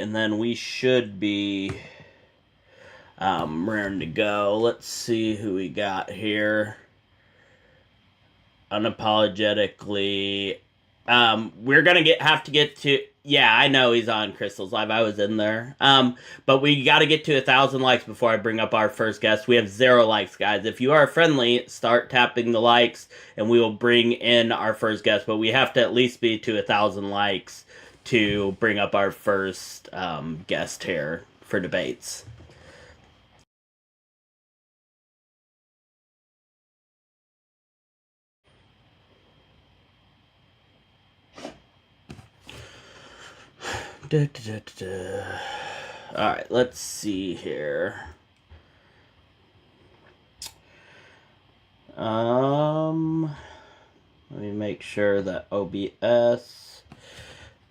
and then we should be raring to go. Let's see who we got here. Unapologetically. We're gonna have to get to. Yeah, I know he's on Crystal's Live. I was in there. But we got to get to 1,000 likes before I bring up our first guest. We have 0 likes, guys. If you are friendly, start tapping the likes, and we will bring in our first guest. But we have to at least be to 1,000 likes to bring up our first guest here for debates. Alright, let's see here. Let me make sure that OBS,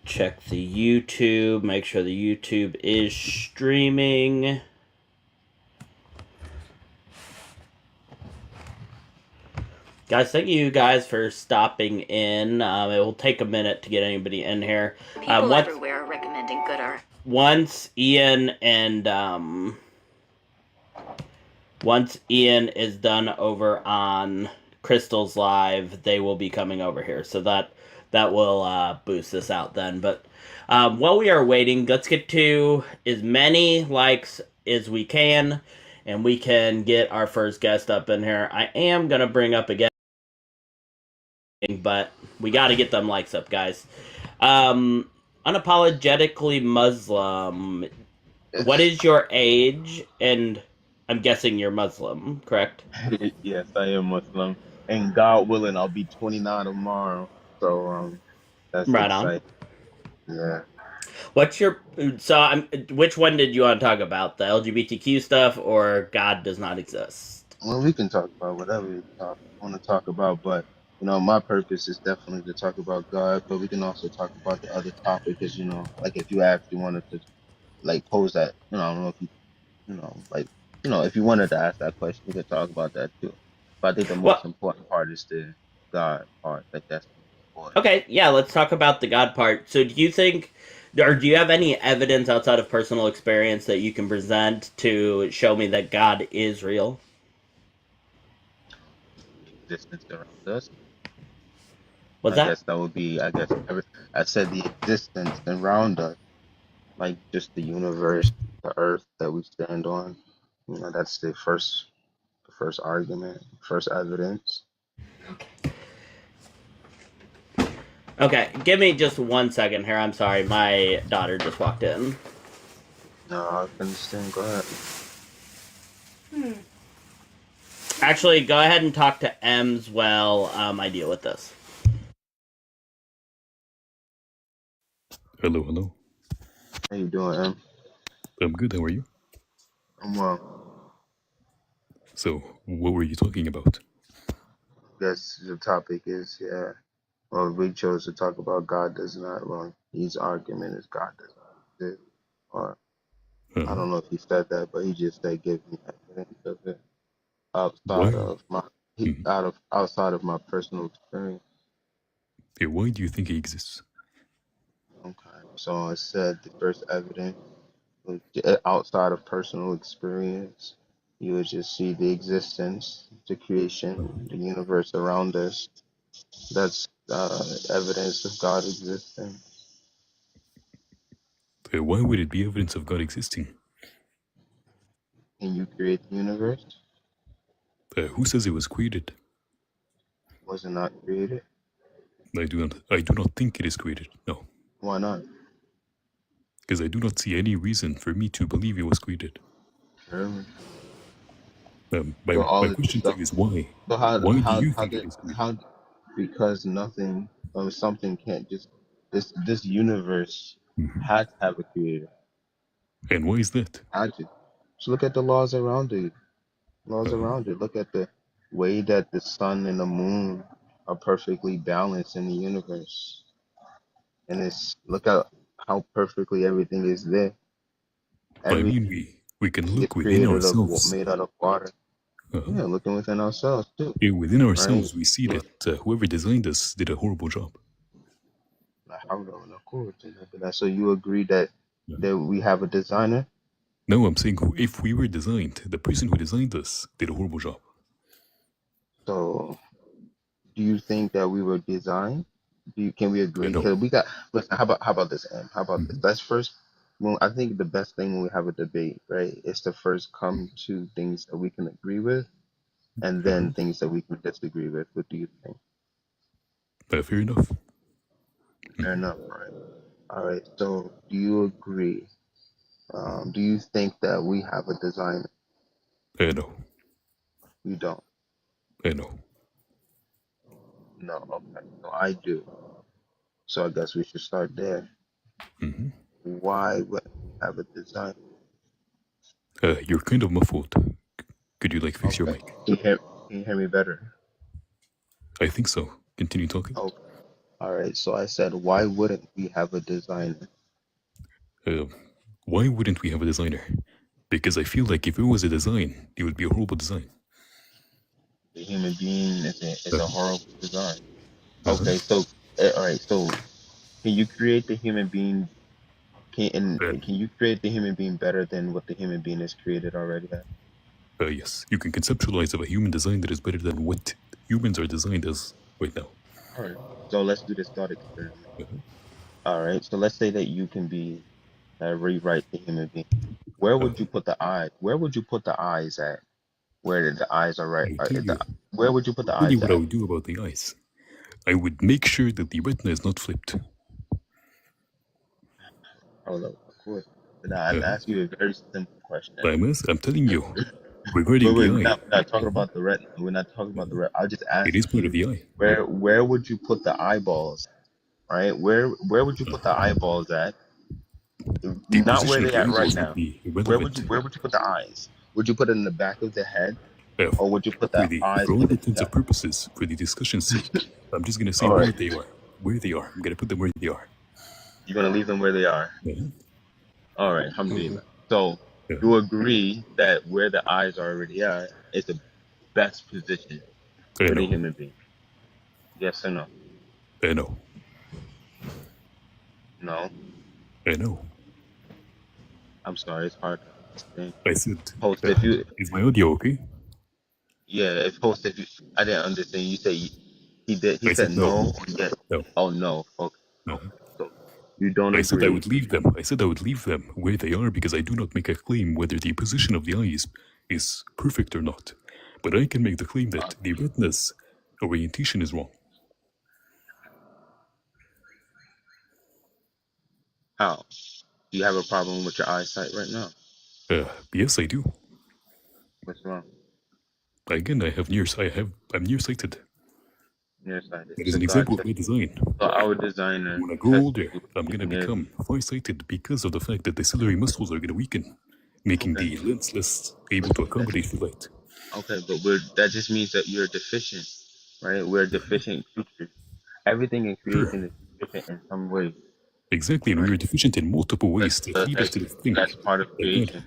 check the YouTube, make sure the YouTube is streaming. Guys, thank you guys for stopping in. It will take a minute to get anybody in here. People everywhere are recommending good art. Once Ian is done over on Crystal's Live, they will be coming over here. So that will boost this out then. But while we are waiting, let's get to as many likes as we can, and we can get our first guest up in here. I am going to bring up again, but we got to get them likes up, guys. Unapologetically Muslim. What is your age? And I'm guessing you're Muslim, correct? Yes, I am Muslim, and God willing, I'll be 29 tomorrow. So that's right exciting. On. Yeah. What's your which one did you want to talk about? The LGBTQ stuff or God does not exist? Well, we can talk about whatever we want to talk about, but my purpose is definitely to talk about God, but we can also talk about the other topic, because like if you actually wanted to like pose that, I don't know if you if you wanted to ask that question, we could talk about that too. But I think the most important part is the God part. Like that's important. Okay, yeah, let's talk about the God part. So do you think, or do you have any evidence outside of personal experience that you can present to show me that God is real? Existence around us. What's that? I guess that would be, I said the existence around us, like just the universe, the earth that we stand on. That's the first argument, first evidence. Okay, give me just 1 second here. I'm sorry, my daughter just walked in. No, I understand. Go ahead. Actually, go ahead and talk to Ems while I deal with this. Hello. How you doing, Em? I'm good. How are you? I'm well. So, what were you talking about? Guess the topic is, well, we chose to talk about God does not, well, his argument is God does not exist. Or, I don't know if he said that, but he just said give me evidence of it outside of my personal experience. Yeah, why do you think he exists? Okay, so I said the first evidence outside of personal experience, you would just see the existence, the creation, the universe around us. That's evidence of God existing. Why would it be evidence of God existing? Can you create the universe? Who says it was created? Was it not created? I do not think it is created. No. Why not? Because I do not see any reason for me to believe it was created. Really? My question to you is why? So how do you think it is created? Because something can't just this universe had to have a creator. And why is that? Had to. So look at the laws around it. Around it. Look at the way that the sun and the moon are perfectly balanced in the universe. And look at how perfectly everything is there. I mean, we can look within ourselves. Made out of water. Yeah, looking within ourselves too. Yeah, within ourselves, we see that whoever designed us did a horrible job. So you agree that that we have a designer? No, I'm saying if we were designed, the person who designed us did a horrible job. So, do you think that we were designed? Can we agree? No. Cause we got. Listen, how about this, Em? How about this? Mhm. Let's first. Well, I think the best thing when we have a debate, right, is to first come to things that we can agree with, and Uh-huh. then things that we can disagree with. What do you think? Fair enough. Fair enough, right? All right. So, do you agree? Do you think that we have a designer? No. You don't. No. No. Okay. So I do. So I guess we should start there. hmm Why would we have a designer? You're kind of muffled. Could you like fix your Okay. mic? Can you hear me better? I think so. Continue talking. Okay. All right. So I said, why wouldn't we have a designer? Uh, why wouldn't we have a designer? Because I feel like if it was a design, it would be a horrible design. The human being is a Uh-huh. horrible design. Uh-huh. Okay. So all right. So can you create the human being? Can you create the human being better than what the human being is created already at? Yes, you can conceptualize of a human design that is better than what humans are designed as right now. All right. So let's do this thought experiment. Uh-huh. All right. So let's say that you can be rewrite the human being. Where would Uh-huh. you put the eye? Where would you put the eyes at? Where the eyes are right? I'll tell you. Where would you put the I'll tell you eyes what I at? would do about the eyes. I would make sure that the retina is not flipped. Hold up, of course. But I Uh-huh. ask you a very simple question. I'm telling you, Wait, regarding the wait, eye, we're not talking uh-huh, about the retina. We're not talking about the uh-huh, retina. I'll just it ask is part of you, the eye. where would you put the eyeballs? Right? Where would you put the Uh-huh. eyeballs at? The Not where position of they the at right eyeballs would now. be irrelevant. Where would you put the eyes? Would you put it in the back of the head, Uh, or would you put the eyes for all in the intents and chest? purposes, for the discussion's sake, I'm just gonna say All where right, they are. Where they are. I'm gonna put them where they are. you're gonna leave them where they are. Uh-huh. All right, alhamdulillah. So Uh-huh. you agree that where the eyes are already at is the best position I for the know. human being? Yes or no? I know. No. I know. I'm sorry, it's hard to understand. I said, Host, if you, is my audio okay? yeah, if host, if you, I didn't understand. You say he did. He I said said no. no or yes. No. Oh no. Okay. No. All right. So you don't I said I agree. would leave them. I said I would leave them where they are because I do not make a claim whether the position of the eyes is perfect or not. But I can make the claim that the retina's orientation is wrong. How? Do you have a problem with your eyesight right now? Yes, I do. What's wrong? Again, I'm nearsighted. Nearsighted. That is So an God example of took. my design. So our designer When I grow tested older, you I'm gonna near. become farsighted because of the fact that the ciliary muscles are gonna weaken, making Okay. the lens less able to accommodate the light. Okay, but that just means that you're deficient, right? We're deficient creatures. Everything in Sure. creation is deficient in some way, Exactly, and we right? are deficient in multiple ways that lead us That's to that's think part of that God. creation.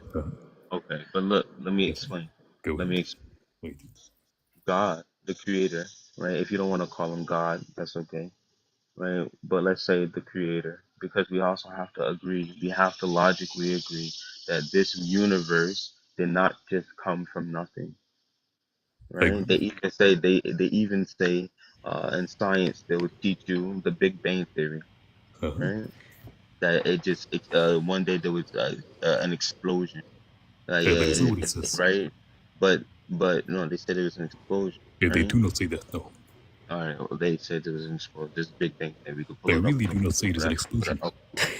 Okay, but look, let me Yes. explain. Go Let me ahead. explain. Wait. God, the creator, right? If you don't want to call him God, that's okay, right? But let's say the creator, because we also have to agree, we have to logically agree that this universe did not just come from nothing, I right? agree. They even say in science they would teach you the Big Bang theory, Uh-huh. right? That one day there was an explosion, That is not what it says. right? But no, they said it was an explosion, They right? do not say that, no. All right, well, they said there was an explosion. This Big Bang theory, we could They pull it up. really do not say it is an explosion.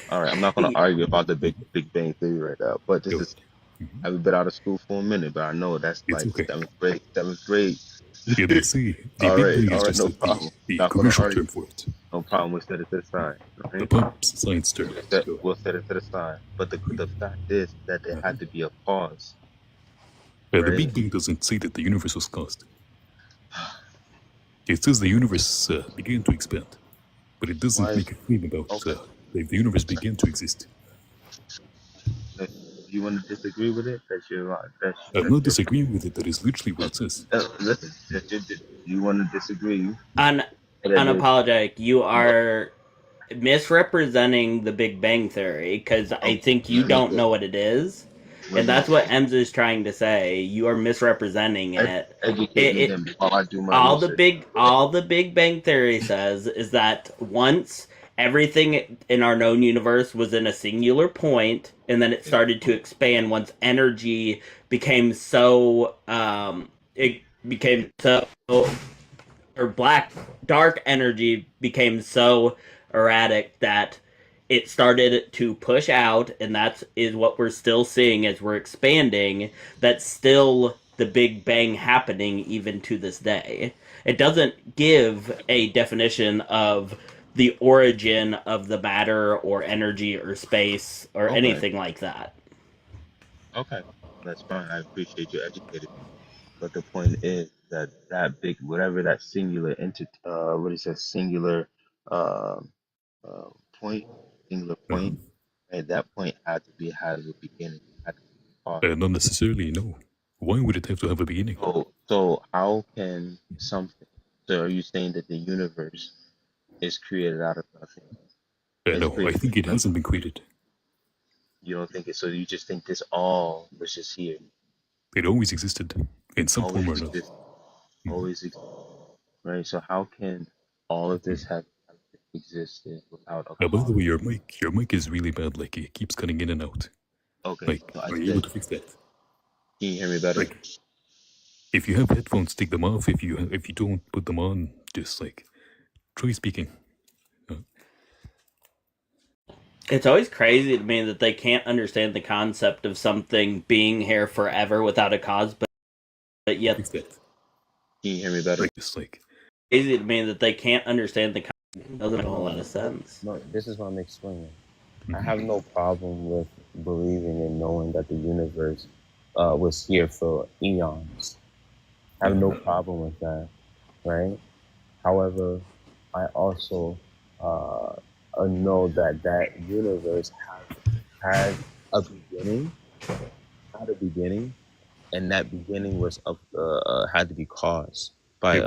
All right, I'm not gonna argue about the Big Bang theory right now, but Go this is ahead. Mhm. I've been out of school for a minute, but I know that's It's like okay. seventh grade. Yeah, they say the Big Bang is All right, just no like problem. the Not gonna commercial argue. term for it. No problem. We'll set it to the side. The Right? pump's science term. Go We'll set it to the side. But the fact is that there ahead. had to be a pause, The right? Big Bang doesn't say that the universe was caused. It says the universe began to expand, but it Why doesn't is make a claim about okay? if the universe began to exist. Do you want to disagree with it? That's your I'm not disagreeing with it. That is literally what it says. listen. You want to disagree? Un That is unapologetic. You what are misrepresenting the Big Bang Theory, because I think you don't know what it is. And that's what Ems is trying to say. You are misrepresenting it. Educating them while I do my all research. the Big Bang Theory says is that once everything in our known universe was in a singular point, and then it started to expand once energy became so it became so or dark energy became so erratic that it started to push out, and that is what we're still seeing as we're expanding. That's still the Big Bang happening even to this day. It doesn't give a definition of the origin of the matter or energy or space or anything like that. Okay, that's fine. I appreciate you educating me. But the point is that that big, whatever that singular entity, what is that singular uh, uh, point, singular Uh-huh. point, and that point had a beginning, had to be cause. Not necessarily, no. Why would it have to have a beginning? So how can something? So are you saying that the universe is created out of nothing? No, I think it hasn't been created. You don't think it? So you just think this all was just here? It always existed in some form or another. Always existed, right? So how can all of this have existed without a By cause? the way, your mic is really bad. Like it keeps cutting in and out. Okay, Like, so I are you able to fix that? Can you hear me better? Like, if you have headphones, take them off. If you don't, put them on. Just like try speaking. It's always crazy to me that they can't understand the concept of something being here forever without a cause, but yet. Fix that. Can you hear me better? Just like Crazy to me that they can't understand the concept. It doesn't make a whole lot of sense. No, this is what I'm explaining. I have no problem with believing and knowing that the universe was here for eons. I have no problem with that, right? However, I also know that that universe had a beginning, and that beginning was had to be caused by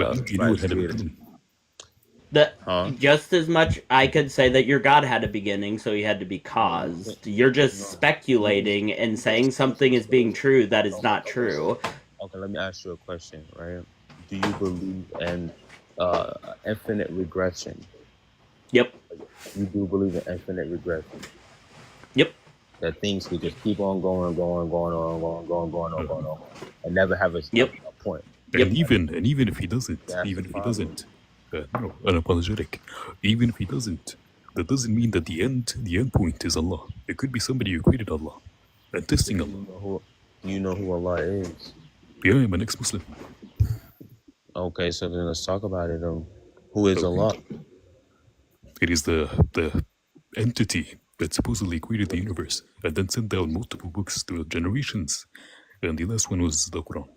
just as much I could say that your God had a beginning, so he had to be caused. You're just speculating and saying something is being true that is not true. Okay, let me ask you a question, right? Do you believe in infinite regression? Yep. You do believe in infinite regression? Yep. That things could just keep on going on, and never have a point. And even if he doesn't, unapologetic. Even if he doesn't, that doesn't mean that the end point is Allah. It could be somebody who created Allah and testing Allah. Do you know who Allah is? Yeah, I'm an ex-Muslim. Okay, so then let's talk about it. Who is Allah? It is the entity that supposedly created the universe and then sent down multiple books to generations. And the last one was the Quran.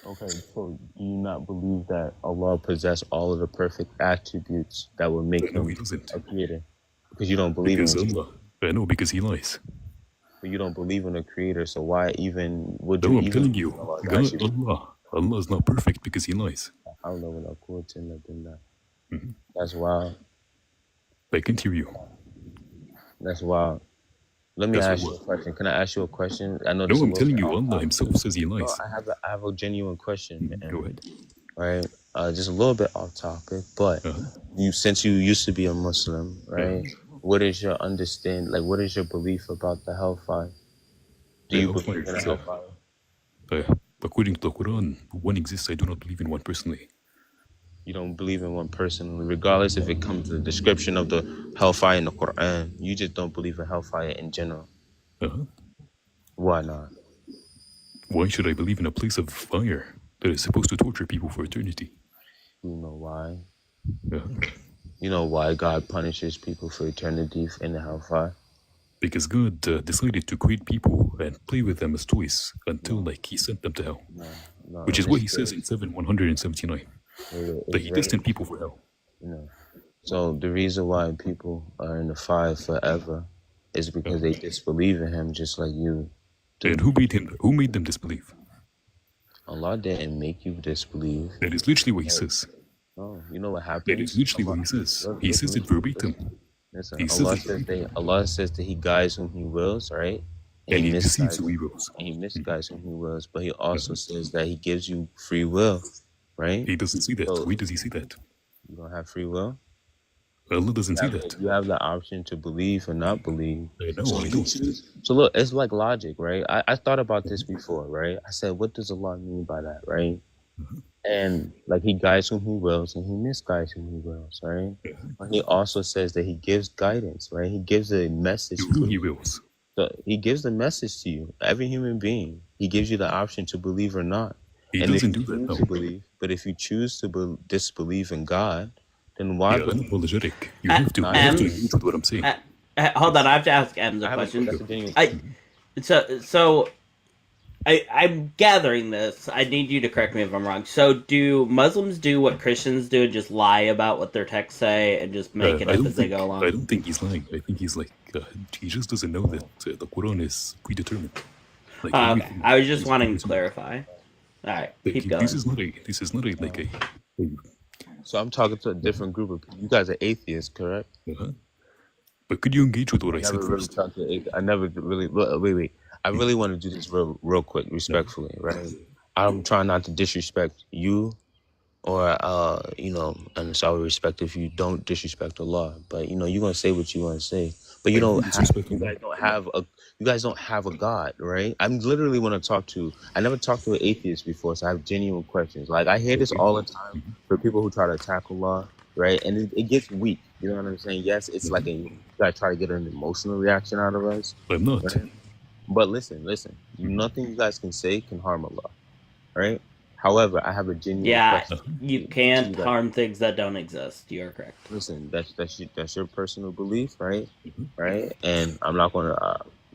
Okay, so do you not believe that Allah possessed all of the perfect attributes that would make him a creator? Because you don't believe in Allah. I know, because he lies. But you don't believe in a creator, so why even would you? No, I'm telling you, Allah is not perfect because he lies. That's wild. I can't hear you. That's wild. Let me ask you a question. Can I ask you a question? I know. No, I'm telling you, Allah himself says he lies. No, I have a genuine question. Go ahead. Right, just a little bit off topic, but since you used to be a Muslim, right? What is your understanding? Like, what is your belief about the hellfire? Do you believe in a hellfire? According to the Quran, one exists. I do not believe in one personally. You don't believe in one personally, regardless if it comes to the description of the hellfire in the Quran. You just don't believe in hellfire in general. Why not? Why should I believe in a place of fire that is supposed to torture people for eternity? You know why? You know why God punishes people for eternity in the hellfire? Because God decided to create people and play with them as toys until he sent them to hell. Which is what he says in 7:179. That he destined people for hell. So the reason why people are in the fire forever is because they disbelieve in him, just like you do. And who made them disbelieve? Allah didn't make you disbelieve. That is literally what he says. Oh, you know what happens? That is literally what he says. He says it verbatim. Listen, He says it, Allah says that He guides whom He wills, right? and he deceives who he wills. And He misguides whom He wills. But He also says that He gives you free will, right? He doesn't see that. So Where does he see that? you don't have free will. Allah doesn't see that. You have the option to believe or not believe. I know, I know. So look, it's like logic, right? I thought about this before, right? I said, what does Allah mean by that, right? And like He guides whom He wills and He misguides whom He wills, right? But He also says that He gives guidance, right? He gives a message To who he wills. He gives the message to you, every human being. He gives you the option to believe or not. He And if doesn't you do that, choose no. to believe, but if you choose to disbelieve in God, then why? Yeah, unapologetic. You have to engage with what I'm saying. Hold on, I have to ask Ems a question. I'm gathering this. I need you to correct me if I'm wrong. So, do Muslims do what Christians do, and just lie about what their texts say, and just make it up as they go along? I don't think he's lying. I think he's like, he just doesn't know that the Quran is predetermined. Like, Okay, I was just wanting to clarify. All right, like, keep going. This is not a like a. So I'm talking to a different group of people. You guys are atheists, correct? But could you engage with what I said first? I never really. Wait. I really want to do this real quick, respectfully, right? I'm trying not to disrespect you, or and so I would respect if you don't disrespect Allah. But you're gonna say what you want to say. But you guys don't have a God, right? I'm literally want to talk to. I never talked to an atheist before, so I have genuine questions. Like I hear this all the time for people who try to attack Allah, right? And it gets weak. You know what I'm saying? Yes, it's like you guys try to get an emotional reaction out of us. I'm not. Right? But listen. Nothing you guys can say can harm Allah, right? However, I have a genuine question. You can't harm things that don't exist. You're correct. Listen, that's your personal belief, right? Right? And I'm not gonna.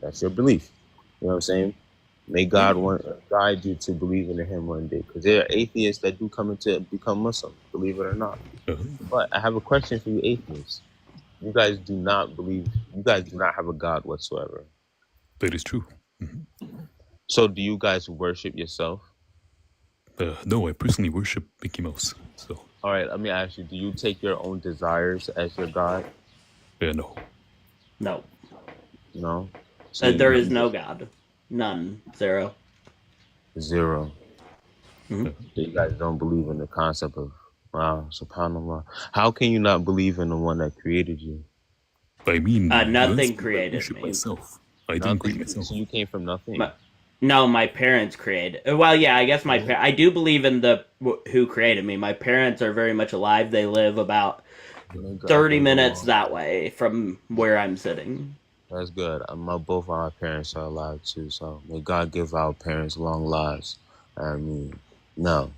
That's your belief. You know what I'm saying? May God guide you to believe in Him one day, because there are atheists that do come into become Muslim, believe it or not. But I have a question for you, atheists. You guys do not believe. You guys do not have a God whatsoever. That is true. So, do you guys worship yourself? No, I personally worship Mickey Mouse. So. All right, let me ask you: do you take your own desires as your God? No. No. No. So there is no God. None. Zero. So you guys don't believe in the concept of subhanallah. How can you not believe in the one that created you? I mean, nothing created me. Myself. I didn't create myself. So you came from nothing. No, my parents created. Well, yeah, I guess I do believe in the who created me. My parents are very much alive. They live about 30 minutes that way from where I'm sitting. That's good. Both of our parents are alive too, so may God give our parents long lives. I mean, no.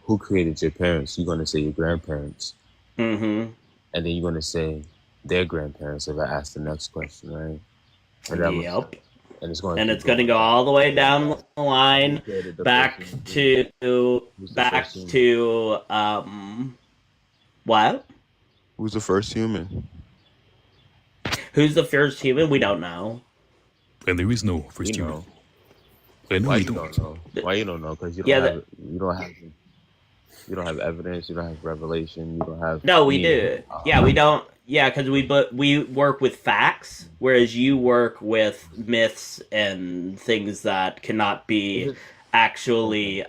Who created your parents? You're going to say your grandparents. And then you're going to say their grandparents if I ask the next question, right? Yep. And it's going to go all the way down the line back to what? Who's the first human? Who's the first human? We don't know. And there is no first human. I know Why you don't know? Why you don't know? Because you don't have evidence. You don't have revelation. You don't have. No, we do. Yeah, we don't. Yeah, because we work with facts, whereas you work with myths and things that cannot be actually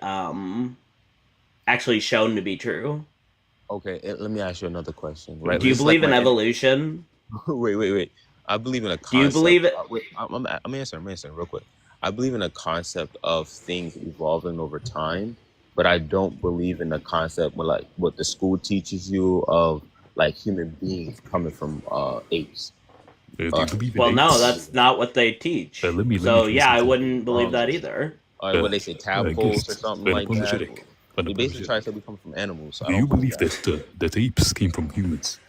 shown to be true. Okay, let me ask you another question. Right? Do you believe in evolution? Wait. I believe in a concept. Do you believe it? I'm answering real quick. I believe in a concept of things evolving over time, but I don't believe in the concept where, like, what the school teaches you of, like, human beings coming from apes. Well, no, that's not what they teach. I wouldn't believe that either. What they say, tadpoles or something like that. They basically try to say we come from animals. So do you believe that apes came from humans?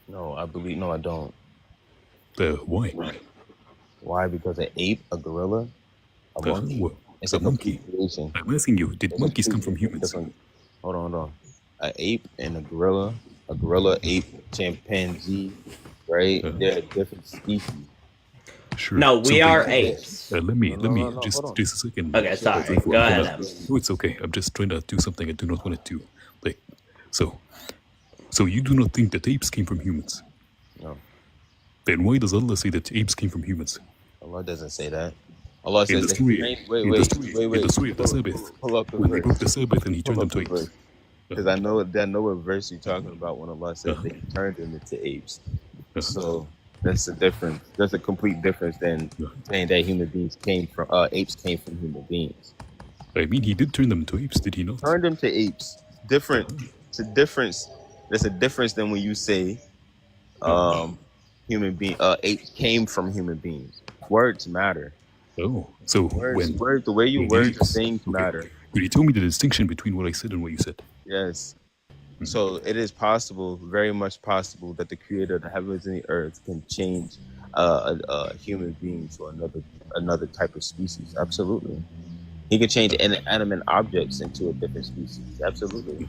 No, I don't. Why? Why? Because an ape, a gorilla, a monkey. It's a monkey. Creation. I'm asking you, did monkeys come from humans? Hold on. An ape and a gorilla, ape, chimpanzee, right? They're different species. Sure. No, we are apes. Let me just a second. Okay, sorry. Go ahead. No, it's okay. I'm just trying to do something I do not want to do. Like, so you do not think that apes came from humans? No, Then why does Allah say that apes came from humans? Allah doesn't say that. Allah In says the that story, wait, in the story, in the wait. story of the Sabbath, Pull up the when they broke verse. the Sabbath and he Pull turned them up to the apes. verse. Because I know what verse you're talking about when Allah says that He turned them into apes. So that's a difference. That's a complete difference than saying that human beings came from apes came from human beings. I mean, he did turn them into apes, did he not? Turned them to apes. Different. It's a difference. There's a difference than when you say human being apes came from human beings. Words matter. Oh, so Words. The way you when words the the apes, things okay. matter. Could you tell me the distinction between what I said and what you said? Yes. So it is possible, very much possible, that the Creator of the heavens and the earth can change a human being to another type of species. Absolutely, He can change inanimate objects into a different species. Absolutely.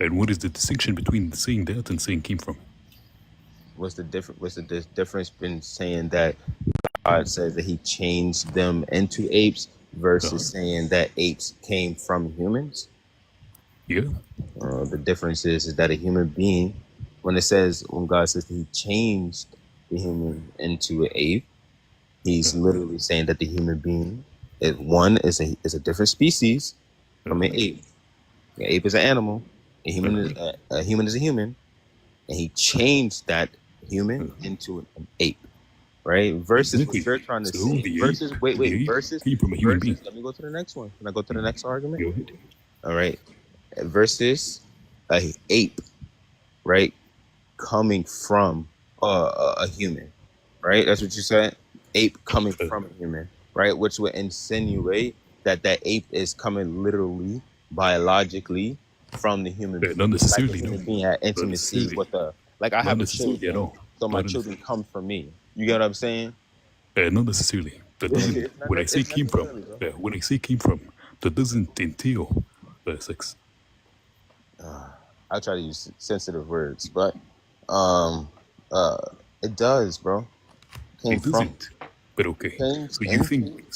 And what is the distinction between saying that and saying came from? What's the difference in saying that God says that He changed them into apes versus saying that apes came from humans? Yeah. The difference is that a human being, when God says that He changed the human into an ape, He's literally saying that the human being is a different species from an ape. An ape is an animal. A human is a human, and He changed that human into an ape. Right? Versus what you're trying to say. Versus versus came from a human being. Let me go to the next one. Can I go to the next argument? Go ahead. All right. Versus a ape, right? Coming from a human, right? That's what you said. Ape coming from a human, right? Which would insinuate that ape is coming literally, biologically from the human being. Not necessarily, like the human no. being had intimacy with like I have a children, so my children come from me. You get what I'm saying? Not necessarily. That doesn't. When I say came from, that doesn't entail sex. I try to use sensitive words, but it does, bro. It doesn't. But okay. So you think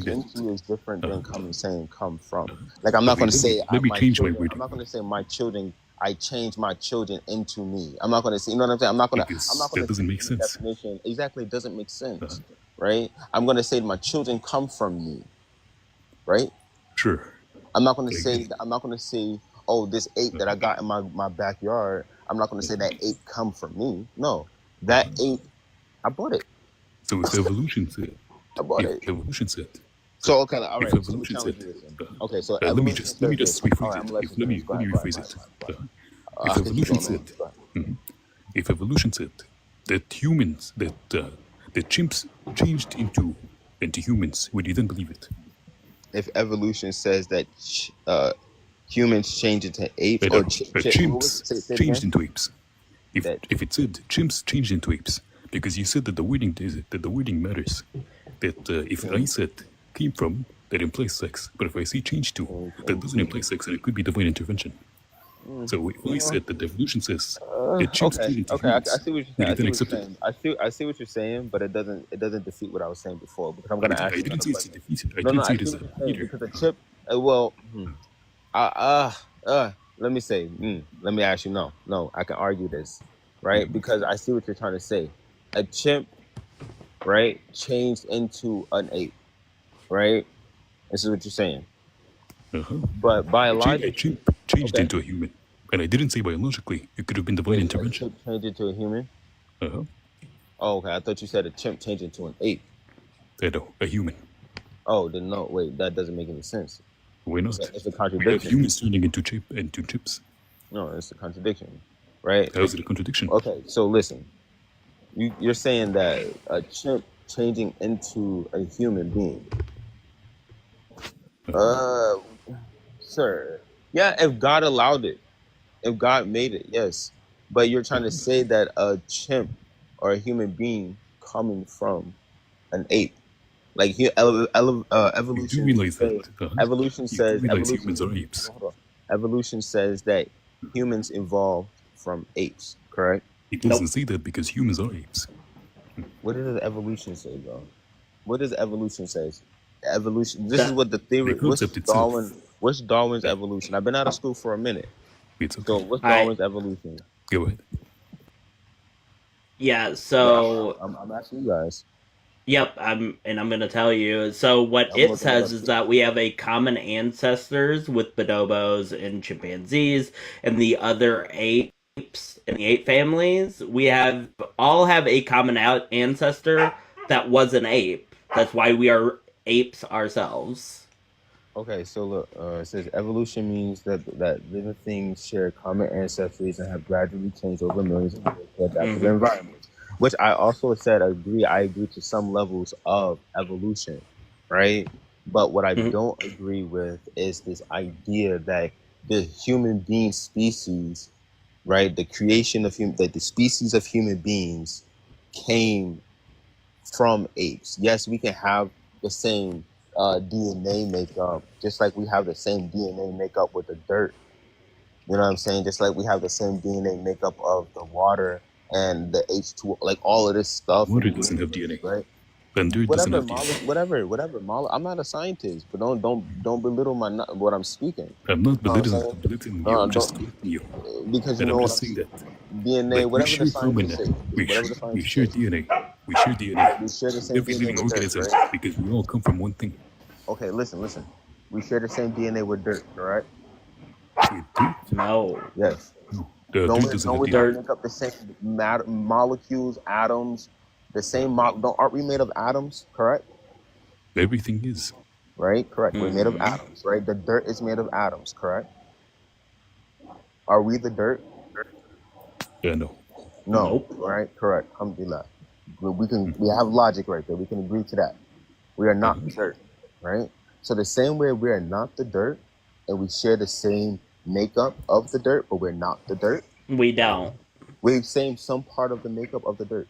that into is different than saying come from. Like I'm not going to say. Let me change my wording. I'm not going to say my children. I change my children into me. I'm not going to say. You know what I'm saying? I'm not going to. That doesn't make sense. Definition. Exactly, it doesn't make sense, right? I'm going to say my children come from me, right? Sure. I'm not going to say. I'm not going to say. Oh, this ape that I got in my backyard. I'm not going to say that ape come from me. No, that ape, I bought it. So if evolution said, I bought it. Evolution said. So okay, all right. If evolution said, okay, so let me just rephrase it. Let me rephrase it. If evolution said, if evolution said that humans, that chimps changed into humans, would you then believe it? If evolution says that humans change into apes, or chimps changed into apes. If it said chimps changed into apes, because you said that the wording matters. That if I said came from, that implies sex, but if I say change to, that doesn't imply sex, and it could be divine intervention. So if I said that evolution says that chimps changed into humans, I see what you're saying. I see what you're saying, but it doesn't defeat what I was saying before, because I'm going to ask you. I didn't say it's defeated. I didn't say it is a defeater. Because the chip, let me say, let me ask you. No, I can argue this, right? Because I see what you're trying to say. A chimp, right, changed into an ape, right? This is what you're saying. But biologically, a chimp changed into a human, and I didn't say biologically. It could have been divine intervention. A chimp changed into a human. Oh, okay. I thought you said a chimp changed into an ape. No, a human. Oh, then no. Wait, that doesn't make any sense. Why not? It's a contradiction. We have humans turning into chips. No, it's a contradiction, right? How is it a contradiction? Okay, so listen. You're saying that a chimp changing into a human being. Sir. Yeah, if God allowed it. If God made it, yes. But you're trying to say that a chimp or a human being coming from an ape. Like evolution. Evolution says humans are apes. Evolution says that humans evolved from apes, correct? It doesn't say that because humans are apes. What does evolution say, bro? What does evolution say? Evolution. This is what the theory. What's Darwin's evolution? I've been out of school for a minute. It's okay. So what's Darwin's evolution? Go ahead. Yeah, Like so I'm asking you guys. yep, I'm gonna tell you. So what I'm it looking it says up is too. that we have a common ancestors with bonobos and chimpanzees and the other apes in the ape families. We have all have a common ancestor that was an ape. That's why we are apes ourselves. Okay, so look, it says evolution means that living things share common ancestries and have gradually changed over millions of years to adapt to their Hmm. environments. Which I also said agree. I agree to some levels of evolution, right? But what I Hmm. don't agree with is this idea that the human being species, right, the creation of human, that the species of human beings came from apes. Yes, we can have the same DNA makeup, just like we have the same DNA makeup with the dirt. You know what I'm saying? Just like we have the same DNA makeup of the water and the H2, like all of this stuff in Water the doesn't have universe, DNA. right? And dirt doesn't Whatever, have DNA. whatever. I'm not a scientist, but don't belittle my what I'm speaking. I'm not You know what I'm saying? belittling you. I'm just Don't correcting you. because you And know I'm what just I'm saying that, DNA, like, we whatever the share common, scientists say, whatever the we scientists share say, DNA. We share DNA we share the with same every DNA living with dirt, organism right? because we all come from one thing. Okay, listen. We share the same DNA with dirt, correct? With dirt? No. Yes. No. The dirt doesn't Don't have we DNA. not Dirt. make up the same molecules, atoms, the same don't aren't we made of atoms, correct? Everything is. Right? Correct. We're made of Hmm. atoms, right? The dirt is made of atoms, correct? Are we the dirt? No. No, Nope. right? Correct. Alhamdulillah. We have logic right there. We can agree to that. We are not Uh-huh. dirt, right? So the same way we are not the dirt and we share the same makeup of the dirt, but we're not the dirt. We don't. We're same some part of the makeup of the dirt.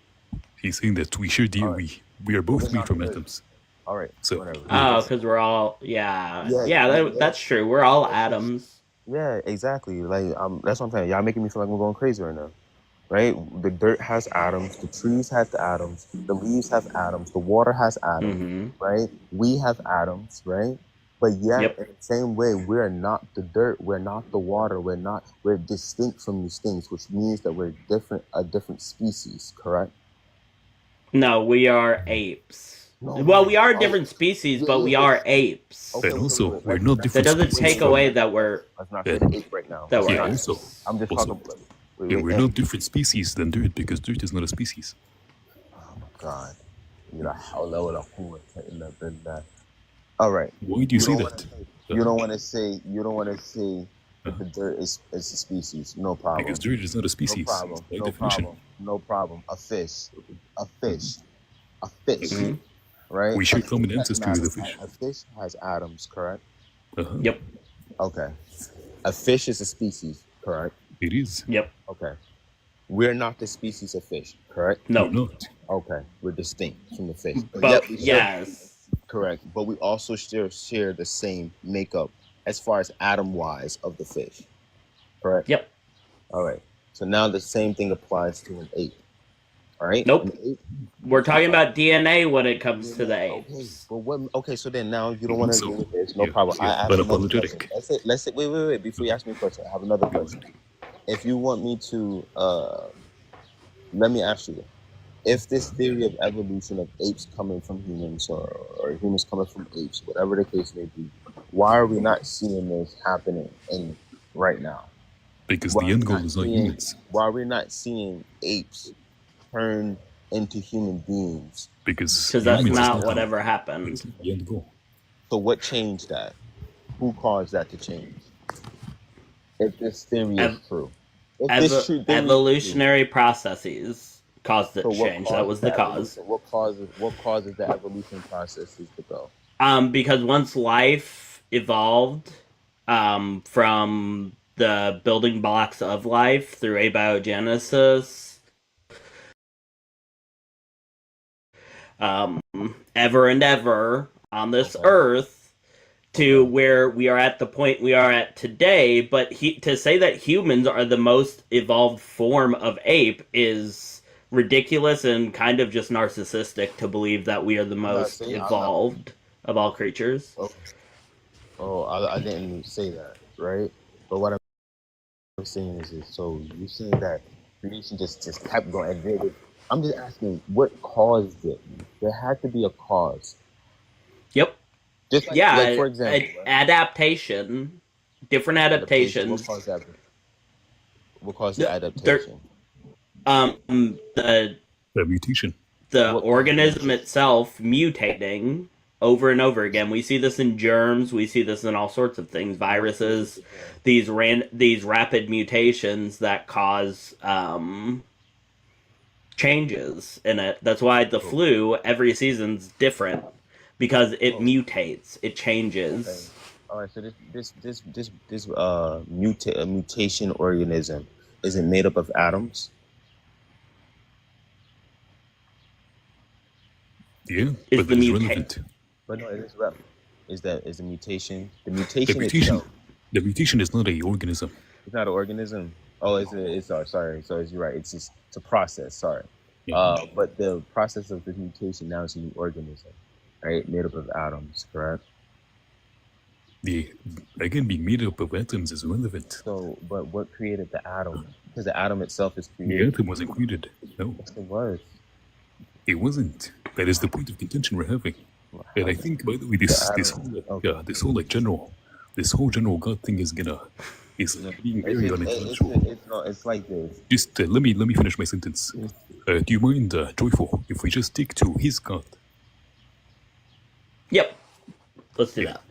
He's saying that we share All DNA. right, We are but we're both made not the from dirt. atoms. All right, So, whatever. go ahead. Oh, because we're all yeah, Yeah, yeah. That's yes, true. We're all yes, yes. atoms. Yeah, exactly. Like that's what I'm saying. Y'all making me feel like I'm going crazy right now. Right? The dirt has atoms, the trees have the atoms, the leaves have atoms, the water has atoms, Hmm. right? We have atoms, right? But yet, Yep. in the same way, we're not the dirt, we're not the water, we're distinct from these things, which means that we're a different species, correct? No, we are apes. Well, we No. are a Oh, different species, but we yeah. are apes. Okay, And okay, also, we're not That different doesn't wait, take species wait, wait. away from. that we're Let's not say the And ape right now. that we're yeah, apes. I'm just also, talking. Wait, yeah, wait, we're and not different species than dirt because dirt is not a species. oh my God, you know how low the whole that. All right. Why do you You say don't want to that? say. You Uh-huh. don't want to say. You don't want to say that Uh-huh. the dirt is a species. No Because problem. dirt is not a No species problem. by No definition. problem. No problem. A fish. A Mhm. fish. A fish. Hmm. Right. We A share fish common has ancestry with matter. a fish. A fish has atoms. Correct. Uh-huh. Yep. Okay. A fish is a species. Correct. It is. Yep. Okay. We're not the species of fish. Correct. We're No. not. Okay. We're distinct from the fish. But But yet we share. yes. Correct. But we also share the same makeup as far as atom wise of the fish. Correct. Yep. All right. So now the same thing applies to an ape. All right. An Nope. ape. We're talking about DNA when it comes to the DNA. Okay. apes. But what? Okay. So then now you don't want to agree Also, with this. No yeah, problem. I yeah, ask another question. unapologetic. Let's say. Wait. Before you ask me a question, I have another Go question. ahead. If you want me to, let me ask you. If this theory of evolution of apes coming from humans or humans coming from apes, whatever the case may be, why are we not seeing this happening in right now? Because Why the are we end goal not is not seeing humans. why are we not seeing apes turn into human beings? Because Because that's humans is not not what the, ever it's happened. not the end goal. So what changed that? Who caused that to change? If this theory is Ev- true. If this true theory is true. evolutionary processes caused it So to what change. That causes was the the cause. evolution? What causes the evolution processes to go? Because once life evolved, from the building blocks of life through abiogenesis, um, ever and ever on this Okay. earth to Okay. where we are at the point we are at today. But to say that humans are the most evolved form of ape is ridiculous and kind of just narcissistic to believe that we are the I'm not most saying I'm not evolved of all creatures. oh, I didn't say that, right? But what I'm saying is so you saying that creation just kept going and did it. I'm just asking what caused it. There had to be a cause. Yep. Just like Yeah, for example, right? adaptation, different Adaptation. What adaptations. caused that? What caused the There, adaptation? the Mutation. the What caused the organism mutation? itself mutating over and over again. We see this in germs. We see this in all sorts of things, viruses. These rapid mutations that cause changes in it. That's why the Oh, flu every season's different because it oh, mutates, it okay. changes. All right. So mutation organism is it made up of atoms? Yeah, Is but the that is mutate? relevant. But no, it is relevant. Is the mutation the The mutation mutation, itself? the mutation is not a organism. It's not an organism. Oh, it's sorry. So you're right. It's a process. Sorry. Yeah. But the process of the mutation now is a new organism, right? Made up of atoms, correct? The again being made up of atoms is relevant. So, but what created the atom? Because the atom itself is The created. atom wasn't created. No, Yes, it was. it wasn't. That is the point of contention we're having. And I think, by the way, The this atom. whole Okay. this whole general God thing is No, being it's very just, unintellectual. it's like this. Just let me finish my sentence. Do you mind, Joyful, if we just stick to his God? Yep. Let's do Yeah. that.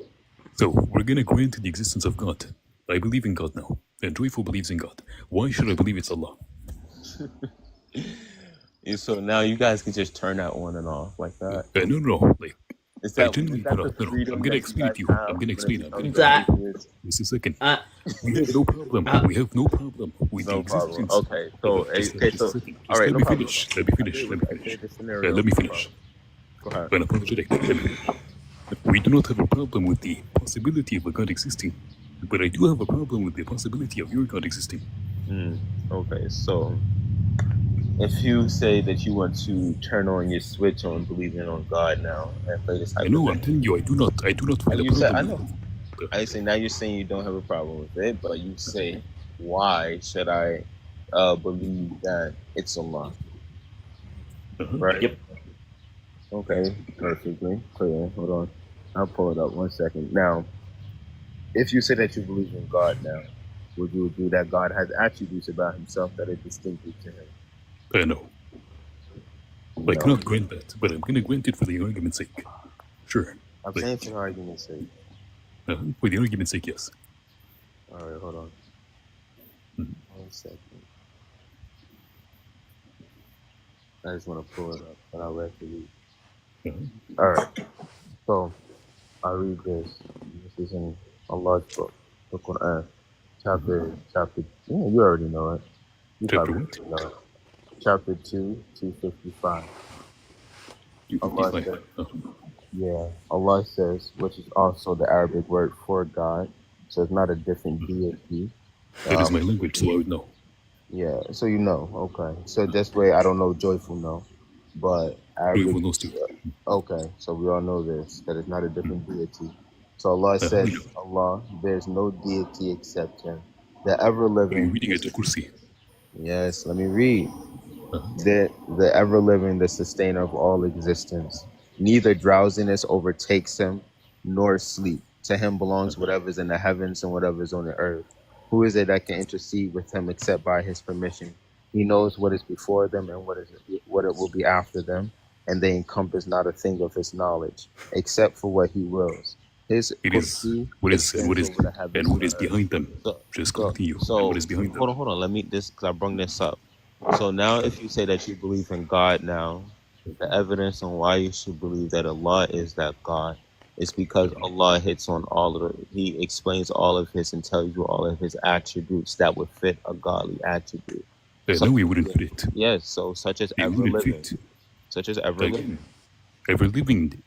So we're gonna grant the existence of God. I believe in God now, and Joyful believes in God. Why should I believe it's Allah? Yeah, so now you guys can just turn that on and off like that. No. Like Is I that genuinely the no. freedom I'm gonna that explain it to you you. guys have I'm gonna when explain it it. I'm becomes gonna That explain atheist? it. Just a second. uh, We have no problem. We have no problem with the No problem. existence. Okay. So Just okay. a So second. all Just right. let No me problem. finish. Let me I finish. get Let what me I finish. get the scenario. Let me No finish. problem. Go ahead. Unapologetic. Let me finish. We do not have a problem with the possibility of a God existing, but I do have a problem with the possibility of your God existing. Okay. So if you say that you want to turn on your switch on believing on God now and play this I know. I'm hypothetical, telling you, I do not find a you said problem I with know. it. I say now you're saying you don't have a problem with it, but you say why should I believe that it's Allah, right? yep. Okay, perfectly clear. Hold on, I'll pull it up 1 second. Now, if you say that you believe in God now, would you agree that God has attributes about Himself that are distinctive to Him? No, I No, cannot grant that, but I'm going to grant it for the argument's sake. Sure. I'm Like, saying for argument's sake. for the argument's sake, yes. All right, hold on. Mhm. 1 second. I just want to pull it up, but I'll let you read. Uh-huh. All right, so I'll read this. This is in Allah's book, the Quran, chapter. Yeah, you already know it. You Chapter probably what? already know it. Chapter 2, 255. Allah 255. says, yeah, Allah says, which is also the Arabic word for God. So it's not a different deity. That is my language, so I would know. Yeah, so you know, okay. So this way, I don't know Joyful know, but Arabic. Joyful knows too. Okay, so we all know this, that it's not a different deity. So Allah says, We know. Allah, there's no deity except Him, the ever Are you living. reading Ayatul Kursi? Yes, let me read. Uh-huh. The ever living, the sustainer of all existence. Neither drowsiness overtakes Him, nor sleep. To Him belongs whatever's in the heavens and whatever's on the earth. Who is it that can intercede with Him except by His permission? He knows what is before them and what it will be after them, and they encompass not a thing of His knowledge, except for what He wills. His It is kursi what is extends over the heavens what and is the earth. behind them. So, Just so, continue. And what so, is behind them? hold on. Let me this because I brung this up. So now, if you say that you believe in God now, the evidence on why you should believe that Allah is that God is because Allah hits on all of it. He explains all of His and tells you all of His attributes that would fit a godly attribute. No, we wouldn't fit it. Yes, so such as It ever wouldn't living, fit. such as ever living. Again, ever living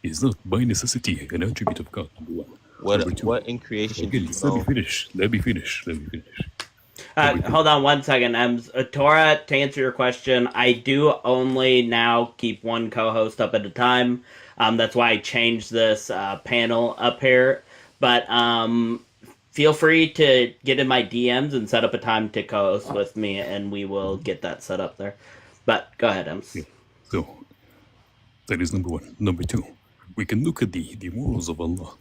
is not by necessity an attribute of God. Number one. Number two. What in creation do Again, you let me know? finish. Let me finish. Number two. Hold on 1 second. Tora, to answer your question, I do only now keep one co-host up at a time. That's why I changed this panel up here. But feel free to get in my DMs and set up a time to co-host with me, and we will get that set up there. But go ahead, Ems. Yeah. So that is number one. Number two, we can look at the morals of Allah,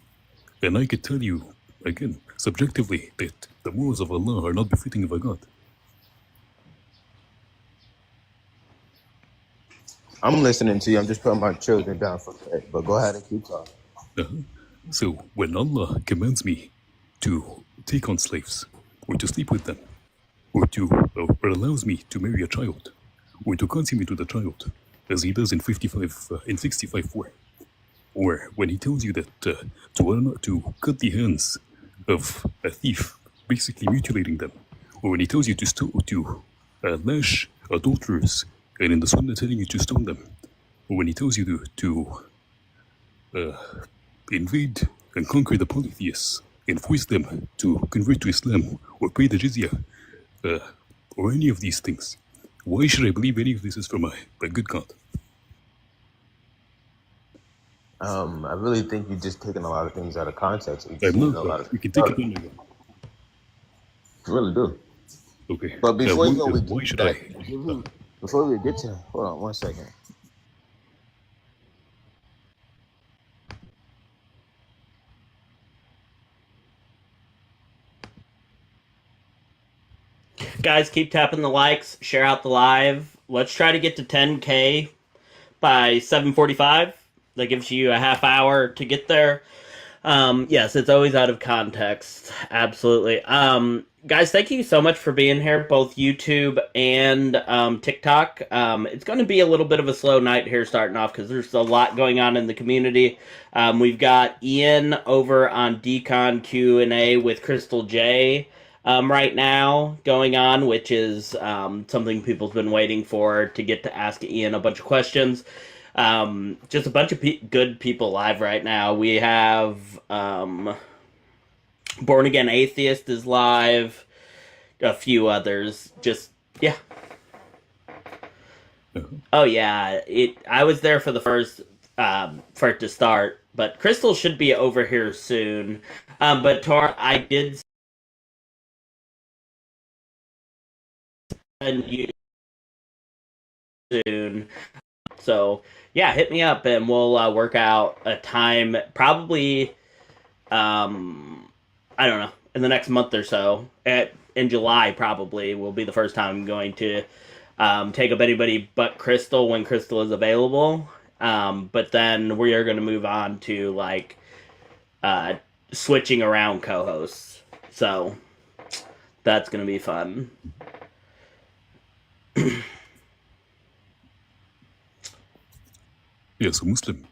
and I could tell you again subjectively that the morals of Allah are not befitting of a god. I'm listening to you. I'm just putting my children down for bed. But go ahead and keep talking. So when Allah commands me to take on slaves, or to sleep with them, or allows me to marry a child, or to consummate with a child, as He does in 65:4, or when He tells you that to cut the hands of a thief, basically mutilating them, or when He tells you to lash adulterers, and in the Sunnah telling you to stone them, or when He tells you to invade and conquer the polytheists and force them to convert to Islam or pay the jizya, or any of these things, why should I believe any of this is from a good God? I really think you're just taking a lot of things out of context. I'm not. We can take it on again. You really do. Okay. But before you go, why should I? Before we get to, hold on 1 second. Guys, keep tapping the likes, share out the live. Let's try to get to 10K by 7:45. That gives you a half hour to get there. Yes, it's always out of context. Absolutely. Guys, thank you so much for being here, both YouTube and TikTok. It's going to be a little bit of a slow night here starting off because there's a lot going on in the community. We've got Ian over on Decon Q&A with Crystal J right now going on, which is something people's been waiting for, to get to ask Ian a bunch of questions. Just a bunch of good people live right now. We have Born Again Atheist is live, a few others. Just yeah. Oh yeah, I was there for the first for it to start, but Crystal should be over here soon. But Tor, I did send you soon. So yeah, hit me up and we'll work out a time. Probably, I don't know, in the next month or so. In July, probably will be the first time I'm going to take up anybody but Crystal when Crystal is available. But then we are going to move on to like switching around co-hosts. So that's going to be fun. Yeah, so Muslim.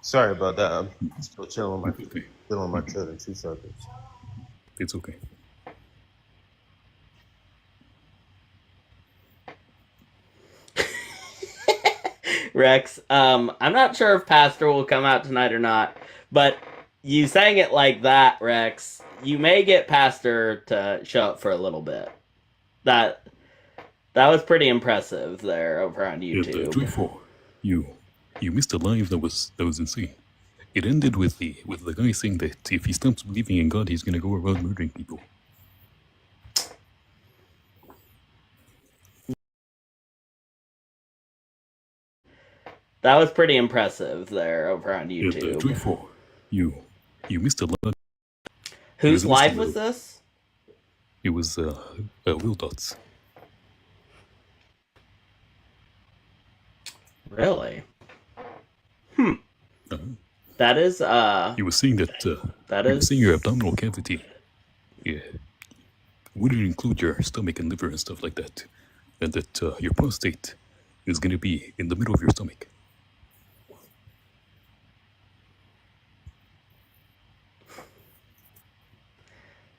Sorry about that. I'm still chilling with my children. 2 seconds. It's okay. Rex, I'm not sure if Pastor will come out tonight or not, but you sang it like that, Rex. You may get Pastor to show up for a little bit. That was pretty impressive there over on YouTube. Yeah, 3-4. You missed a live that was insane. It ended with the guy saying that if he stops believing in God, he's gonna go around murdering people. That was pretty impressive there over on YouTube. Yeah, 3-4. You missed a lot. Whose live was this? It was Will Dots. Really? That is You were saying that you were saying your abdominal cavity, yeah, wouldn't include your stomach and liver and stuff like that, and that your prostate is going to be in the middle of your stomach.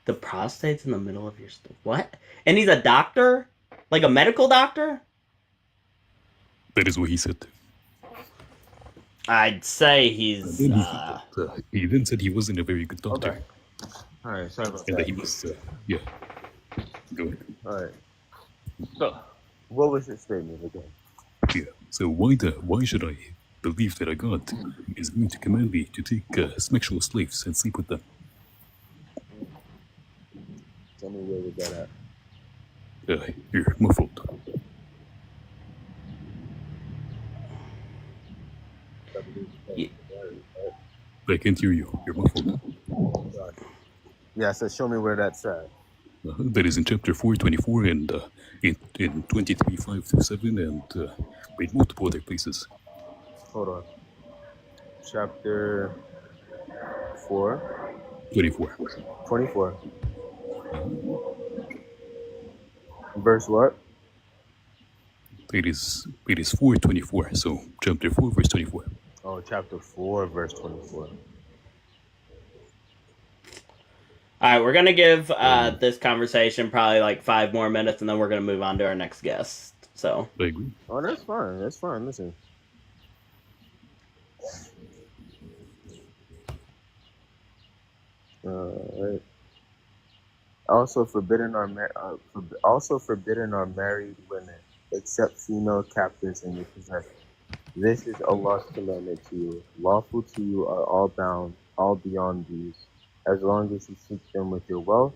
The prostate's in the middle of your stomach. What? And he's a doctor? Like a medical doctor? That is what he said. I'd say he's. He then said he wasn't a very good doctor. Okay. All right, sorry about and that. He was, yeah. Go ahead. All right. So, what was your statement again? Yeah. So why should I believe that a God is going to command me to take sexual slaves and sleep with them? Tell me where was that at? You're muffled. I can't hear you. You're muffled. Yeah, so show me where that's at. That is in chapter 424 and in 23, 5 through 7 and in multiple other places. Hold on. Chapter 4. 24. 24. Verse what? It is 424, so chapter 4, verse 24. Oh, chapter 4, verse 24. All right, we're gonna give this conversation probably like 5 more minutes, and then we're gonna move on to our next guest. So I agree. Oh, that's fine. That's fine. Listen. Right. Also forbidden are married women, except female captives in your possession. This is Allah's commandment to you. Lawful to you are all bound, all beyond these, as long as you seek them with your wealth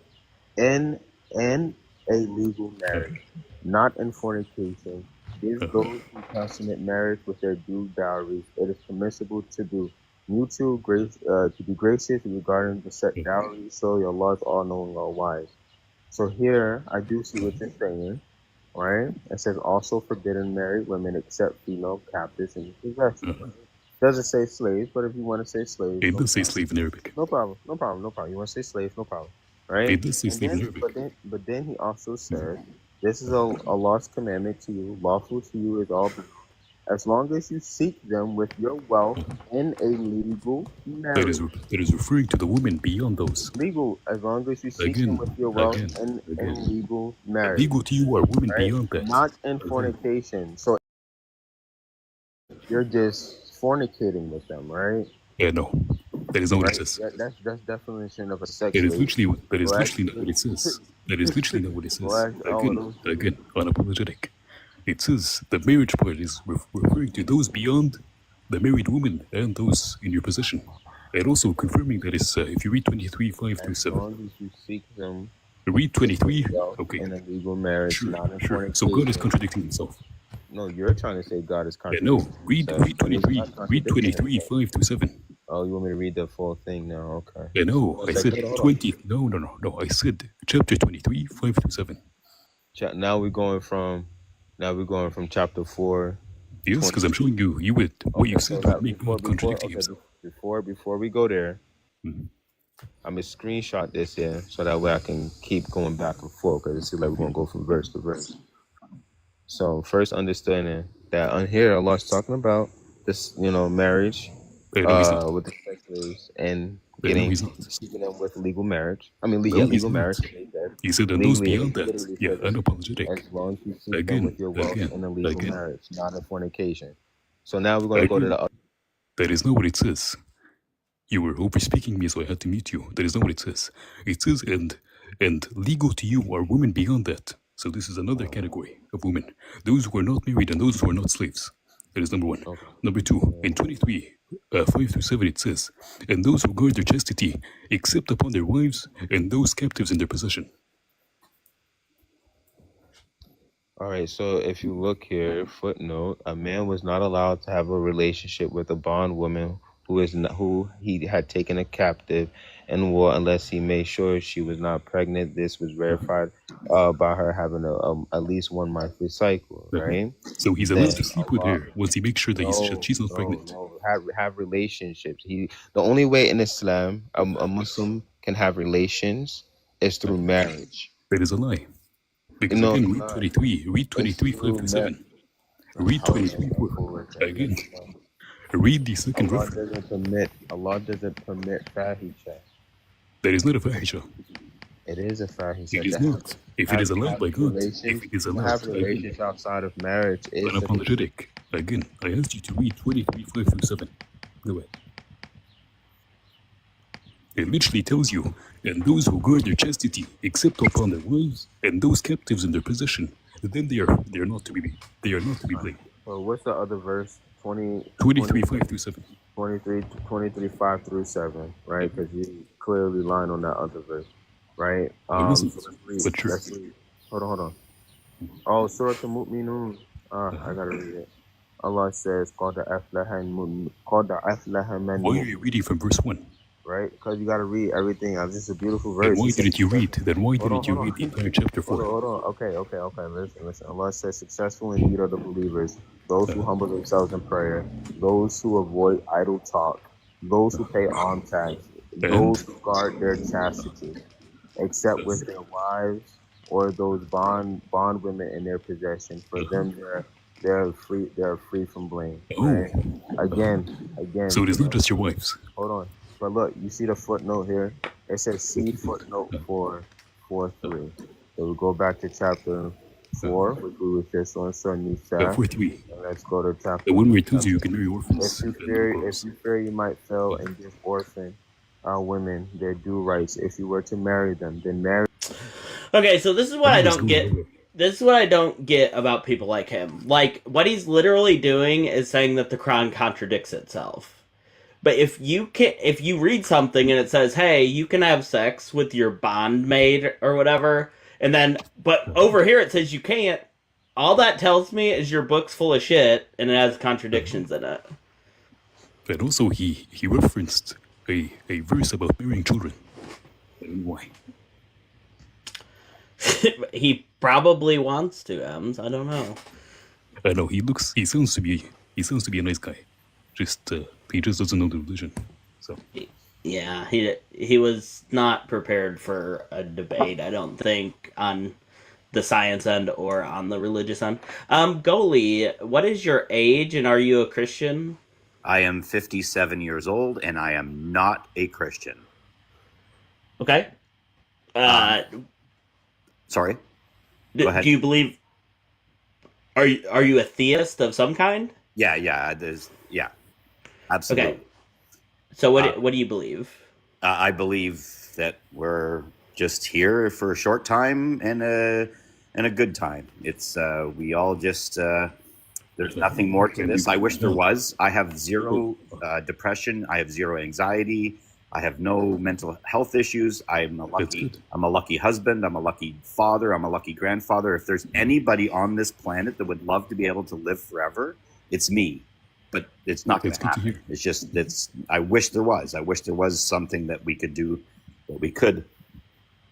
in a legal marriage, not in fornication. Give those who consummate marriage with their due dowries. It is permissible to do mutual grace, to be gracious regarding the set dowry, so your Lord is all-knowing, all-wise. So here, I do see what you're saying, right? It says also forbidden married women except female captives in possession. Doesn't say slaves, but if you want to say slaves, It does say slave in Arabic. no problem. You want to say slaves, no problem, right? It does say slave in Arabic. But then he also said, this is a Allah's commandment to you. Lawful to you is all, as long as you seek them with your wealth in a legal marriage. That is referring to the women beyond those. Legal, as long as you seek them with your wealth in legal marriage. Legal to you are women beyond that. Not in fornication. So you're just fornicating with them, right? Yeah, no. That is not what it says. That's definition of a sex. That is literally not what it says. That is literally not what it says. Again, unapologetic. It says the marriage part is referring to those beyond the married woman and those in your possession. And also confirming that is, if you read 23, 5 through 7. As long as you seek them. Read 23, okay. In a legal marriage, not in fornication. So God is contradicting himself. No, you're trying to say God is contradicting no, read 23, 5 through 7. Oh, you want me to read the full thing now? Okay. Yeah, no, I said 20. No. I said chapter 23, 5 through 7. Now we're going from chapter 4. Yes, because I'm showing you would what you said would make God contradicting himself. Before we go there, I'm gonna screenshot this here so that way I can keep going back and forth, because it seems like we're gonna go from verse to verse. So first, understanding that on here Allah's talking about this, marriage with the sexuals and seeking them with legal marriage. I mean, legal marriage. He said, and those beyond that, unapologetic. As long as you seek them with your wealth in a legal marriage, not in fornication. So now we're gonna go to the other. That is not what it says. You were over-speaking me, so I had to mute you. That is not what it says. It says, and legal to you are women beyond that. So this is another category of women. Those who are not married and those who are not slaves. That is number 1. Okay. Number 2, in 23, 5 through 7, it says, and those who guard their chastity, except upon their wives and those captives in their possession. All right, so if you look here, footnote, a man was not allowed to have a relationship with a bondwoman who he had taken a captive in war unless he made sure she was not pregnant. This was verified by her having at least one monthly cycle, right? So he's allowed to sleep with her once he makes sure that she's not pregnant. Have relationships. The only way in Islam a Muslim can have relations is through marriage. That is a lie. Because again, read 23, 5 through 7. Read 23, 4. Again. Read the second reference. Allah doesn't permit fahisha. That is not a fahisha. It is a fahisha. It is not. If it is allowed by God, if it is allowed, have relations outside of marriage is unapologetic. Again, I asked you to read 23, 5 through 7. Go ahead. It literally tells you, and those who guard their chastity, except upon their wives, and those captives in their possession, then they are not to be blamed. Well, what's the other verse? 23, 5 through 7. 23, 5 through 7, right? Because you clearly line on that other verse, right? Let's read. Hold on. Oh, Surah Al-Mu'minun. I gotta read it. Allah says, "Qad aflaha al-mu'minun." Why are you reading from verse 1? Right? Because you got to read everything. This is a beautiful Then verse. why He says, didn't you read? Then why hold on, didn't you hold read on. the entire chapter 4? Hold on. Okay. Listen. Allah says, "Successful indeed are the believers, those who humble themselves in prayer, those who avoid idle talk, those who pay alms tax, those who guard their chastity, except with their wives or those bondwomen in their possession. For them, they're free. They're free from blame." Right? Again. So it is not just your wives. Hold on. But look, you see the footnote here? It says see footnote 4.3. So we go back to chapter 4, which we were just on Sunday. 4:3. Let's go to chapter. The one where it tells you can marry orphans. If you fear you might fail and give orphan women their due rights, if you were to marry them, then marry. Okay, so this is what I don't get. This is what I don't get about people like him. Like, what he's literally doing is saying that the Quran contradicts itself. But if you read something and it says, "Hey, you can have sex with your bondmaid or whatever," but over here it says you can't. All that tells me is your book's full of shit and it has contradictions in it. And also, he referenced a verse about marrying children. I don't know why. He probably wants to, Ems. I don't know. I know he sounds to be a nice guy. He just doesn't know the religion. So yeah, he was not prepared for a debate, I don't think, on the science end or on the religious end. Goalie, what is your age and are you a Christian? I am 57 years old and I am not a Christian. Okay. Sorry. Do you believe? Are you a theist of some kind? Yeah. Absolutely. Okay. So what do you believe? I believe that we're just here for a short time and a good time. It's we all just there's nothing more to this. I wish there was. I have zero depression. I have zero anxiety. I have no mental health issues. I'm a lucky husband. I'm a lucky father. I'm a lucky grandfather. If there's anybody on this planet that would love to be able to live forever, it's me. But it's not going to happen. It's just I wish there was. I wish there was something that we could do, that we could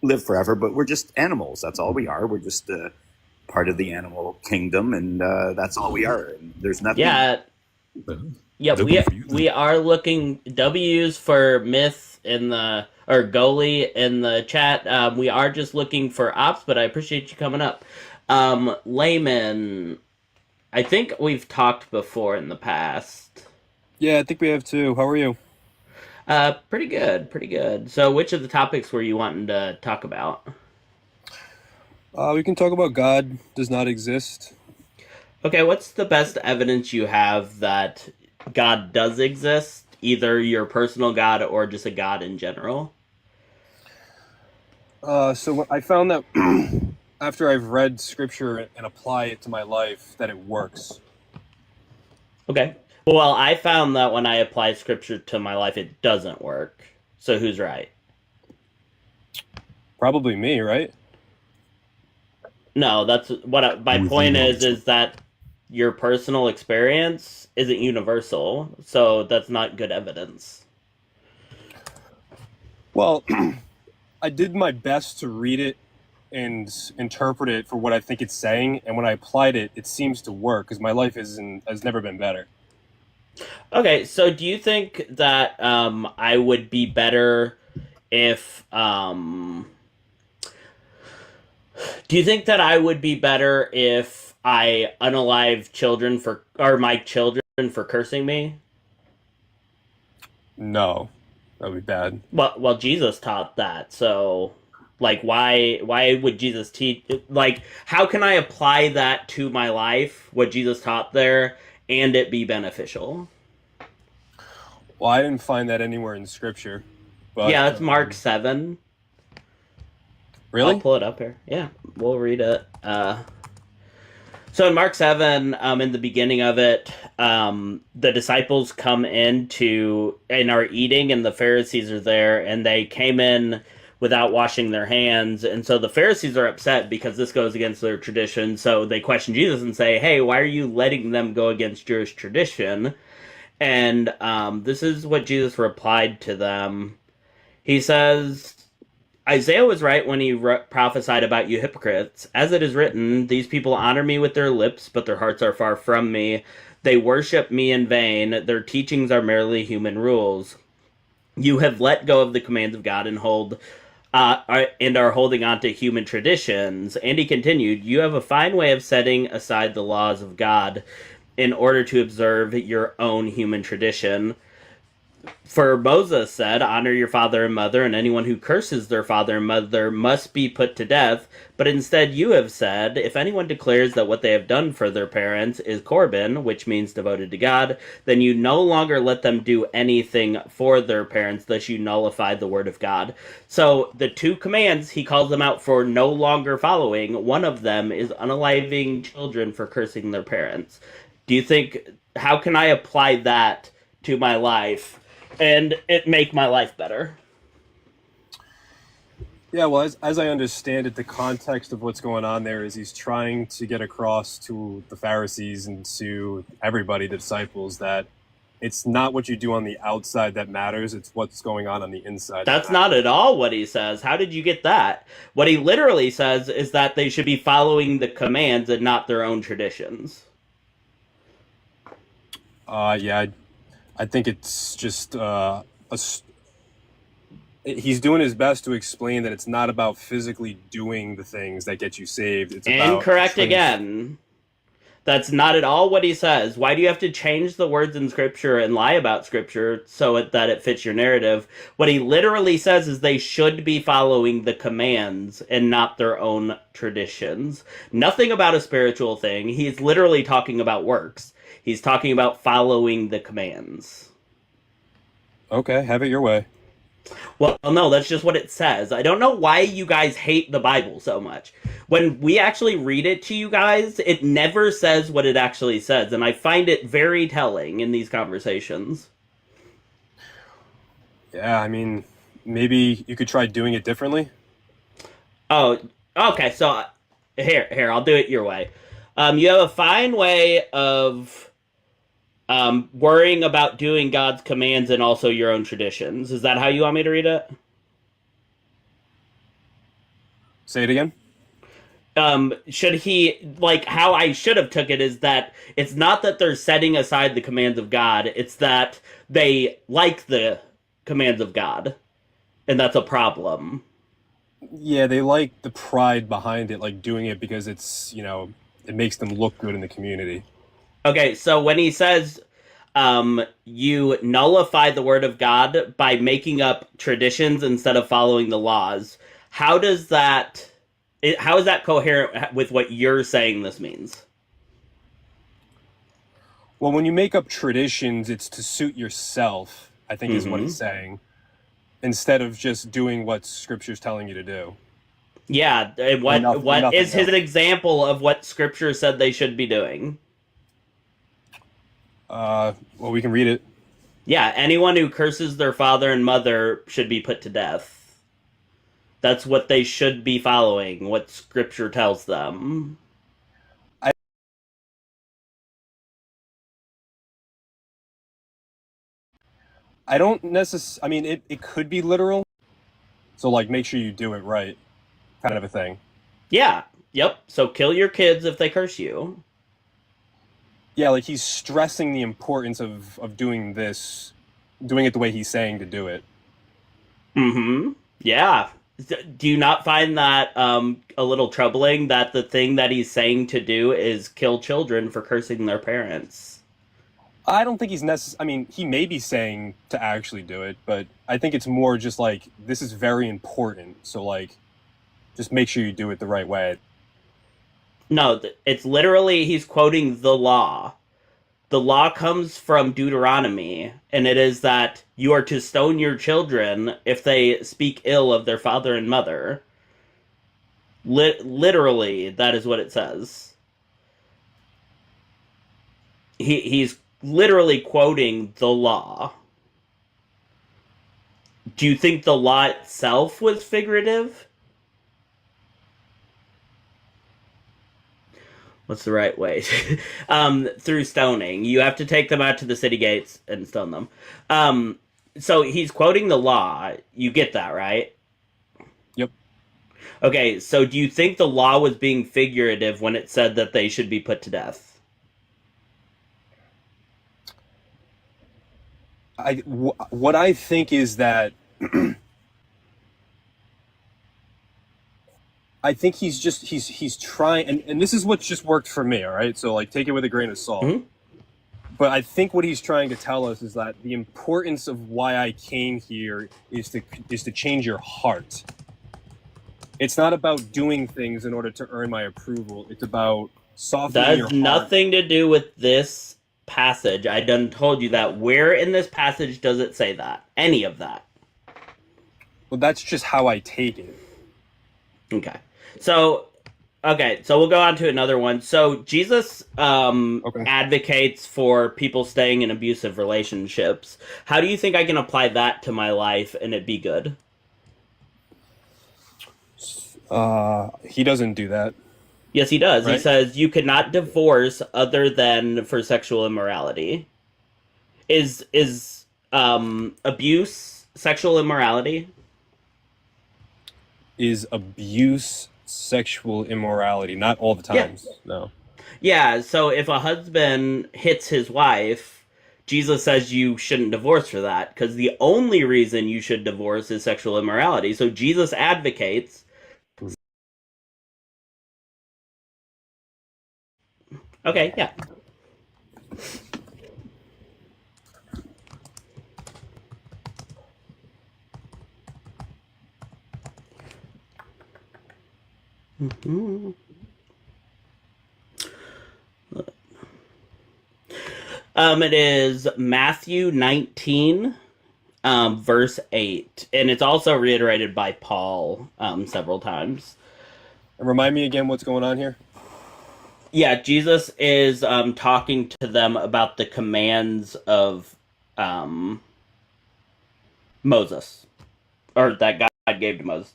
live forever. But we're just animals. That's all we are. We're just part of the animal kingdom, and that's all we are. And there's nothing. Yeah, we are looking W's for myth in the or goalie in the chat. We are just looking for ops, but I appreciate you coming up. Layman, I think we've talked before in the past. Yeah, I think we have too. How are you? Pretty good. So which of the topics were you wanting to talk about? We can talk about God does not exist. Okay, what's the best evidence you have that God does exist? Either your personal God or just a God in general? So I found that after I've read scripture and apply it to my life, that it works. Okay. Well, I found that when I apply scripture to my life, it doesn't work. So who's right? Probably me, right? No, that's what my point is that your personal experience isn't universal, so that's not good evidence. Well, I did my best to read it and interpret it for what I think it's saying, and when I applied it, it seems to work because my life has never been better. Okay, so do you think that I would be better if do you think that I would be better if I unalive my children for cursing me? No, that would be bad. Well, Jesus taught that, so like, why would Jesus teach? Like, how can I apply that to my life? What Jesus taught there, and it be beneficial? Well, I didn't find that anywhere in Scripture. But, yeah, that's Mark 7. Really? I'll pull it up here. Yeah, we'll read it. So in Mark 7, in the beginning of it, the disciples come in and are eating, and the Pharisees are there, and they came in without washing their hands. And so the Pharisees are upset because this goes against their tradition. So they question Jesus and say, hey, why are you letting them go against Jewish tradition? And this is what Jesus replied to them. He says, Isaiah was right when he prophesied about you hypocrites. As it is written, these people honor me with their lips, but their hearts are far from me. They worship me in vain. Their teachings are merely human rules. You have let go of the commands of God and are holding on to human traditions. And he continued, you have a fine way of setting aside the laws of God in order to observe your own human tradition. For Moses said, honor your father and mother, and anyone who curses their father and mother must be put to death. But instead you have said, if anyone declares that what they have done for their parents is Korban, which means devoted to God, then you no longer let them do anything for their parents, thus you nullify the word of God. So the two commands, he calls them out for no longer following. One of them is unaliving children for cursing their parents. Do you think, how can I apply that to my life and it make my life better? Yeah, well, as I understand it, the context of what's going on there is he's trying to get across to the Pharisees and to everybody, the disciples, that it's not what you do on the outside that matters, it's what's going on the inside. That's not at all what he says. How did you get that? What he literally says is that they should be following the commands and not their own traditions. Yeah, I think it's just he's doing his best to explain that it's not about physically doing the things that get you saved. It's about incorrect again. That's not at all what he says. Why do you have to change the words in Scripture and lie about Scripture so that it fits your narrative? What he literally says is they should be following the commands and not their own traditions. Nothing about a spiritual thing. He's literally talking about works. He's talking about following the commands. Okay, have it your way. Well, no, that's just what it says. I don't know why you guys hate the Bible so much. When we actually read it to you guys, it never says what it actually says, and I find it very telling in these conversations. Yeah, I mean, maybe you could try doing it differently. Oh, okay, so here, I'll do it your way. You have a fine way of worrying about doing God's commands and also your own traditions. Is that how you want me to read it? Say it again. Should he, like, how I should have took it is that it's not that they're setting aside the commands of God, it's that they like the commands of God, and that's a problem. Yeah, they like the pride behind it, like doing it because it's, it makes them look good in the community. Okay, so when he says you nullify the word of God by making up traditions instead of following the laws, how is that coherent with what you're saying this means? Well, when you make up traditions, it's to suit yourself, I think is what it's saying, instead of just doing what Scripture's telling you to do. Yeah, and what is his example of what Scripture said they should be doing? Well, we can read it. Yeah, anyone who curses their father and mother should be put to death. That's what they should be following, what Scripture tells them. I don't necessarily... I mean, it could be literal. So, like, make sure you do it right, kind of a thing. Yeah, yep. So kill your kids if they curse you. Yeah, like, he's stressing the importance of doing this, doing it the way he's saying to do it. Mm-hmm. Yeah. Do you not find that a little troubling that the thing that he's saying to do is kill children for cursing their parents? I don't think he's I mean, he may be saying to actually do it, but I think it's more just like, this is very important, so, like, just make sure you do it the right way. No, it's literally, he's quoting the law. The law comes from Deuteronomy, and it is that you are to stone your children if they speak ill of their father and mother. Literally, that is what it says. He's literally quoting the law. do you think the law itself was figurative? What's the right way? Through stoning. You have to take them out to the city gates and stone them. So he's quoting the law. You get that, right? Yep. Okay, so do you think the law was being figurative when it said that they should be put to death? What I think is that I think he's trying, and this is what's just worked for me, all right? So, like, take it with a grain of salt. Mm-hmm. But I think what he's trying to tell us is that the importance of why I came here is to change your heart. It's not about doing things in order to earn my approval. It's about softening your heart. That has nothing to do with this passage. I done told you that. Where in this passage does it say that? Any of that? Well, that's just how I take it. Okay. So we'll go on to another one. So Jesus advocates for people staying in abusive relationships. How do you think I can apply that to my life and it be good? He doesn't do that. Yes, he does. Right? He says you cannot divorce other than for sexual immorality. Is abuse sexual immorality? Is abuse sexual immorality? Not all the times. Yeah. No. Yeah, so if a husband hits his wife, Jesus says you shouldn't divorce for that, because the only reason you should divorce is sexual immorality. So Jesus advocates. Okay, yeah. Mm-hmm. It is Matthew 19, verse 8. And it's also reiterated by Paul several times. And remind me again what's going on here? Yeah, Jesus is talking to them about the commands of Moses. Or that God gave to Moses.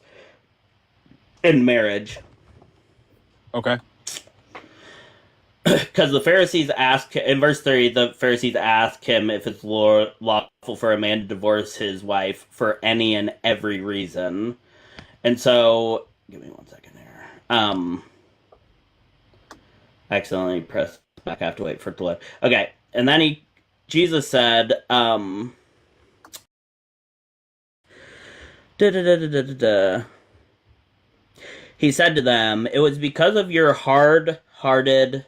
In marriage. Okay. Because the Pharisees ask, in verse 3, the Pharisees ask him if it's lawful for a man to divorce his wife for any and every reason. And so, give me 1 second here. I accidentally pressed back. I have to wait for it to load. Okay, and then Jesus said, He said to them, "It was because of your hard-hearted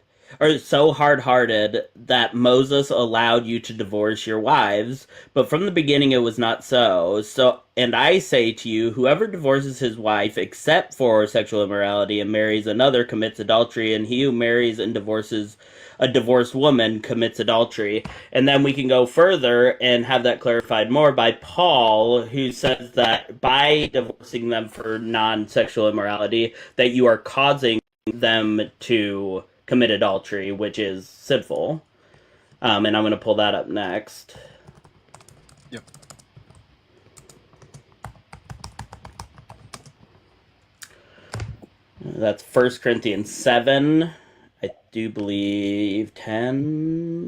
that Moses allowed you to divorce your wives, but from the beginning it was not so. And I say to you, whoever divorces his wife except for sexual immorality and marries another commits adultery, and he who marries and divorces a divorced woman commits adultery." And then we can go further and have that clarified more by Paul, who says that by divorcing them for non-sexual immorality, that you are causing them to commit adultery, which is sinful. And I'm going to pull that up next. Yep. That's 1 Corinthians 7. I do believe 10.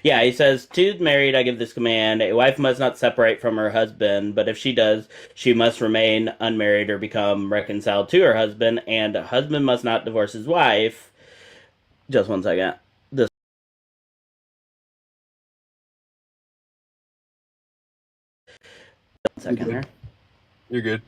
Yeah, he says, "To the married I give this command, a wife must not separate from her husband, but if she does, she must remain unmarried or become reconciled to her husband, and a husband must not divorce his wife." Just 1 second. This 1 second here. You're good.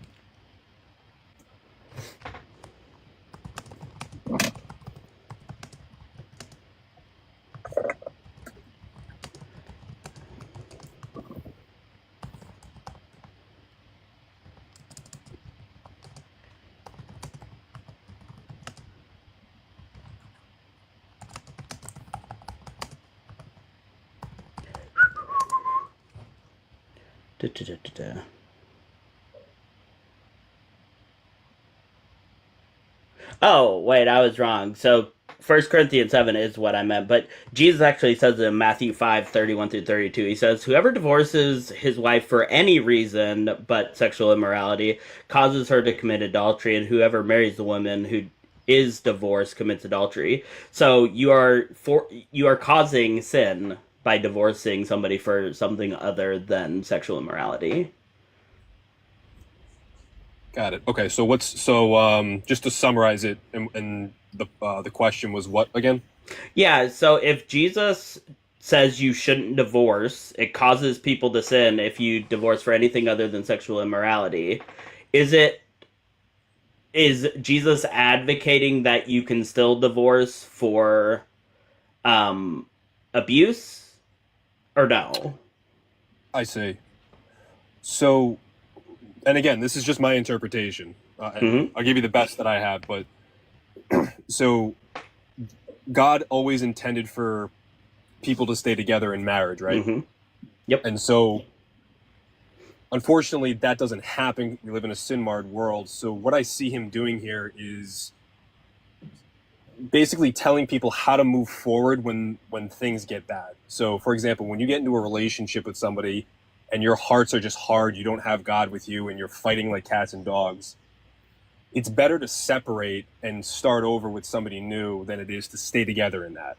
Oh, wait, I was wrong. So First Corinthians 7 is what I meant, but Jesus actually says in Matthew 5:31 through 32, he says, "Whoever divorces his wife for any reason but sexual immorality causes her to commit adultery, and whoever marries the woman who is divorced commits adultery." So you are causing sin by divorcing somebody for something other than sexual immorality. Got it. Okay, so just to summarize it, and the question was what again? Yeah, so if Jesus says you shouldn't divorce, it causes people to sin if you divorce for anything other than sexual immorality. Is Jesus advocating that you can still divorce for abuse or no? I see. So, and again, this is just my interpretation. I'll give you the best that I have, but so God always intended for people to stay together in marriage, right? Mm-hmm. Yep. And so, unfortunately, that doesn't happen. We live in a sin-marred world. So what I see him doing here is basically telling people how to move forward when things get bad. So, for example, when you get into a relationship with somebody and your hearts are just hard, you don't have God with you, and you're fighting like cats and dogs, it's better to separate and start over with somebody new than it is to stay together in that.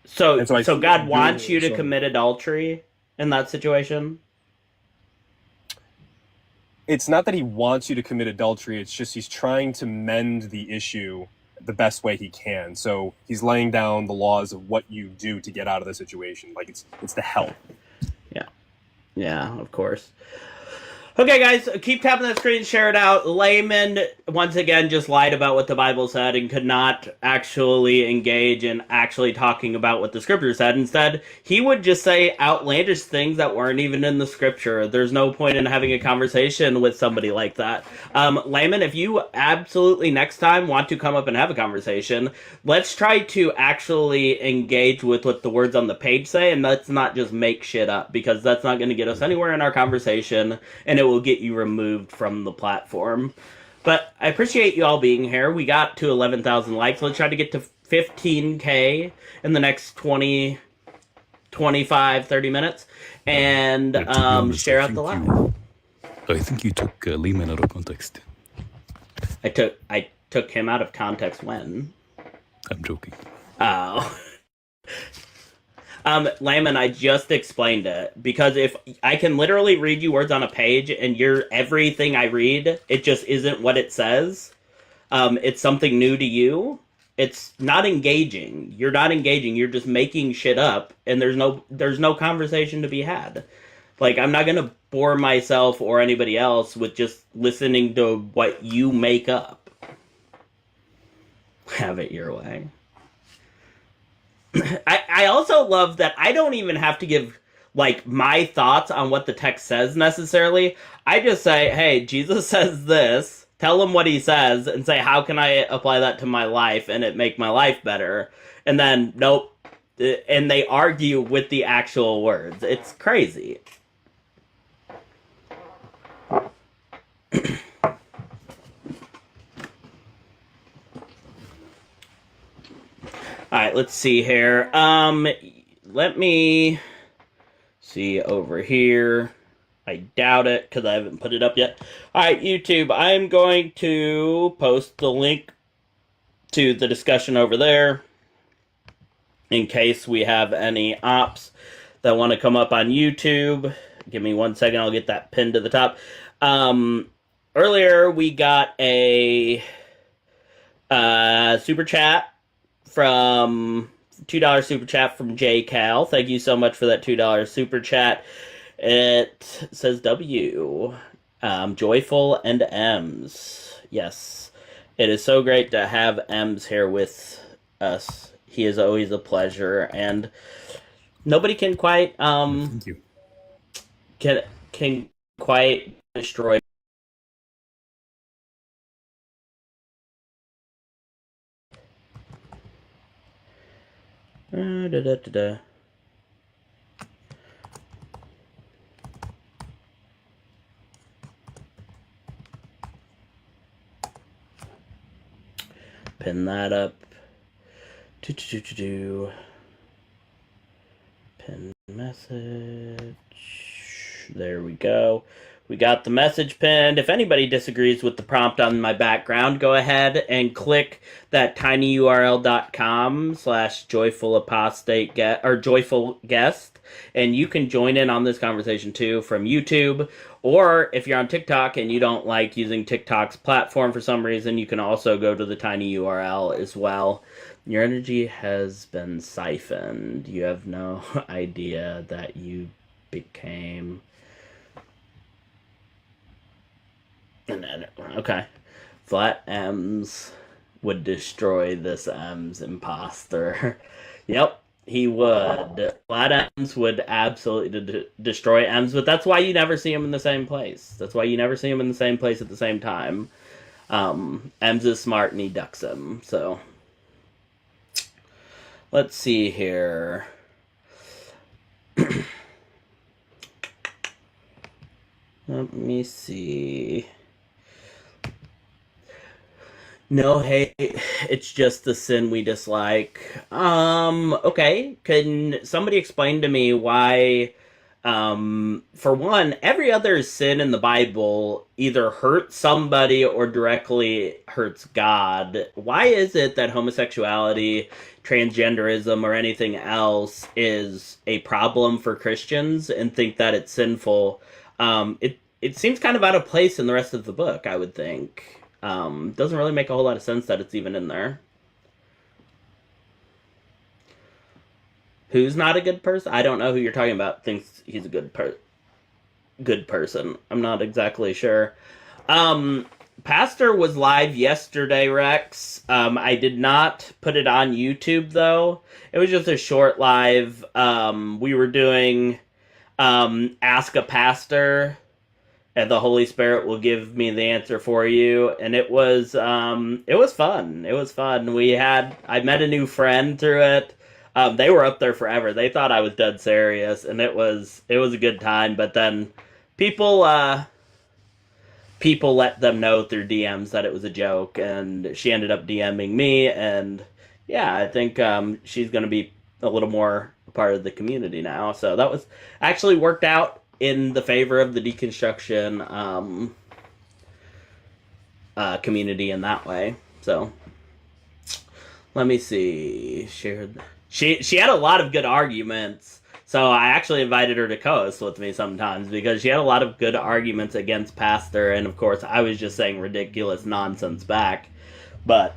So God wants you to commit adultery in that situation? It's not that he wants you to commit adultery, it's just he's trying to mend the issue the best way he can. So he's laying down the laws of what you do to get out of the situation. Like it's to help. Yeah, of course. Okay, guys, keep tapping that screen, share it out. Layman, once again, just lied about what the Bible said and could not actually engage in actually talking about what the Scripture said. Instead, he would just say outlandish things that weren't even in the Scripture. There's no point in having a conversation with somebody like that. Layman, if you absolutely next time want to come up and have a conversation, let's try to actually engage with what the words on the page say, and let's not just make shit up, because that's not going to get us anywhere in our conversation, and it will get you removed from the platform. But I appreciate you all being here. We got to 11,000 likes. Let's try to get to 15K in the next 20, 25, 30 minutes. And share out the live. I think you took Lehman out of context. I took him out of context when? I'm joking. Oh. Layman, I just explained it, because if I can literally read you words on a page and everything I read, it just isn't what it says. It's something new to you. It's not engaging. You're not engaging. You're just making shit up, and there's no conversation to be had. Like, I'm not gonna bore myself or anybody else with just listening to what you make up. Have it your way. I also love that I don't even have to give, like, my thoughts on what the text says necessarily. I just say, hey, Jesus says this, tell him what he says, and say, how can I apply that to my life and it make my life better? And then, nope. And they argue with the actual words. It's crazy. Alright, let's see here. Let me see over here. I doubt it, because I haven't put it up yet. Alright, YouTube, I'm going to post the link to the discussion over there, in case we have any ops that want to come up on YouTube. Give me 1 second, I'll get that pinned to the top. Earlier, we got a super chat from $2 super chat from J Cal. Thank you so much for that $2 super chat. It says W, Joyful and M's. Yes, it is so great to have M's here with us. He is always a pleasure, and nobody can quite Thank you. can quite destroy. Pin that up. Pin message. There we go. We got the message pinned. If anybody disagrees with the prompt on my background, go ahead and click that tinyurl.com/joyfulapostate or joyful guest, and you can join in on this conversation too from YouTube. Or if you're on TikTok and you don't like using TikTok's platform for some reason, you can also go to the tiny URL as well. Your energy has been siphoned. You have no idea that you became... Okay. Flat M's would destroy this M's imposter. Yep, he would. Flat M's would absolutely destroy M's, but that's why you never see him in the same place. That's why you never see him in the same place at the same time. M's is smart and he ducks him, so... Let's see here. Let me see. No hate, it's just the sin we dislike. Okay. Can somebody explain to me why, for one, every other sin in the Bible either hurts somebody or directly hurts God? Why is it that homosexuality, transgenderism, or anything else is a problem for Christians and think that it's sinful? It seems kind of out of place in the rest of the book, I would think. Doesn't really make a whole lot of sense that it's even in there. Who's not a good person? I don't know who you're talking about thinks he's a good person. I'm not exactly sure. Pastor was live yesterday, Rex. I did not put it on YouTube, though. It was just a short live. We were doing Ask a Pastor, and the Holy Spirit will give me the answer for you. And it was fun. It was fun. I met a new friend through it. They were up there forever. They thought I was dead serious, and it was a good time. But then people let them know through DMs that it was a joke, and she ended up DMing me. And yeah, I think she's going to be a little more a part of the community now. So that was actually worked out in the favor of the Deconstruction community in that way. So let me see. She had a lot of good arguments. So I actually invited her to co-host with me sometimes because she had a lot of good arguments against Pastor, and of course I was just saying ridiculous nonsense back. But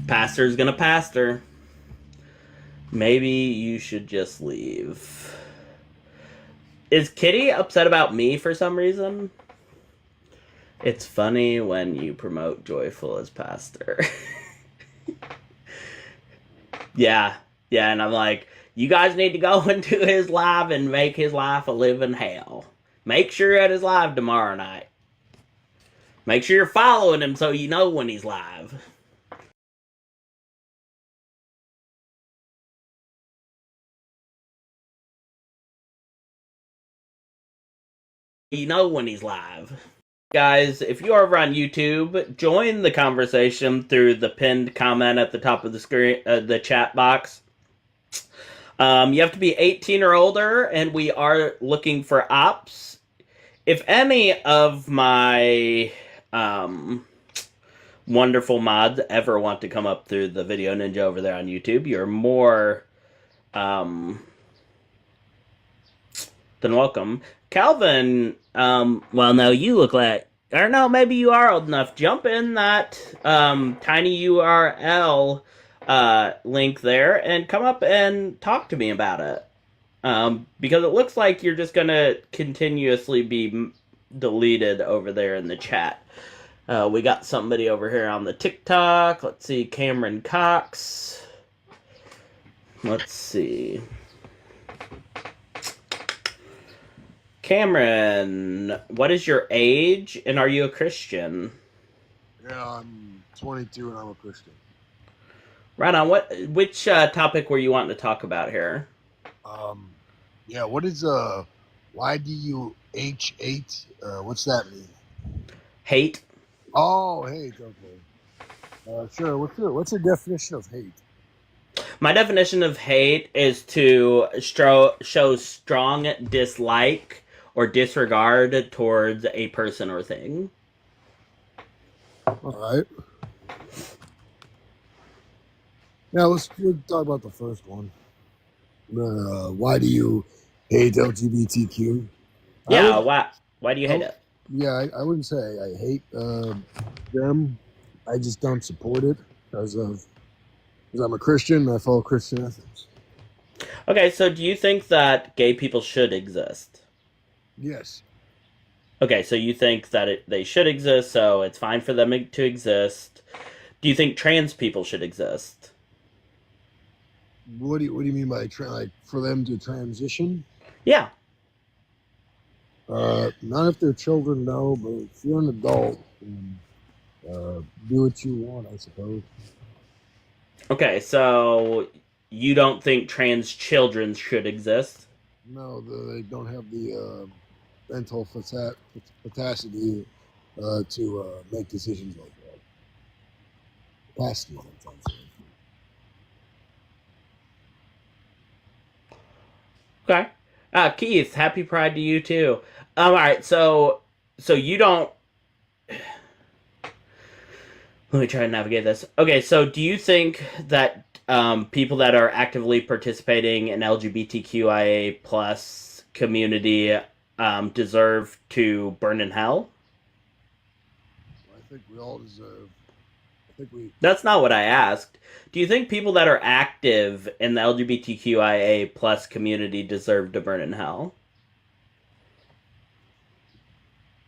Pastor's gonna pastor. Maybe you should just leave. Is Kitty upset about me for some reason? It's funny when you promote Joyful as pastor. Yeah, and I'm like, you guys need to go into his live and make his life a living hell. Make sure you're at his live tomorrow night. Make sure you're following him so you know when he's live. You know when he's live. Guys, if you're over on YouTube, join the conversation through the pinned comment at the top of the screen, the chat box. You have to be 18 or older, and we are looking for ops. If any of my wonderful mods ever want to come up through the Video Ninja over there on YouTube, you're more than welcome. Calvin, well, no, you look like, or no, maybe you are old enough. Jump in that tiny URL link there and come up and talk to me about it. Because it looks like you're just going to continuously be deleted over there in the chat. We got somebody over here on the TikTok. Let's see, Cameron Cox. Let's see. Cameron, what is your age, and are you a Christian? Yeah, I'm 22 and I'm a Christian. Right on. Which topic were you wanting to talk about here? Yeah, what is YDUH8? What's that mean? Hate. Oh, hate. Okay. Sure. What's your definition of hate? My definition of hate is to show strong dislike or disregard towards a person or thing. All right. Now let's talk about the first one. Why do you hate LGBTQ? Yeah, why do you hate it? Yeah, I wouldn't say I hate them. I just don't support it because I'm a Christian and I follow Christian ethics. Okay, so do you think that gay people should exist? Yes. Okay, so you think that they should exist, so it's fine for them to exist. Do you think trans people should exist? What do you mean by like for them to transition? Yeah. Not if they're children, no. But if you're an adult, do what you want, I suppose. Okay, so you don't think trans children should exist? No, they don't have the mental capacity to make decisions like that. Capacity, sometimes. Okay. Keith, happy Pride to you too. All right, so you don't. Let me try to navigate this. Okay, so do you think that people that are actively participating in LGBTQIA plus community deserve to burn in hell? I think we all deserve. That's not what I asked. Do you think people that are active in the LGBTQIA plus community deserve to burn in hell?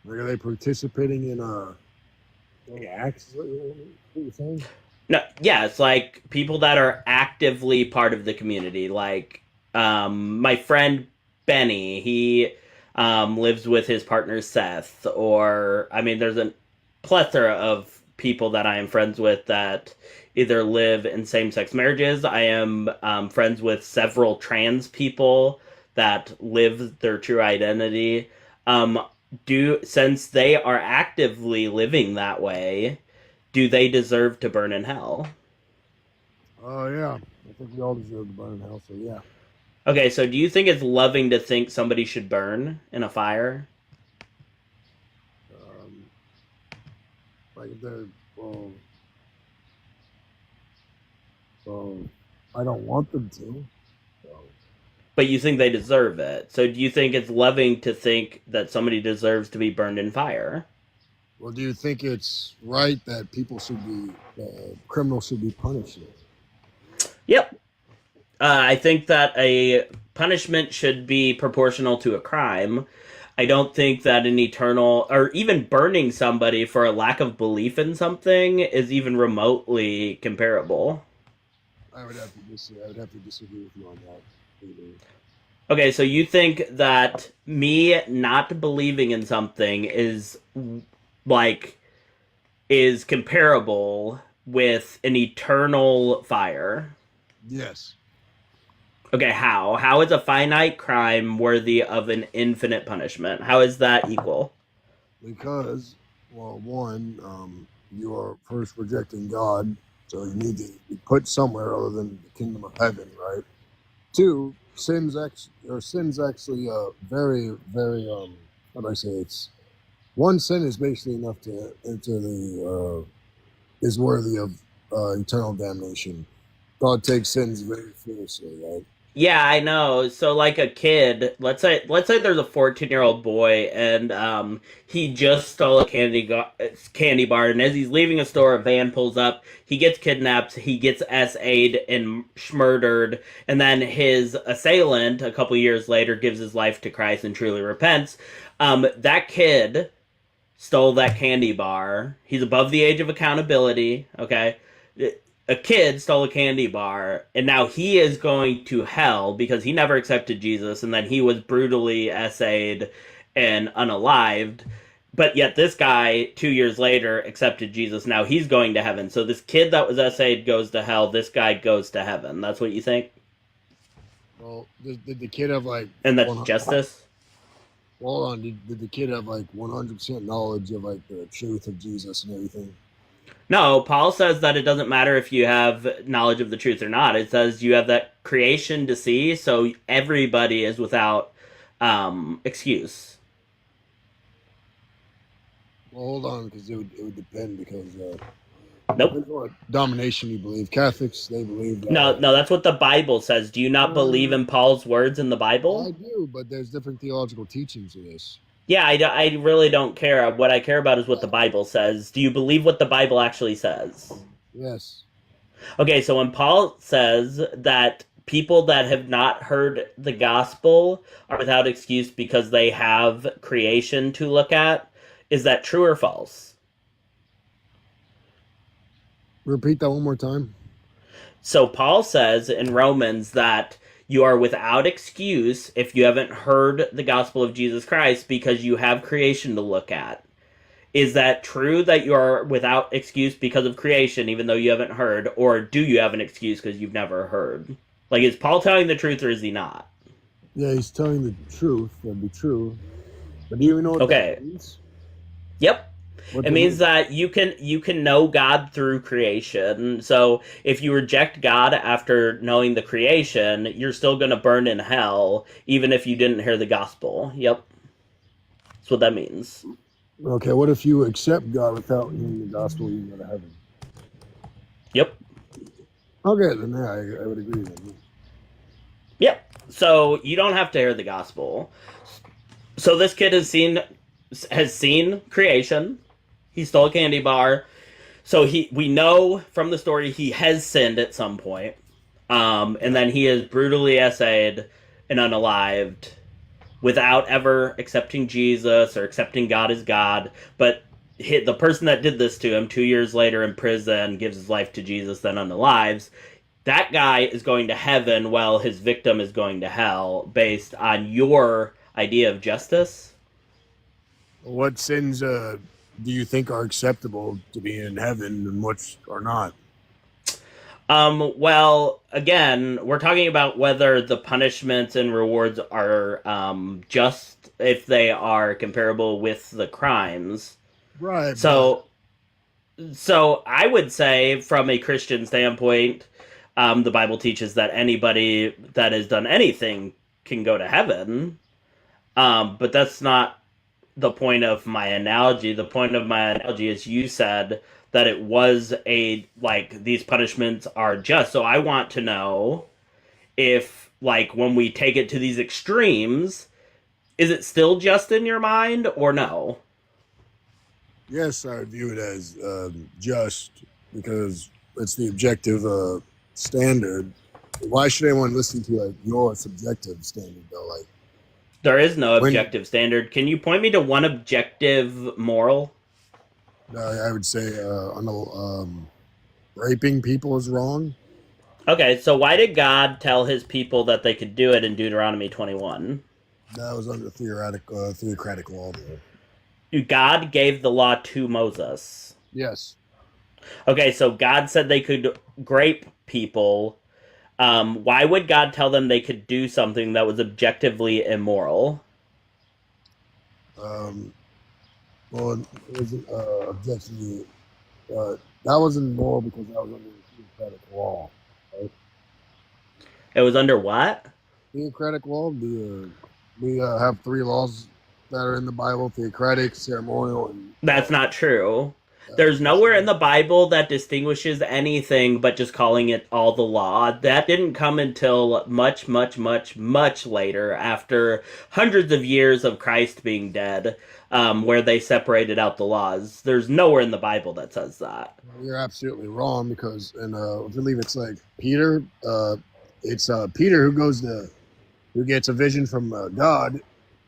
Like, are they participating in acts? What you're saying? No, yeah, it's like people that are actively part of the community. Like my friend Benny, he lives with his partner Seth, or I mean, there's a plethora of people that I am friends with that either live in same-sex marriages. I am friends with several trans people that live their true identity. Since they are actively living that way, do they deserve to burn in hell? Oh, yeah. I think we all deserve to burn in hell, so yeah. Okay, so do you think it's loving to think somebody should burn in a fire? Like if they're, I don't want them to. So. But you think they deserve it. So do you think it's loving to think that somebody deserves to be burned in fire? Well, do you think it's right that criminals should be punished? Yep. I think that a punishment should be proportional to a crime. I don't think that an eternal, or even burning somebody for a lack of belief in something is even remotely comparable. I would have to disagree with you on that. Okay, so you think that me not believing in something is comparable with an eternal fire? Yes. Okay, how? How is a finite crime worthy of an infinite punishment? How is that equal? Because, well, one, you are first rejecting God, so you need to be put somewhere other than the kingdom of heaven, right? Two, sin's actually very, very, how do I say, it's one sin is basically enough to enter is worthy of eternal damnation. God takes sins very seriously, right? Yeah, I know. So like a kid, let's say there's a 14-year-old boy and he just stole a candy bar, and as he's leaving a store, a van pulls up, he gets kidnapped, he gets SA'd and murdered, and then his assailant a couple years later gives his life to Christ and truly repents. That kid stole that candy bar. He's above the age of accountability, okay? A kid stole a candy bar, and now he is going to hell because he never accepted Jesus, and then he was brutally essayed and unalived. But yet this guy, 2 years later, accepted Jesus. Now he's going to heaven. So this kid that was essayed goes to hell. This guy goes to heaven. That's what you think? Well, did the kid have like... And that's justice? Well, hold on. Did the kid have like 100% knowledge of like the truth of Jesus and everything? No, Paul says that it doesn't matter if you have knowledge of the truth or not. It says you have that creation to see, so everybody is without excuse. Well, hold on, because it would depend, because Nope. depends on what domination you believe. Catholics, they believe that. No, that's what the Bible says. Do you not believe in Paul's words in the Bible? I do, but there's different theological teachings of this. Yeah, I really don't care. What I care about is what the Bible says. Do you believe what the Bible actually says? Yes. Okay, so when Paul says that people that have not heard the gospel are without excuse because they have creation to look at, is that true or false? Repeat that one more time. So Paul says in Romans that you are without excuse if you haven't heard the gospel of Jesus Christ because you have creation to look at. Is that true that you are without excuse because of creation even though you haven't heard, or do you have an excuse because you've never heard? Like, is Paul telling the truth or is he not? Yeah, he's telling the truth. That'd be true. But do you even know what that means? Yep. It means that you can know God through creation. So if you reject God after knowing the creation, you're still going to burn in hell, even if you didn't hear the gospel. Yep. That's what that means. Okay, what if you accept God without hearing the gospel, you go to heaven? Yep. Okay, then yeah, I would agree with you. Yep. So you don't have to hear the gospel. So this kid has seen creation. He stole a candy bar. So we know from the story he has sinned at some point. And then he is brutally essayed and unalived without ever accepting Jesus or accepting God as God. But the person that did this to him 2 years later in prison gives his life to Jesus, then unalives. That guy is going to heaven while his victim is going to hell based on your idea of justice. What sins do you think are acceptable to be in heaven and which are not? Well, again, we're talking about whether the punishments and rewards are just if they are comparable with the crimes. Right. So I would say, from a Christian standpoint, the Bible teaches that anybody that has done anything can go to heaven. But that's not the point of my analogy. The point of my analogy is you said that it was these punishments are just. So I want to know if, when we take it to these extremes, is it still just in your mind or no? Yes, I view it as just because it's the objective standard. Why should anyone listen to your subjective standard though? There is no objective standard. Can you point me to one objective moral? I would say raping people is wrong. Okay, so why did God tell his people that they could do it in Deuteronomy 21? That was under theocratic law. God gave the law to Moses. Yes. Okay, so God said they could grape people. Why would God tell them they could do something that was objectively immoral? Well, it wasn't objectively. That wasn't moral because that was under theocratic law. Right? It was under what? Theocratic law. We have 3 laws that are in the Bible: theocratic, ceremonial, and. That's not true. There's nowhere in the Bible that distinguishes anything but just calling it all the law. That didn't come until much, much, much, much later, after hundreds of years of Christ being dead, where they separated out the laws. There's nowhere in the Bible that says that. You're absolutely wrong, because I believe it's Peter. It's Peter who gets a vision from God,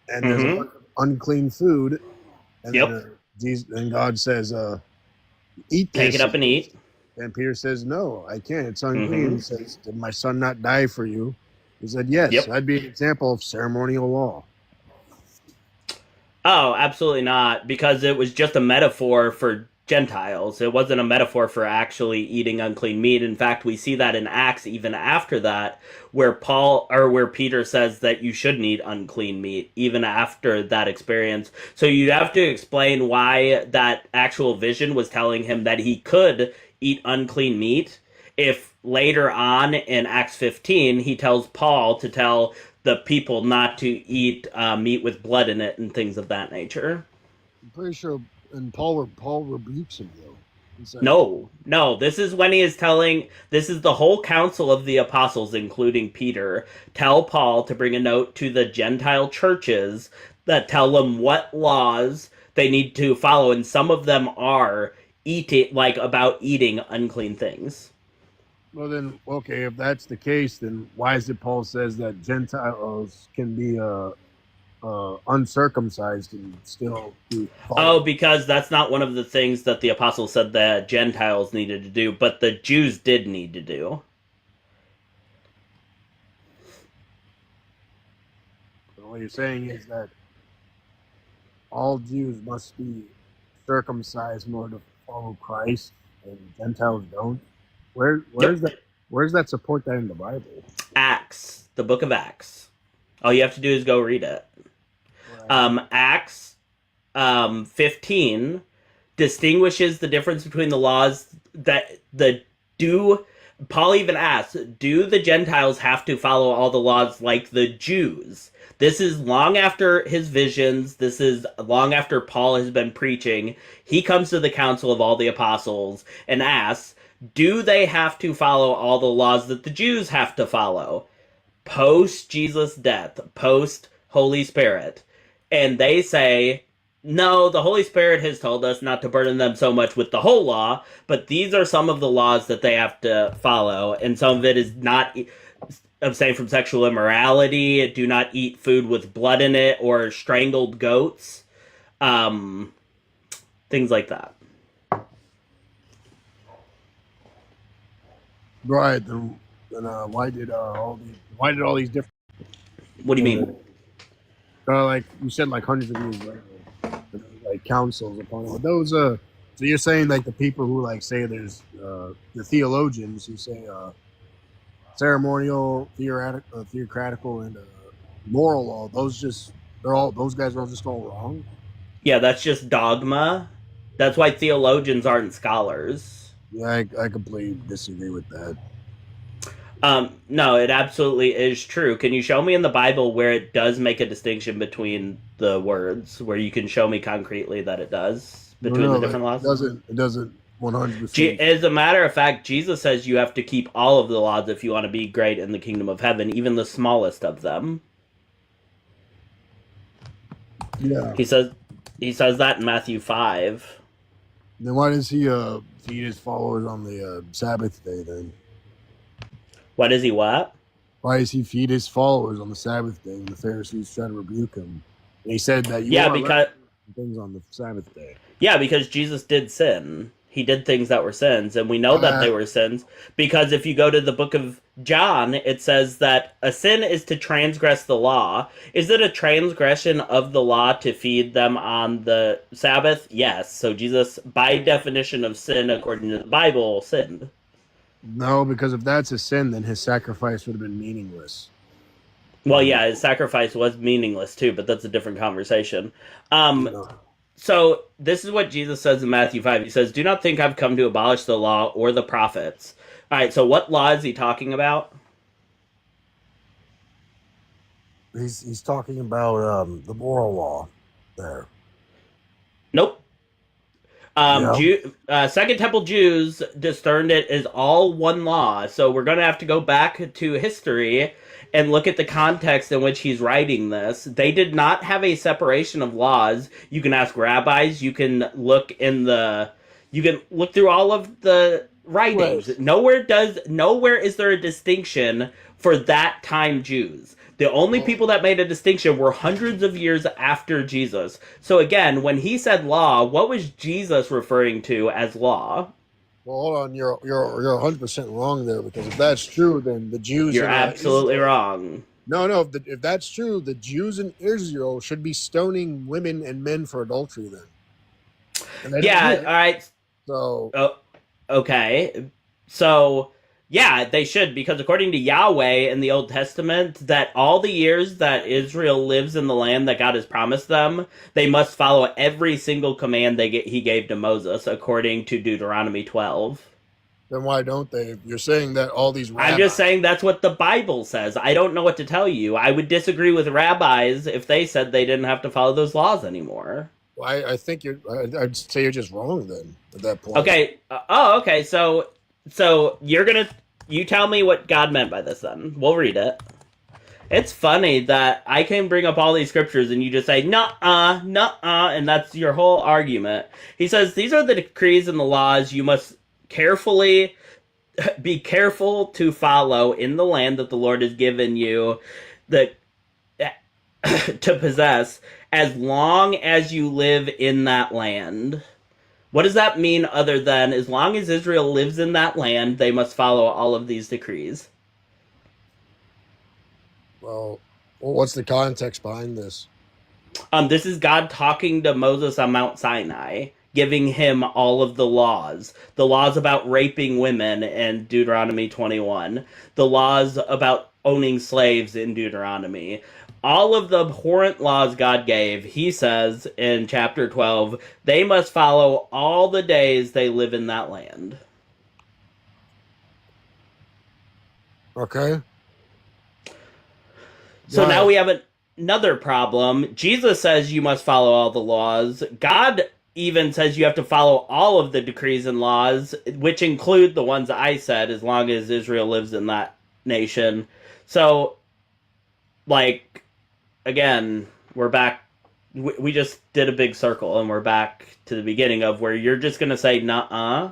and there's a bunch of unclean food, and and God says, "Eat this." Take it up and eat. And Peter says, "No, I can't. It's unclean." He says, "Did my son not die for you?" He said, "Yes." That'd be an example of ceremonial law. Oh, absolutely not, because it was just a metaphor for Gentiles. It wasn't a metaphor for actually eating unclean meat. In fact, we see that in Acts even after that, where Peter says that you shouldn't eat unclean meat, even after that experience. So you have to explain why that actual vision was telling him that he could eat unclean meat, if later on in Acts 15 he tells Paul to tell the people not to eat meat with blood in it and things of that nature. I'm pretty sure, and Paul rebukes him though. No. This is when he is telling. This is the whole council of the apostles, including Peter, tell Paul to bring a note to the Gentile churches that tell them what laws they need to follow, and some of them are about eating unclean things. Well then, okay, if that's the case, then why is it Paul says that Gentiles can be uncircumcised and still be followed? Oh, because that's not one of the things that the apostles said that Gentiles needed to do, but the Jews did need to do. So what you're saying is that all Jews must be circumcised in order to follow Christ, and Gentiles don't? Where's that support that in the Bible? Acts, the book of Acts. All you have to do is go read it. Right. Acts 15 distinguishes the difference between the laws that Paul even asks, do the Gentiles have to follow all the laws like the Jews? This is long after his visions. This is long after Paul has been preaching. He comes to the council of all the apostles and asks, do they have to follow all the laws that the Jews have to follow? Post Jesus' death, post Holy Spirit. And they say, no, the Holy Spirit has told us not to burden them so much with the whole law, but these are some of the laws that they have to follow. And some of it is not abstain from sexual immorality, do not eat food with blood in it, or strangled goats, things like that. Right. Then why did all these different? What do you mean? Like you said, like hundreds of years later, like councils upon it. Those so you're saying like the people who like say there's the theologians who say ceremonial, theocratical, and moral law. Those guys are all just all wrong. Yeah, that's just dogma. That's why theologians aren't scholars. Yeah, I completely disagree with that. No, it absolutely is true. Can you show me in the Bible where it does make a distinction between the words, where you can show me concretely that it does between the different laws? It doesn't 100%. As a matter of fact, Jesus says you have to keep all of the laws if you want to be great in the kingdom of heaven, even the smallest of them. Yeah. He says that in Matthew 5. Then why does he feed his followers on the Sabbath day then? Why does he what? Why does he feed his followers on the Sabbath day? And the Pharisees try to rebuke him. And he said that because things on the Sabbath day. Yeah, because Jesus did sin. He did things that were sins, and we know that they were sins because if you go to the book of John, it says that a sin is to transgress the law. Is it a transgression of the law to feed them on the Sabbath? Yes. So Jesus, by definition of sin, according to the Bible, sinned. No, because if that's a sin, then his sacrifice would have been meaningless. Well, yeah, his sacrifice was meaningless too, but that's a different conversation. No. So this is what Jesus says in Matthew 5. He says, do not think I've come to abolish the law or the prophets. All right, so what law is he talking about? He's talking about the moral law there. Nope. Second Temple Jews discerned it as all one law. So we're going to have to go back to history and look at the context in which he's writing this. They did not have a separation of laws. You can ask rabbis. You can look through all of the writings. Right. Nowhere is there a distinction for that time Jews. The only people that made a distinction were hundreds of years after Jesus. So again, when he said law, what was Jesus referring to as law? Well, hold on, you're 100% wrong there, because if that's true, then the Jews... You're absolutely wrong. No, if that's true, the Jews in Israel should be stoning women and men for adultery then. Yeah, all right. So Oh, okay. So, yeah, they should, because according to Yahweh in the Old Testament, that all the years that Israel lives in the land that God has promised them, they must follow every single command he gave to Moses, according to Deuteronomy 12. then why don't they? You're saying that all these I'm just rabbis. saying that's what the Bible says. I don't know what to tell you. I would disagree with rabbis if they said they didn't have to follow those laws anymore. I think I'd say you're just wrong then at that point. Okay. Okay. So you tell me what God meant by this. Then we'll read it. It's funny that I can bring up all these scriptures and you just say nuh-uh, nuh-uh, and that's your whole argument. He says these are the decrees and the laws you must carefully be careful to follow in the land that the Lord has given you, that to possess, as long as you live in that land. What does that mean other than as long as Israel lives in that land, they must follow all of these decrees? Well, what's the context behind this? This is God talking to Moses on Mount Sinai, giving him all of the laws about raping women in Deuteronomy 21, the laws about owning slaves in Deuteronomy. All of the abhorrent laws God gave, he says in chapter 12, they must follow all the days they live in that land. Okay. So now we have another problem. Jesus says you must follow all the laws. God even says you have to follow all of the decrees and laws, which include the ones I said, as long as Israel lives in that nation. So, like, again, we're back. We just did a big circle, and we're back to the beginning of where you're just going to say nuh-uh,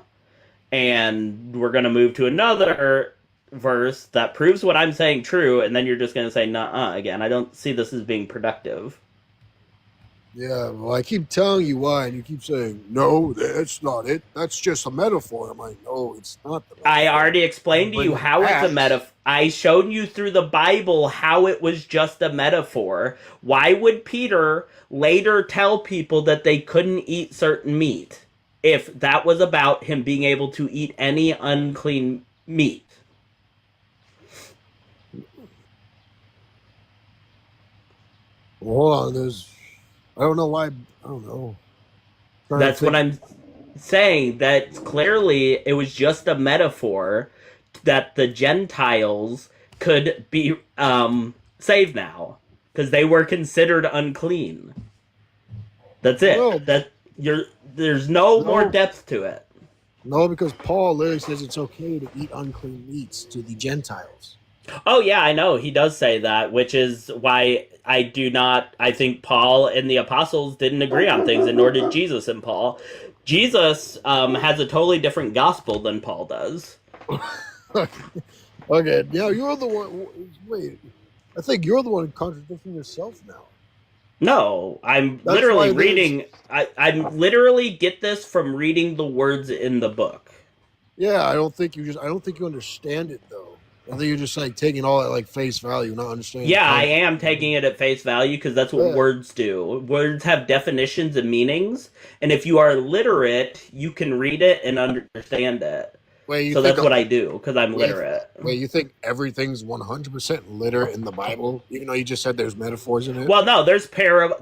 and we're going to move to another verse that proves what I'm saying true, and then you're just going to say nuh-uh again. I don't see this as being productive. Yeah, well, I keep telling you why, and you keep saying, no, that's not it. That's just a metaphor. I'm like, no, it's not the metaphor. I already explained to you how it's a metaphor. I showed you through the Bible how it was just a metaphor. Why would Peter later tell people that they couldn't eat certain meat if that was about him being able to eat any unclean meat? Well, hold on, I don't know why, I don't know. That's what I'm saying, that clearly it was just a metaphor that the Gentiles could be saved now because they were considered unclean. That's it. No, There's no more depth to it. No, because Paul literally says it's okay to eat unclean meats to the Gentiles. Oh yeah, I know he does say that, which is why I think Paul and the apostles didn't agree on things, and nor did Jesus and Paul. Jesus has a totally different gospel than Paul does. Okay, now you're the one. Wait, I think you're the one contradicting yourself now. No, I'm literally reading. I'm literally get this from reading the words in the book. Yeah, I don't think you understand it though. I think you're just like taking all at like face value, not understanding. Yeah, I am taking it at face value because that's what words do. Words have definitions and meanings, and if you are literate, you can read it and understand it. So that's what I do because I'm literate. Wait, you think everything's 100% literate in the Bible, even though you just said there's metaphors in it? Well, no, there's parables,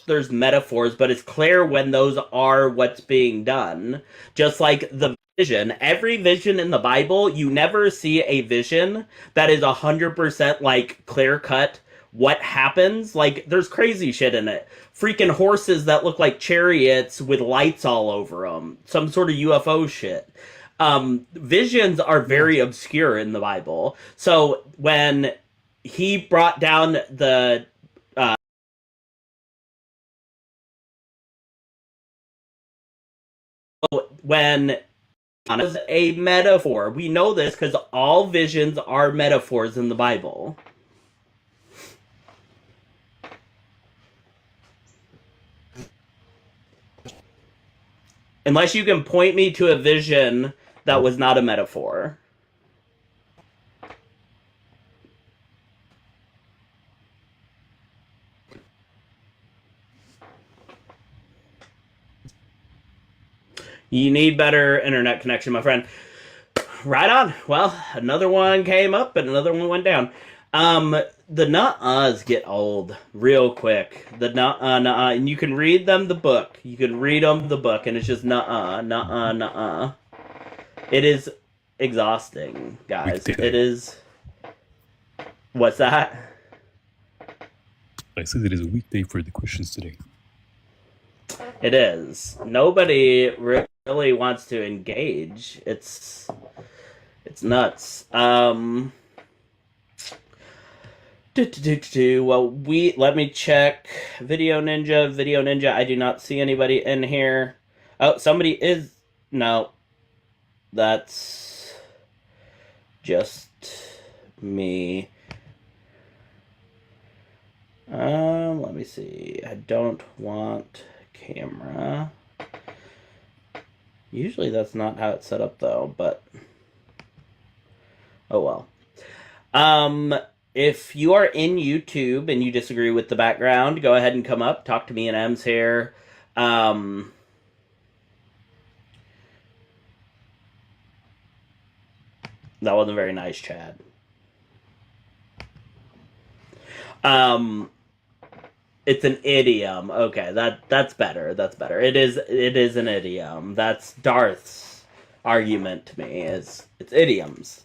there's metaphors, but it's clear when those are what's being done. Just like the vision, every vision in the Bible, you never see a vision that is 100% like clear cut. What happens? Like, there's crazy shit in it. Freaking horses that look like chariots with lights all over them. Some sort of UFO shit. Visions are very obscure in the Bible. So when he brought down the when it was a metaphor. We know this because all visions are metaphors in the Bible. Unless you can point me to a vision that was not a metaphor. You need better internet connection, my friend. Right on. Well, another one came up and another one went down. The nuh-uhs get old real quick. The nuh-uh, and you can read them the book. You can read them the book, and it's just nuh-uh, nuh-uh, nuh-uh. It is exhausting, guys. It is... What's that? I said it is a weekday for the questions today. It is. Nobody really wants to engage. It's nuts. Well, let me check. Video Ninja. I do not see anybody in here. Oh, somebody is. No, that's just me. Let me see. I don't want camera. Usually that's not how it's set up though, but oh well. If you are in YouTube and you disagree with the background, go ahead and come up. Talk to me and M's here. That wasn't very nice, Chad. It's an idiom. Okay, that's better. That's better. It is an idiom. That's Darth's argument to me. It's idioms.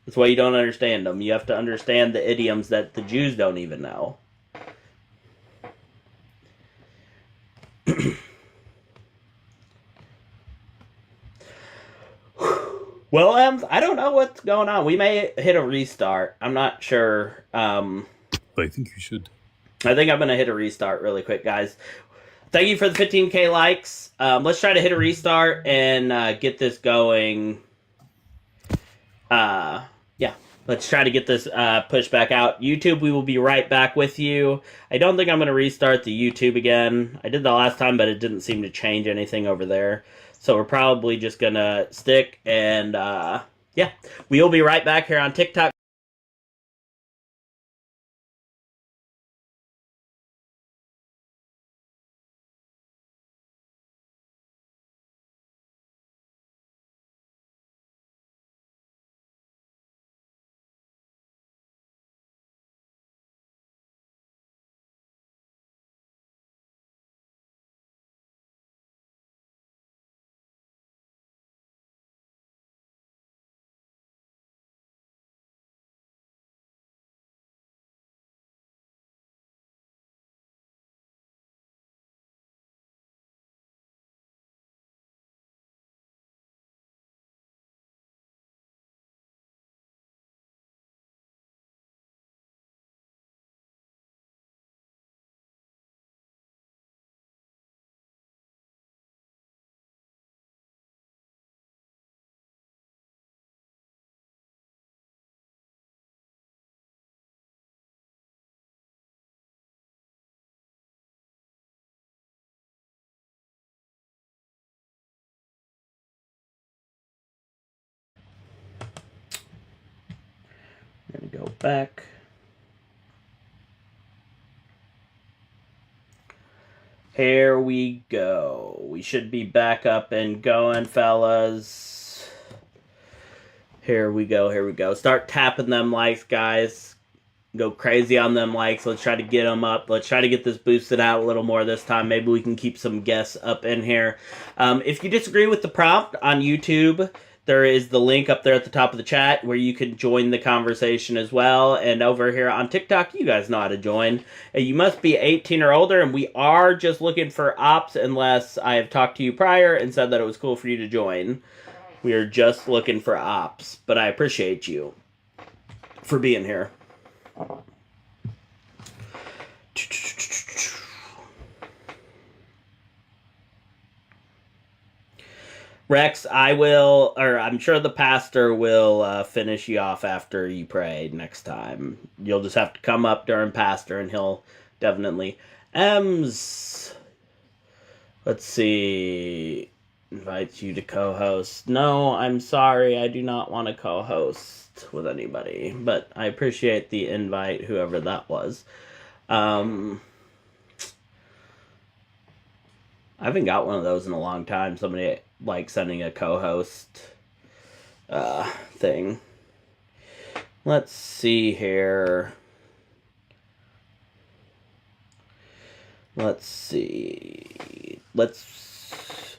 That's why you don't understand them. You have to understand the idioms that the Jews don't even know. Well, I don't know what's going on. We may hit a restart. I'm not sure. I think you should. I think I'm going to hit a restart really quick, guys. Thank you for the 15K likes. Let's try to hit a restart and get this going. Yeah, let's try to get this pushed back out. YouTube, we will be right back with you. I don't think I'm going to restart the YouTube again. I did the last time, but it didn't seem to change anything over there. So we're probably just going to stick and, yeah. We'll be right back here on TikTok. I'm going to go back. Here we go. We should be back up and going, fellas. Here we go. Start tapping them likes, guys. Go crazy on them likes. Let's try to get them up. Let's try to get this boosted out a little more this time. Maybe we can keep some guests up in here. If you disagree with the prompt on YouTube, there is the link up there at the top of the chat where you can join the conversation as well. And over here on TikTok, you guys know how to join. You must be 18 or older, and we are just looking for ops unless I have talked to you prior and said that it was cool for you to join. We are just looking for ops, but I appreciate you for being here. Rex, I'm sure the pastor will finish you off after you pray next time. You'll just have to come up during pastor and he'll definitely. Let's see, invites you to co-host. No, I'm sorry, I do not want to co-host with anybody, but I appreciate the invite, whoever that was. I haven't got one of those in a long time. Somebody like sending a co-host thing. Let's see here. Let's see. Let's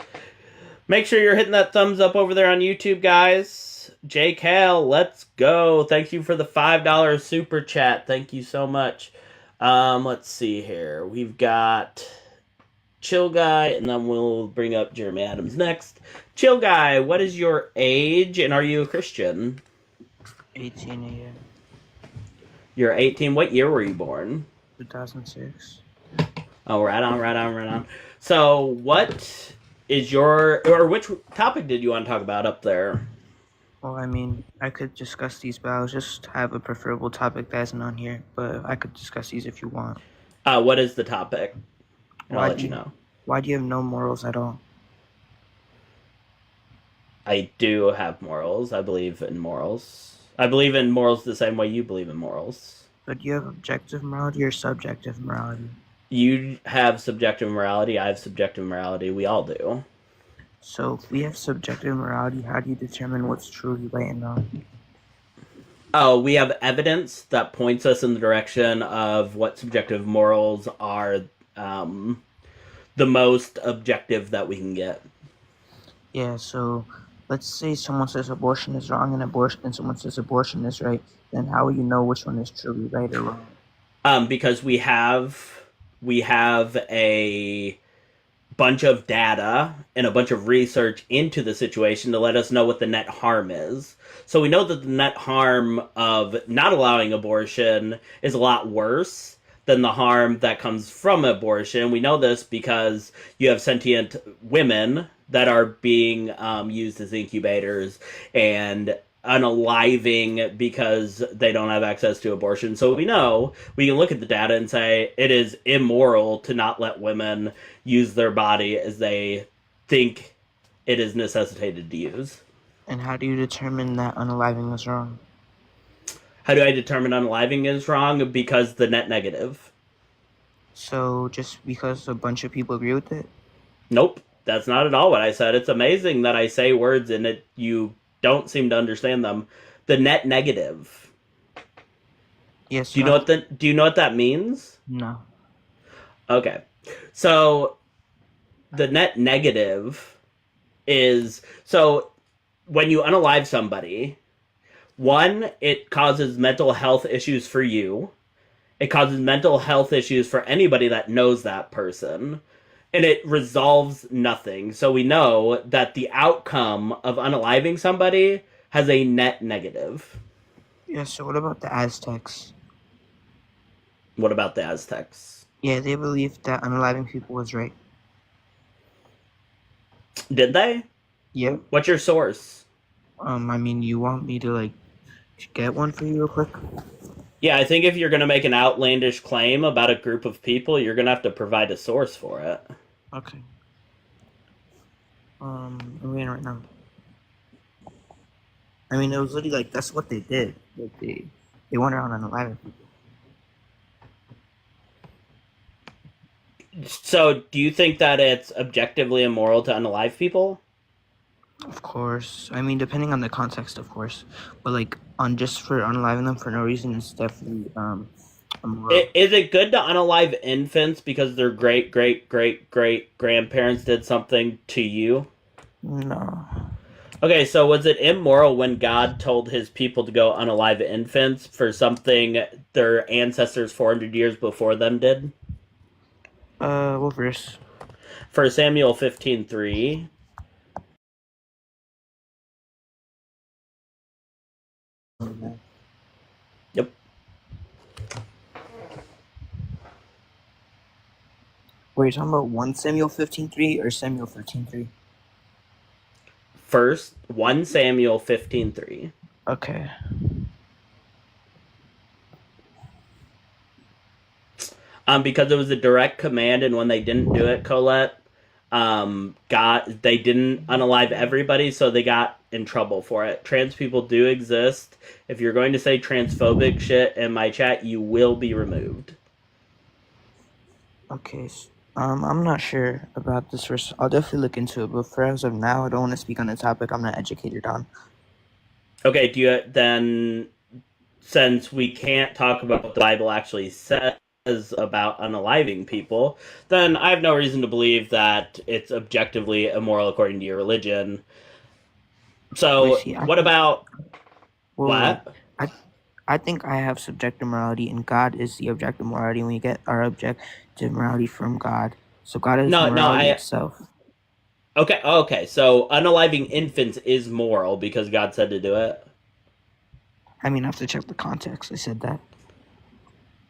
make sure you're hitting that thumbs up over there on YouTube, guys. J. Cal, let's go. Thank you for the $5 super chat. Thank you so much. Let's see here. We've got Chill Guy, and then we'll bring up Jeremy Adams next. Chill Guy, what is your age, and are you a Christian? 18 a year. You're 18. What year were you born? 2006. Oh, right on. So, what is which topic did you want to talk about up there? Well, I mean, I could discuss these, but I'll just have a preferable topic that isn't on here. But I could discuss these if you want. What is the topic? And I'll let you know. Why do you have no morals at all? I do have morals. I believe in morals. I believe in morals the same way you believe in morals. But do you have objective morality or subjective morality? You have subjective morality. I have subjective morality. We all do. So if we have subjective morality, how do you determine what's truly right and wrong? Oh, we have evidence that points us in the direction of what subjective morals are the most objective that we can get. Yeah, so let's say someone says abortion is wrong and someone says abortion is right. Then how will you know which one is truly right or wrong? Because we have a bunch of data and a bunch of research into the situation to let us know what the net harm is. So we know that the net harm of not allowing abortion is a lot worse than the harm that comes from abortion. We know this because you have sentient women that are being used as incubators and unaliving because they don't have access to abortion. So we know we can look at the data and say it is immoral to not let women use their body as they think it is necessitated to use. And how do you determine that unaliving is wrong? How do I determine unaliving is wrong? Because the net negative. So just because a bunch of people agree with it? Nope, that's not at all what I said. It's amazing that I say words and you don't seem to understand them. The net negative. Yes. Do you know what that means? No. Okay. So the net negative is, so when you unalive somebody, one, it causes mental health issues for you. It causes mental health issues for anybody that knows that person. And it resolves nothing. So we know that the outcome of unaliving somebody has a net negative. Yeah, so what about the Aztecs? What about the Aztecs? Yeah, they believed that unaliving people was right. Did they? Yeah. What's your source? I mean, you want me to, get one for you real quick? Yeah, I think if you're going to make an outlandish claim about a group of people, you're going to have to provide a source for it. Okay. I'm reading right now. I mean, it was literally that's what they did. They went around unaliving people. So, do you think that it's objectively immoral to unalive people? Of course. I mean, depending on the context, of course. But, on just for unaliving them for no reason, it's definitely, immoral. Is it good to unalive infants because their great-great-great-great-grandparents did something to you? No. Okay, so was it immoral when God told his people to go unalive infants for something their ancestors 400 years before them did? What verse? 1 Samuel 15:3. Yep. Were you talking about 1 Samuel 15:3 or Samuel 15:3? First, 1 Samuel 15:3. Okay. Because it was a direct command, and when they didn't do it, Colette, they didn't unalive everybody, so they got in trouble for it. Trans people do exist. If you're going to say transphobic shit in my chat, you will be removed. Okay. I'm not sure about this verse. I'll definitely look into it, but for as of now, I don't want to speak on the topic I'm not educated on. Okay, do you then, since we can't talk about what the Bible actually says about unaliving people, then I have no reason to believe that it's objectively immoral according to your religion. So, Wait, see, what about wait. what? I think I have subjective morality, and God is the objective morality, and we get our objective morality from God. So God is No, morality itself. Okay. So, unaliving infants is moral because God said to do it. I mean, I have to check the context. I said that.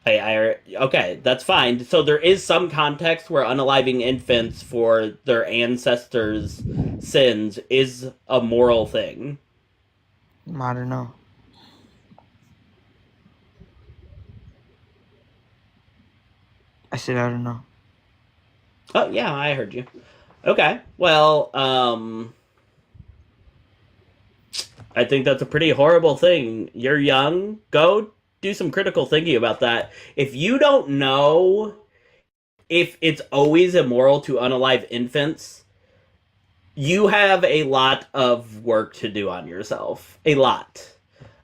Okay, that's fine. So there is some context where unaliving infants for their ancestors' sins is a moral thing. I don't know. I said I don't know. Oh yeah, I heard you. Okay, well, I think that's a pretty horrible thing. You're young. Go do some critical thinking about that. If you don't know if it's always immoral to unalive infants, you have a lot of work to do on yourself. A lot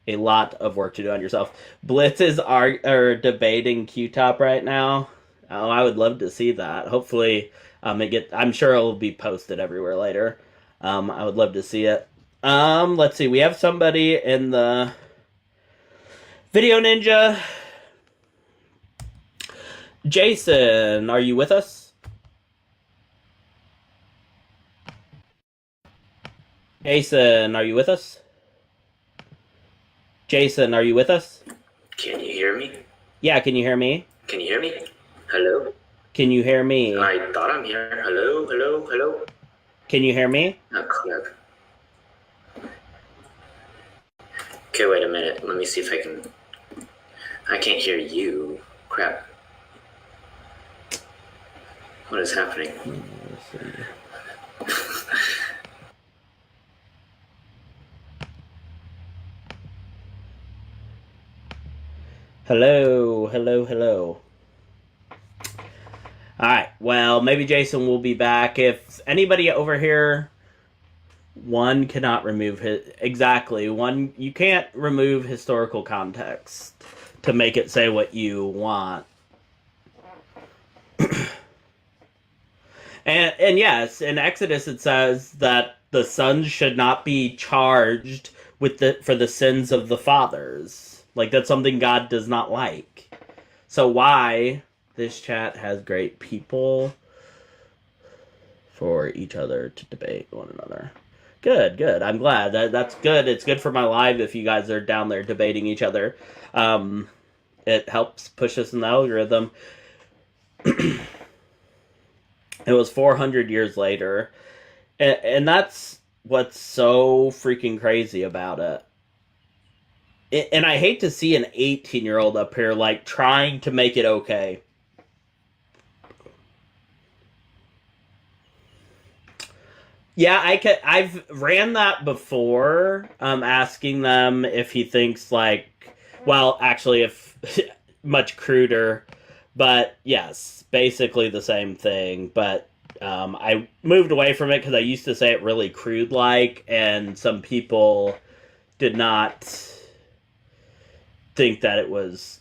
of work to do on yourself. Blitz is debating Q-Top right now. Oh, I would love to see that. Hopefully, I'm sure it'll be posted everywhere later. I would love to see it. Let's see. We have somebody in the Video Ninja. Jason, are you with us? Jason, are you with us? Jason, are you with us? Can you hear me? Yeah, can you hear me? Can you hear me? Hello? Can you hear me? I thought I'm here. Hello? Can you hear me? Oh, crap. Okay, wait a minute. Let me see if I can... I can't hear you. Crap. What is happening? Hello. Alright, well, maybe Jason will be back. If anybody over here, one cannot remove you can't remove historical context to make it say what you want. and yes, in Exodus it says that the sons should not be charged for the sins of the fathers. Like, that's something God does not like. So why this chat has great people for each other to debate one another. Good. I'm glad. That's good. It's good for my live if you guys are down there debating each other. It helps push us in the algorithm. It was 400 years later. And that's what's so freaking crazy about it. And I hate to see an 18-year-old up here, like, trying to make it okay. Yeah, I've ran that before, asking them if he thinks, like, well, actually, if much cruder, but yes, basically the same thing, but I moved away from it because I used to say it really crude-like, and some people did not think that it was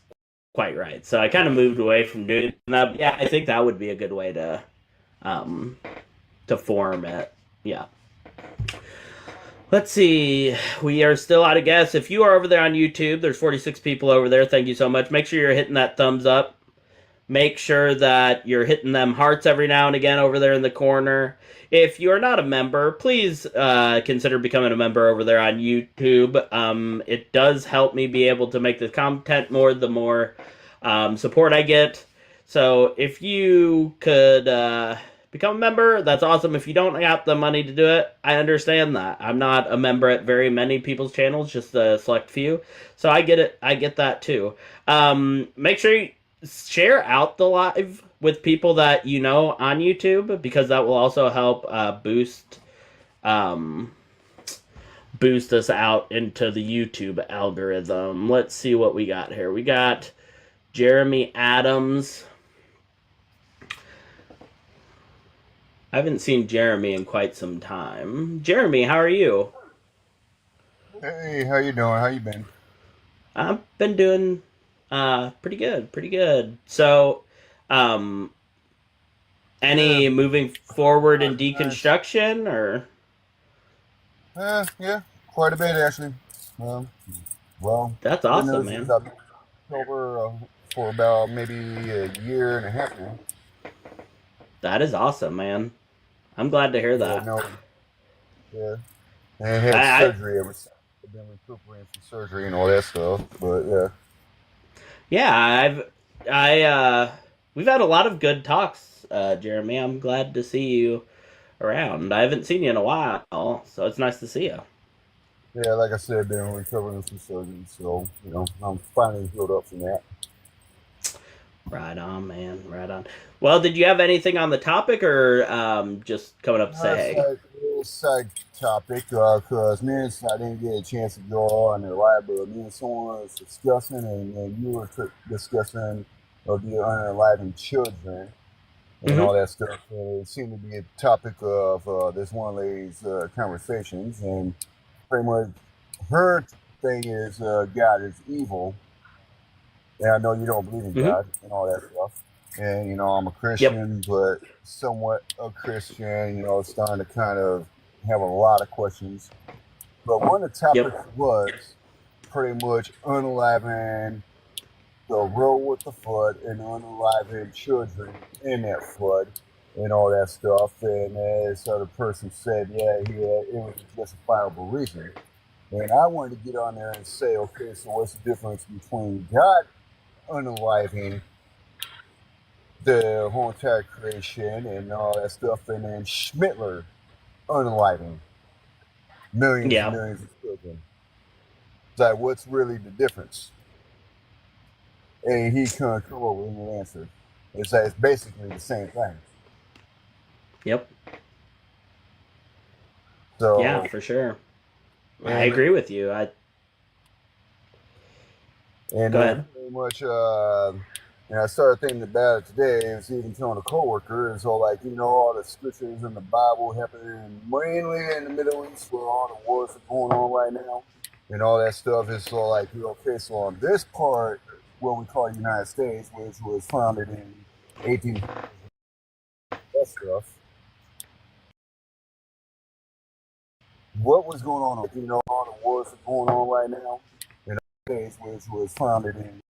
quite right. So I kind of moved away from doing that. But yeah, I think that would be a good way to form it. Yeah. Let's see. We are still out of guests. If you are over there on YouTube, there's 46 people over there. Thank you so much. Make sure you're hitting that thumbs up. Make sure that you're hitting them hearts every now and again over there in the corner. If you're not a member, please consider becoming a member over there on YouTube. It does help me be able to make the content more, the more support I get. So if you could become a member, that's awesome. If you don't have the money to do it, I understand that. I'm not a member at very many people's channels, just a select few. So I get it. I get that too. Make sure you share out the live with people that you know on YouTube, because that will also help boost us out into the YouTube algorithm. Let's see what we got here. We got Jeremy Adams. I haven't seen Jeremy in quite some time. Jeremy, how are you? Hey, how you doing? How you been? I've been doing pretty good, pretty good. So, um, Yeah, any moving forward in nice. deconstruction or Yeah, quite a bit actually. Um, well, that's good awesome, news is man. I've been sober for about maybe a year and a half now. That is awesome, man. I'm glad to hear Yeah, that. no, yeah, and I had I surgery ever since. I've been recuperating from surgery and all that stuff. But yeah, yeah, I we've had a lot of good talks, Jeremy. I'm glad to see you around. I haven't seen you in a while, so it's nice to see you. yeah, like I said, I've been recovering from surgery, so I'm finally healed up from that. Right on, man. Right on. Well, did you have anything on the topic, or just coming up to say It's hey? like a little side topic because me and I didn't get a chance to go on the live, but me and someone was discussing, and you were discussing of the unenlivened children and Mm-hmm. all that stuff. And it seemed to be a topic of this one lady's conversations, and pretty much her thing is God is evil, and I know you don't believe in Mm-hmm. God and all that stuff. And I'm a Yep. Christian, but somewhat a Christian. Starting to kind of have a lot of questions. But one of the topics Yep. was pretty much unaliving the road with the flood and unaliving children in that flood and all that stuff. And as other person said, yeah, it was a justifiable reason. And I wanted to get on there and say, okay, so what's the difference between God unaliving the whole entire creation and all that stuff, and then Schmittler unaliving millions and Yeah. millions of children? It's like, what's really the difference? And he couldn't come up with an answer. It's like it's basically the same thing. Yep. Yeah, So, for sure. I and agree with you. Go then ahead. pretty much, and I started thinking about it today, and even telling a coworker, and so like all the scriptures in the Bible happening mainly in the Middle East, where all the wars are going on right now, and all that stuff is so like okay, so on this part, what we call the United States, which was founded in 1800, that stuff. What was going on? All the wars are going on right now, in the States, which was founded in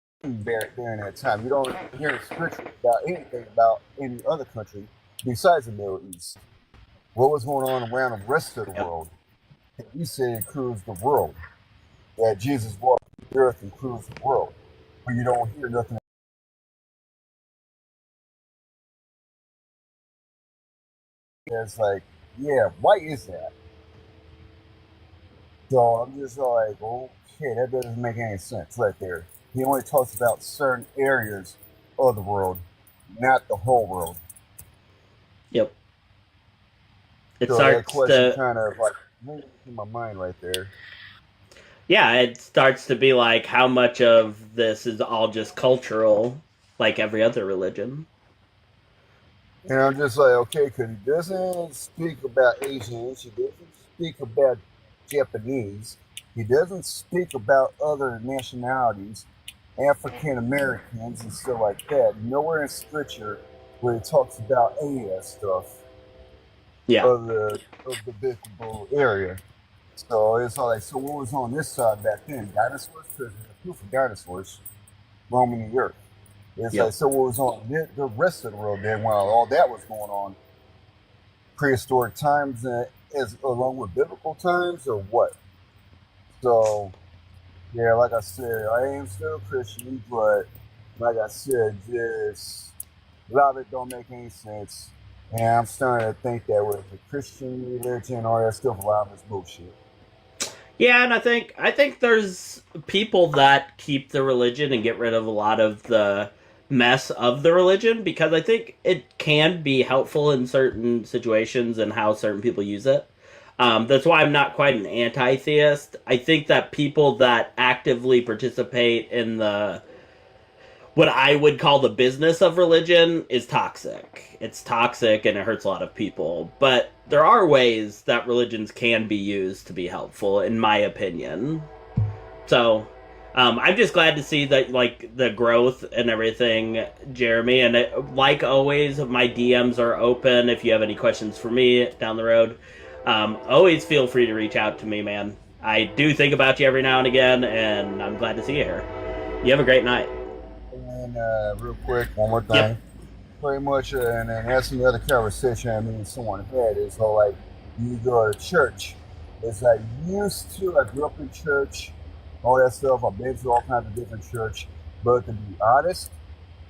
during that time. You don't hear scripture about anything about any other country besides the Middle East. What was going on around the rest of the Yep. world? We say it cruised the world. That Jesus walked the earth and cruised the world. But you don't hear nothing. It's like, yeah, why is that? So I'm just like, okay, that doesn't make any sense right there. He only talks about certain areas of the world, not the whole world. Yep. It So that starts question to kind of like in my mind right there. yeah, it starts to be like how much of this is all just cultural, like every other religion. And I'm just like, okay, because he doesn't speak about Asians, he doesn't speak about Japanese, he doesn't speak about other nationalities, African Americans and stuff like that. Nowhere in scripture where he talks about any of that stuff Yeah. of the biblical area. So it's all like, so what was on this side back then? Dinosaurs? Because there's proof of dinosaurs roaming the earth. It's like, Yep. so what was on the rest of the world then while all that was going on? Prehistoric times as along with biblical times or what? So, yeah, like I said, I am still a Christian, but like I said, just a lot of it don't make any sense. And I'm starting to think that with the Christian religion, all that stuff, a lot of it's bullshit. Yeah, and I think there's people that keep the religion and get rid of a lot of the mess of the religion because I think it can be helpful in certain situations and how certain people use it. That's why I'm not quite an anti-theist. I think that people that actively participate in the what I would call the business of religion is toxic. It's toxic and it hurts a lot of people. But there are ways that religions can be used to be helpful, in my opinion. So, I'm just glad to see that, like, the growth and everything, Jeremy. And like always, my DMs are open if you have any questions for me down the road. Always feel free to reach out to me, man. I do think about you every now and again, and I'm glad to see you here. You have a great night. And real quick, one more thing. Yep. Pretty much, and that's the other conversation I mean someone had is how, like, you go to church. It's like used to, I grew up in church, all that stuff. I've been to all kinds of different church. But to be honest,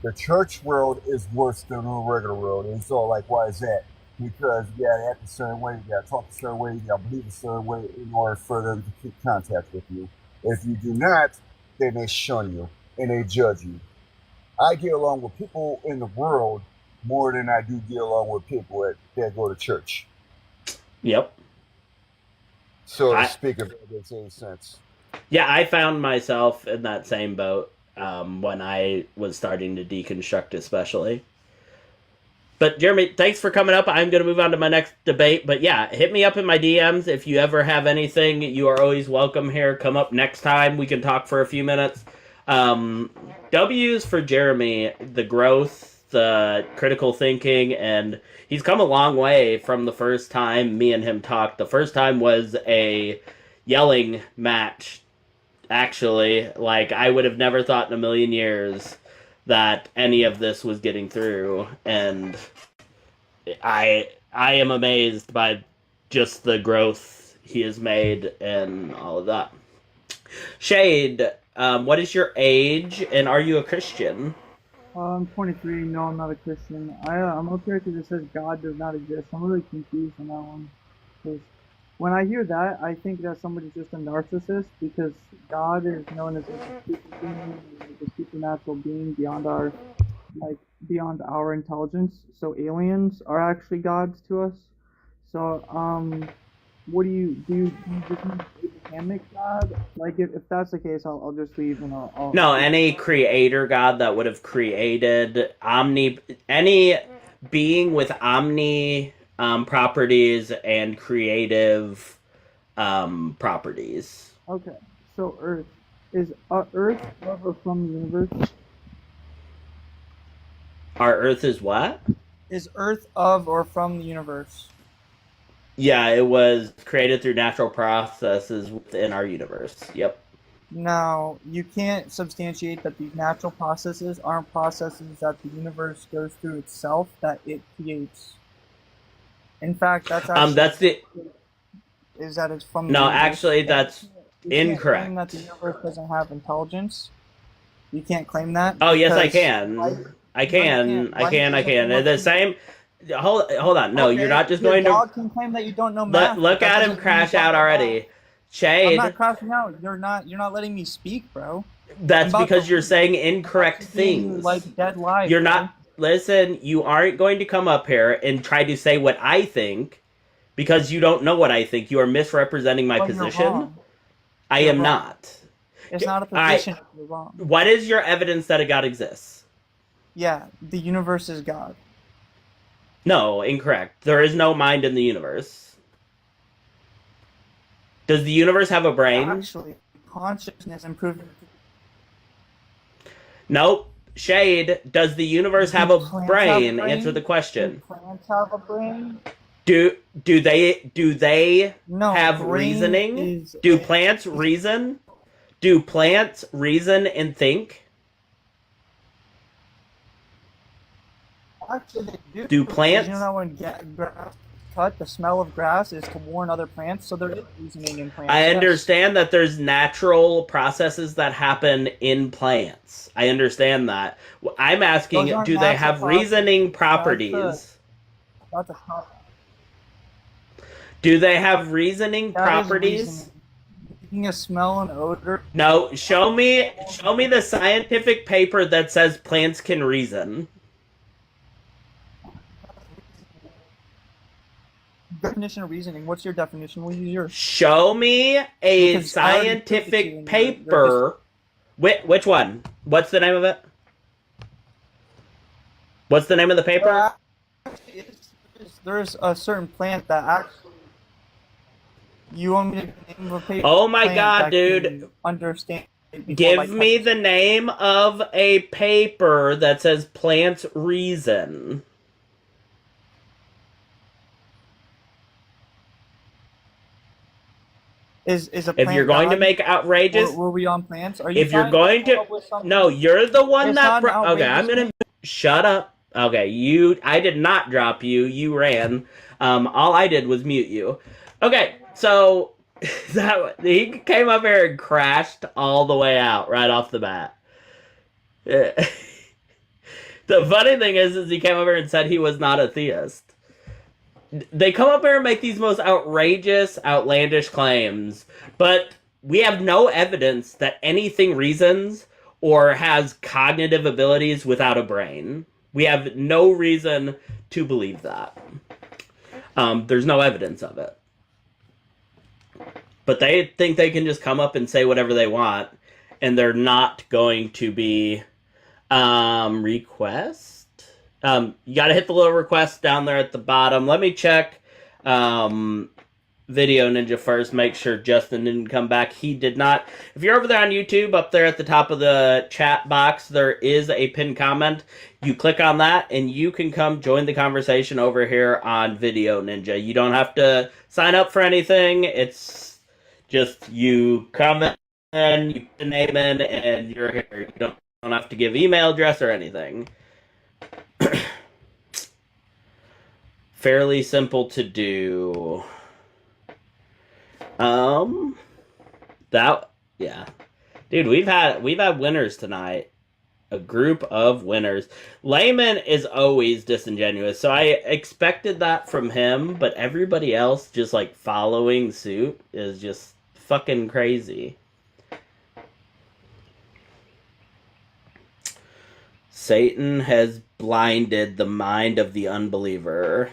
the church world is worse than the regular world. And so, like, why is that? Because you gotta act a certain way, you gotta talk a certain way, you gotta believe a certain way in order for them to keep contact with you. If you do not, then they shun you and they judge you. I get along with people in the world more than I do get along with people that go to church. Yep. So to speak, if that makes any sense. Yeah, I found myself in that same boat when I was starting to deconstruct, especially. But Jeremy, thanks for coming up. I'm going to move on to my next debate. But yeah, hit me up in my DMs. If you ever have anything, you are always welcome here. Come up next time. We can talk for a few minutes. W's for Jeremy, the growth, the critical thinking, and he's come a long way from the first time me and him talked. The first time was a yelling match, actually. Like, I would have never thought in a million years that any of this was getting through, and I am amazed by just the growth he has made and all of that. Shade, what is your age, and are you a Christian? I'm 23. No, I'm not a Christian. I'm up here because it says God does not exist. I'm really confused on that one. Because when I hear that, I think that somebody's just a narcissist, because God is known as a supernatural being beyond our intelligence. So aliens are actually gods to us. So what do you just mean Abrahamic God? Like, if that's the case, I'll just leave and I'll No, any creator God that would have created any being with properties and creative properties. Okay, so Earth is Earth of or from the universe? Our Earth is what? Is Earth of or from the universe? Yeah, it was created through natural processes within our universe. Yep. Now, you can't substantiate that these natural processes aren't processes that the universe goes through itself, that it creates. In fact, that's actually is that it's from the No, universe. actually, that's incorrect. Claim that the universe doesn't have intelligence. You can't claim that. Oh, yes, I can. I can. The same. Hold on. No, okay, you're not just going to. God can claim that you don't know math. Look at him crash out already. Shade. I'm not crashing out. You're not letting me speak, bro. That's because you're saying incorrect things. Like dead lies. You're not. Listen, you aren't going to come up here and try to say what I think, because you don't know what I think. You are misrepresenting my position. I am not. It's not a position. You're wrong. What is your evidence that a God exists? Yeah, the universe is God. No, incorrect. There is no mind in the universe. Does the universe have a brain? Actually, consciousness improved. Nope. Shade, does the universe have a brain? Answer the question. Do plants have a brain? Do they have reasoning? Do plants reason? Do plants reason and think? Actually, they do. Do plants? You know when grass cut, the smell of grass is to warn other plants, so there is reasoning in plants. I understand that there's natural processes that happen in plants. I understand that. I'm asking, do they have reasoning properties? That's a topic. Do they have reasoning properties? Taking a smell and odor. No, show me the scientific paper that says plants can reason. Definition of reasoning. What's your definition? We'll use yours. Show me a scientific paper. Which one? What's the name of it? What's the name of the paper? There's a certain plant that actually. You want me to give the name of a paper? Oh my god, dude. Understand. Give me the name of a paper that says plants reason. Is a plant if you're going to make outrageous, were we on plants? Are you? If you're going to, no, you're the one It's that. not an Okay, I'm gonna shut up. Okay, I did not drop you. You ran. All I did was mute you. Okay, so he came up here and crashed all the way out right off the bat. The funny thing is he came over and said he was not a theist. They come up here and make these most outrageous, outlandish claims, but we have no evidence that anything reasons or has cognitive abilities without a brain. We have no reason to believe that. There's no evidence of it. But they think they can just come up and say whatever they want, and they're not going to be request. You got to hit the little request down there at the bottom. Let me check Video Ninja first. Make sure Justin didn't come back. He did not. If you're over there on YouTube, up there at the top of the chat box, there is a pinned comment. You click on that, and you can come join the conversation over here on Video Ninja. You don't have to sign up for anything. It's just you comment and you put the name in, and you're here. You don't have to give email address or anything. Fairly simple to do. Yeah. Dude, we've had winners tonight. A group of winners. Layman is always disingenuous, so I expected that from him, but everybody else just like following suit is just fucking crazy. Satan has blinded the mind of the unbeliever.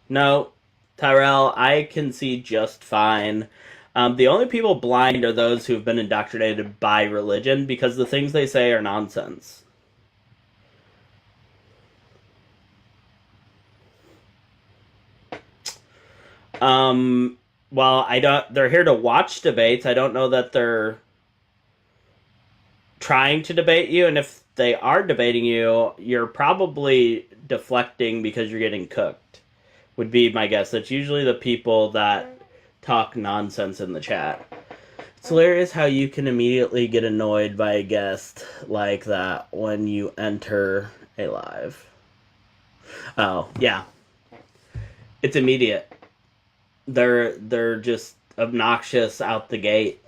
No, Tyrell, I can see just fine. The only people blind are those who have been indoctrinated by religion because the things they say are nonsense. Well, they're here to watch debates. I don't know that they're trying to debate you, and if they are debating you, you're probably deflecting because you're getting cooked, would be my guess. That's usually the people that talk nonsense in the chat. It's hilarious how you can immediately get annoyed by a guest like that when you enter a live. Oh, yeah. It's immediate. They're just obnoxious out the gate.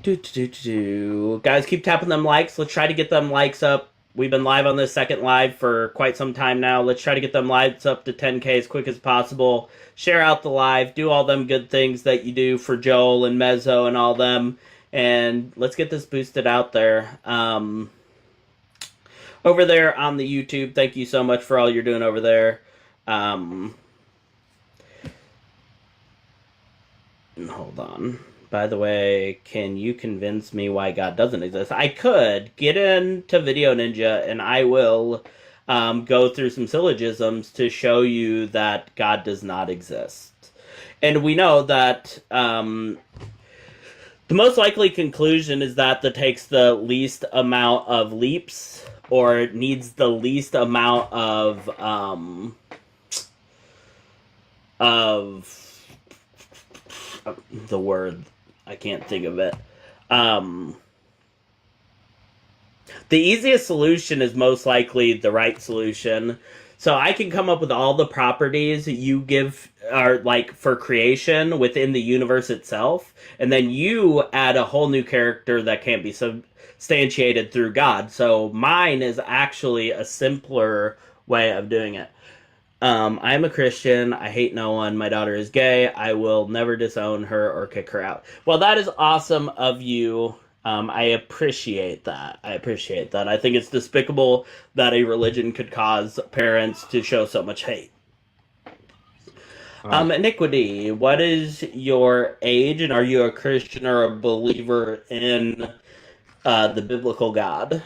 Guys, keep tapping them likes. Let's try to get them likes up. We've been live on this second live for quite some time now. Let's try to get them likes up to 10K as quick as possible. Share out the live. Do all them good things that you do for Joel and Mezzo and all them. And let's get this boosted out there. Over there on the YouTube, thank you so much for all you're doing over there. Hold on. By the way, can you convince me why God doesn't exist? I could get into Video Ninja and I will go through some syllogisms to show you that God does not exist. And we know that the most likely conclusion is that takes the least amount of leaps or needs the least amount of the word, I can't think of it. The easiest solution is most likely the right solution. So I can come up with all the properties you give are like for creation within the universe itself, and then you add a whole new character that can't be substantiated through God. So mine is actually a simpler way of doing it. I'm a Christian. I hate no one. My daughter is gay. I will never disown her or kick her out. Well, that is awesome of you. I appreciate that. I think it's despicable that a religion could cause parents to show so much hate. Iniquity, what is your age, and are you a Christian or a believer in the biblical God?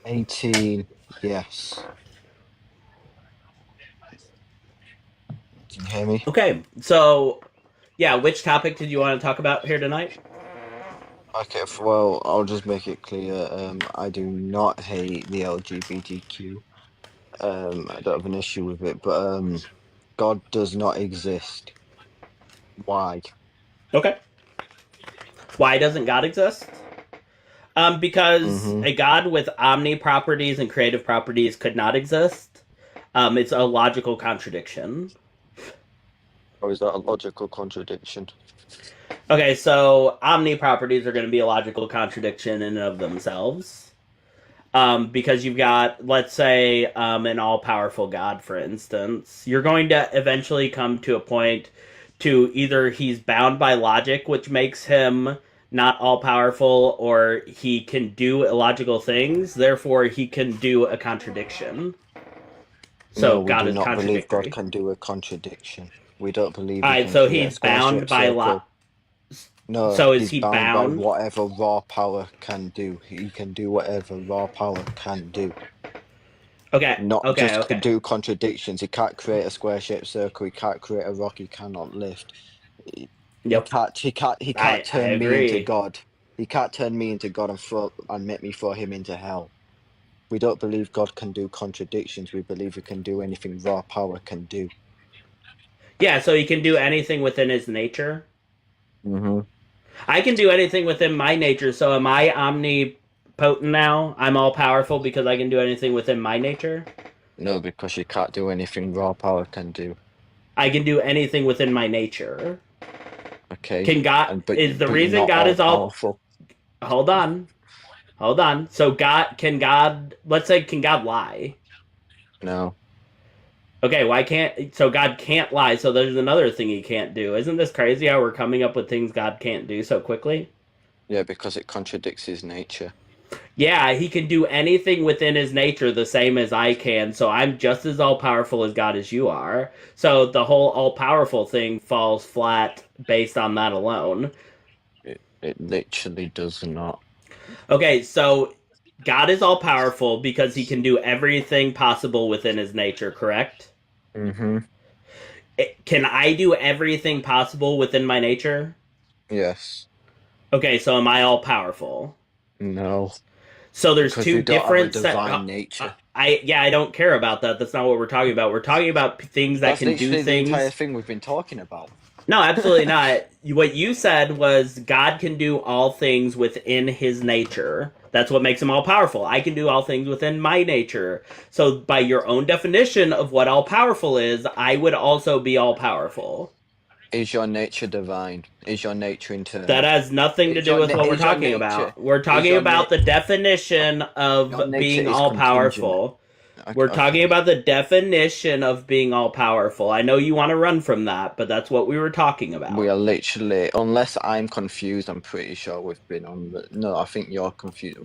18, yes. Can you hear me? Okay, so yeah, which topic did you want to talk about here tonight? Okay, well, I'll just make it clear. I do not hate the LGBTQ. I don't have an issue with it, but God does not exist. Why? Okay. Why doesn't God exist? Because Mm-hmm. a God with omni properties and creative properties could not exist. It's a logical contradiction. Or is that a logical contradiction? Okay, so omni properties are going to be a logical contradiction in and of themselves. Because you've got, let's say, an all powerful God, for instance. You're going to eventually come to a point to either he's bound by logic, which makes him not all powerful, or he can do illogical things, therefore he can do a contradiction. So No, we God do is not believe God contradictory. can do a contradiction. We don't believe he Alright, can so create a he's bound square-shaped by circle. No, So is he's he bound by bound? whatever raw power can do. He can do whatever raw power can do. Okay, Not okay, just okay. do contradictions. He can't create a square-shaped circle. He can't create a rock he cannot lift. He Yep. He can't I turn me into agree. God. He can't turn me into God and make me throw him into hell. We don't believe God can do contradictions. We believe he can do anything raw power can do. Yeah, so he can do anything within his nature. Mm-hmm. I can do anything within my nature, so am I omnipotent now? I'm all powerful because I can do anything within my nature? No, because you can't do anything raw power can do. I can do anything within my nature. Okay. Can God But is the you're reason not God all is all powerful. Hold on. Hold on. So God, let's say, can God lie? No. Okay, why can't so God can't lie, so there's another thing he can't do. Isn't this crazy how we're coming up with things God can't do so quickly? Yeah, because it contradicts his nature. Yeah, he can do anything within his nature the same as I can, so I'm just as all powerful as God as you are. So the whole all powerful thing falls flat based on that alone. It literally does not. Okay, so God is all powerful because he can do everything possible within his nature, correct? Mm-hmm. Can I do everything possible within my nature? Yes. Okay, so am I all powerful? No. So there's Because two we don't have a different divine nature. I don't care about that. That's not what we're talking about. We're talking about things that That's can do literally the entire things. thing we've been talking about. No, absolutely not. What you said was God can do all things within his nature. That's what makes him all powerful. I can do all things within my nature. So by your own definition of what all powerful is, I would also be all powerful. Is your nature divine? Is your nature That internal? has nothing to do with what we're talking about. We're talking about the definition of nature being is all contingent. powerful. We're talking about the definition of being all powerful. I know you want to run from that, but that's what we were talking about. We are literally, unless I'm confused, I'm pretty sure we've been on the. No, I think you're confused.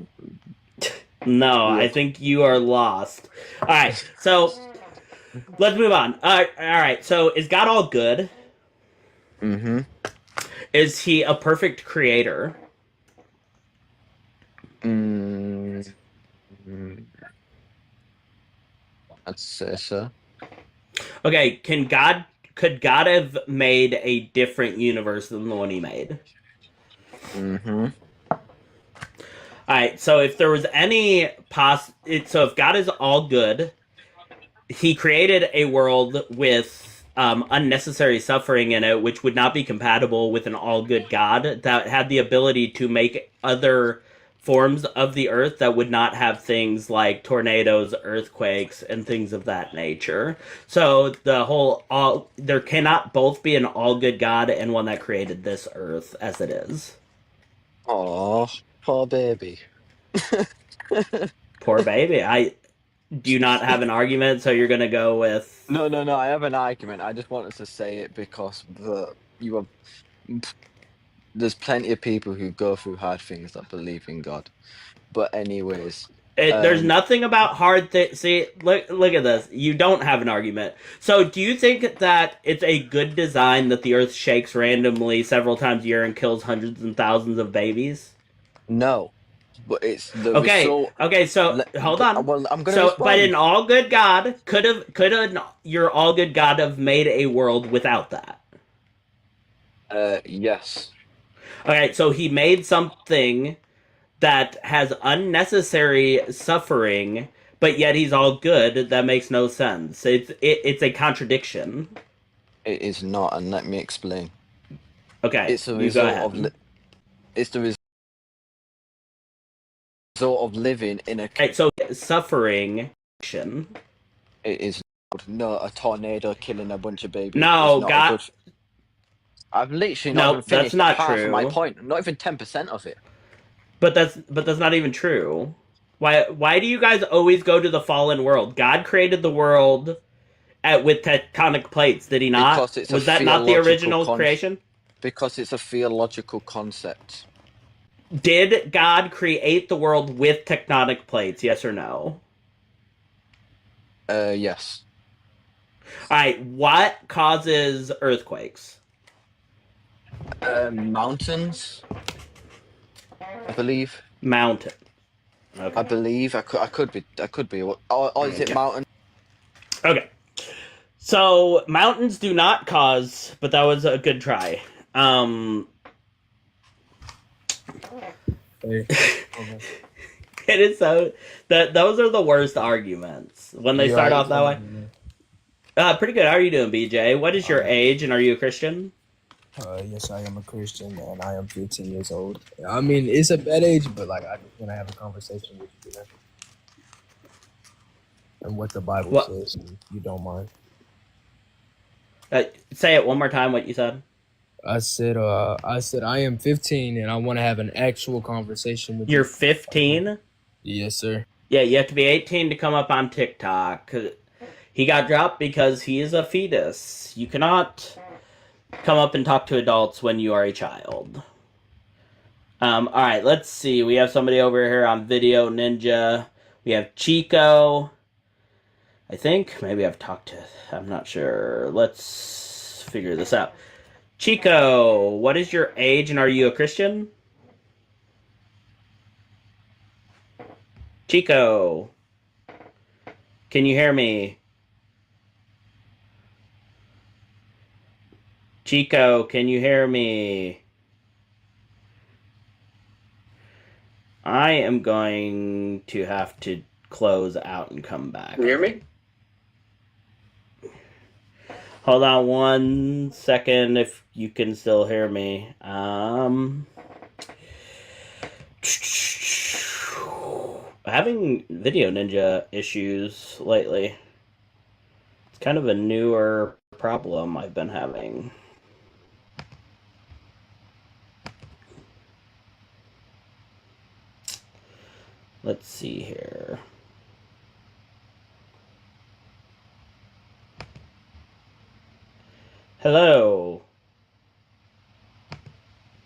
No, I think you are lost. All right, so let's move on. All right. So is God all good? Mm-hmm. Is he a perfect creator? Mm, I'd say so. Okay, could God have made a different universe than the one he made? Mm-hmm. Alright, so if there was any so if God is all good, he created a world with unnecessary suffering in it, which would not be compatible with an all good God that had the ability to make other forms of the earth that would not have things like tornadoes, earthquakes, and things of that nature. So there cannot both be an all good God and one that created this earth as it is. Oh, poor baby. Poor baby. Do you not have an argument, so you're gonna go with No. I have an argument. I just wanted to say it because there's plenty of people who go through hard things that believe in God. But anyways, There's nothing about hard things. See, look at this. You don't have an argument. So, do you think that it's a good design that the Earth shakes randomly several times a year and kills hundreds and thousands of babies? No, but it's the Okay. result. Okay. So, hold on. Well, I'm gonna So, respond. but an all good God could your all good God have made a world without that? Yes. Okay. So he made something that has unnecessary suffering, but yet he's all good. That makes no sense. It's a contradiction. It is not, and let me explain. Okay, It's a you result go ahead. it's the result of living in a. Okay, so suffering. It is not a tornado killing a bunch of babies. No, God. I've literally No, not even finished that's not half true. of my point. Not even 10% of it. But that's not even true. Why do you guys always go to the fallen world? God created the world with tectonic plates, did he not? Because it's Was that not the original creation? Because it's a theological concept. Did God create the world with tectonic plates, yes or no? Yes. Alright, what causes earthquakes? Mountains, I believe. Mountain. Okay. I believe I could be. Or is it mountain? Okay. So mountains do not cause, but that was a good try. It is so that those are the worst arguments when they start off that way. Pretty good. How are you doing, BJ? What is your age, and are you a Christian? Yes, I am a Christian, and I am 15 years old. I mean, it's a bad age, but like I just want to have a conversation with you, and what the Bible says, if you don't mind. Say it one more time. What you said? I said I am 15, and I want to have an actual conversation with you. You're 15? Yes, sir. Yeah, you have to be 18 to come up on TikTok. He got dropped because he is a fetus. You cannot come up and talk to adults when you are a child. Alright, let's see. We have somebody over here on Video Ninja. We have Chico. I think. Maybe I've talked to... I'm not sure. Let's figure this out. Chico, what is your age and are you a Christian? Chico. Can you hear me? Chico, can you hear me? I am going to have to close out and come back. Can you hear me? Hold on 1 second if you can still hear me. Having Video Ninja issues lately. It's kind of a newer problem I've been having. Let's see here. Hello.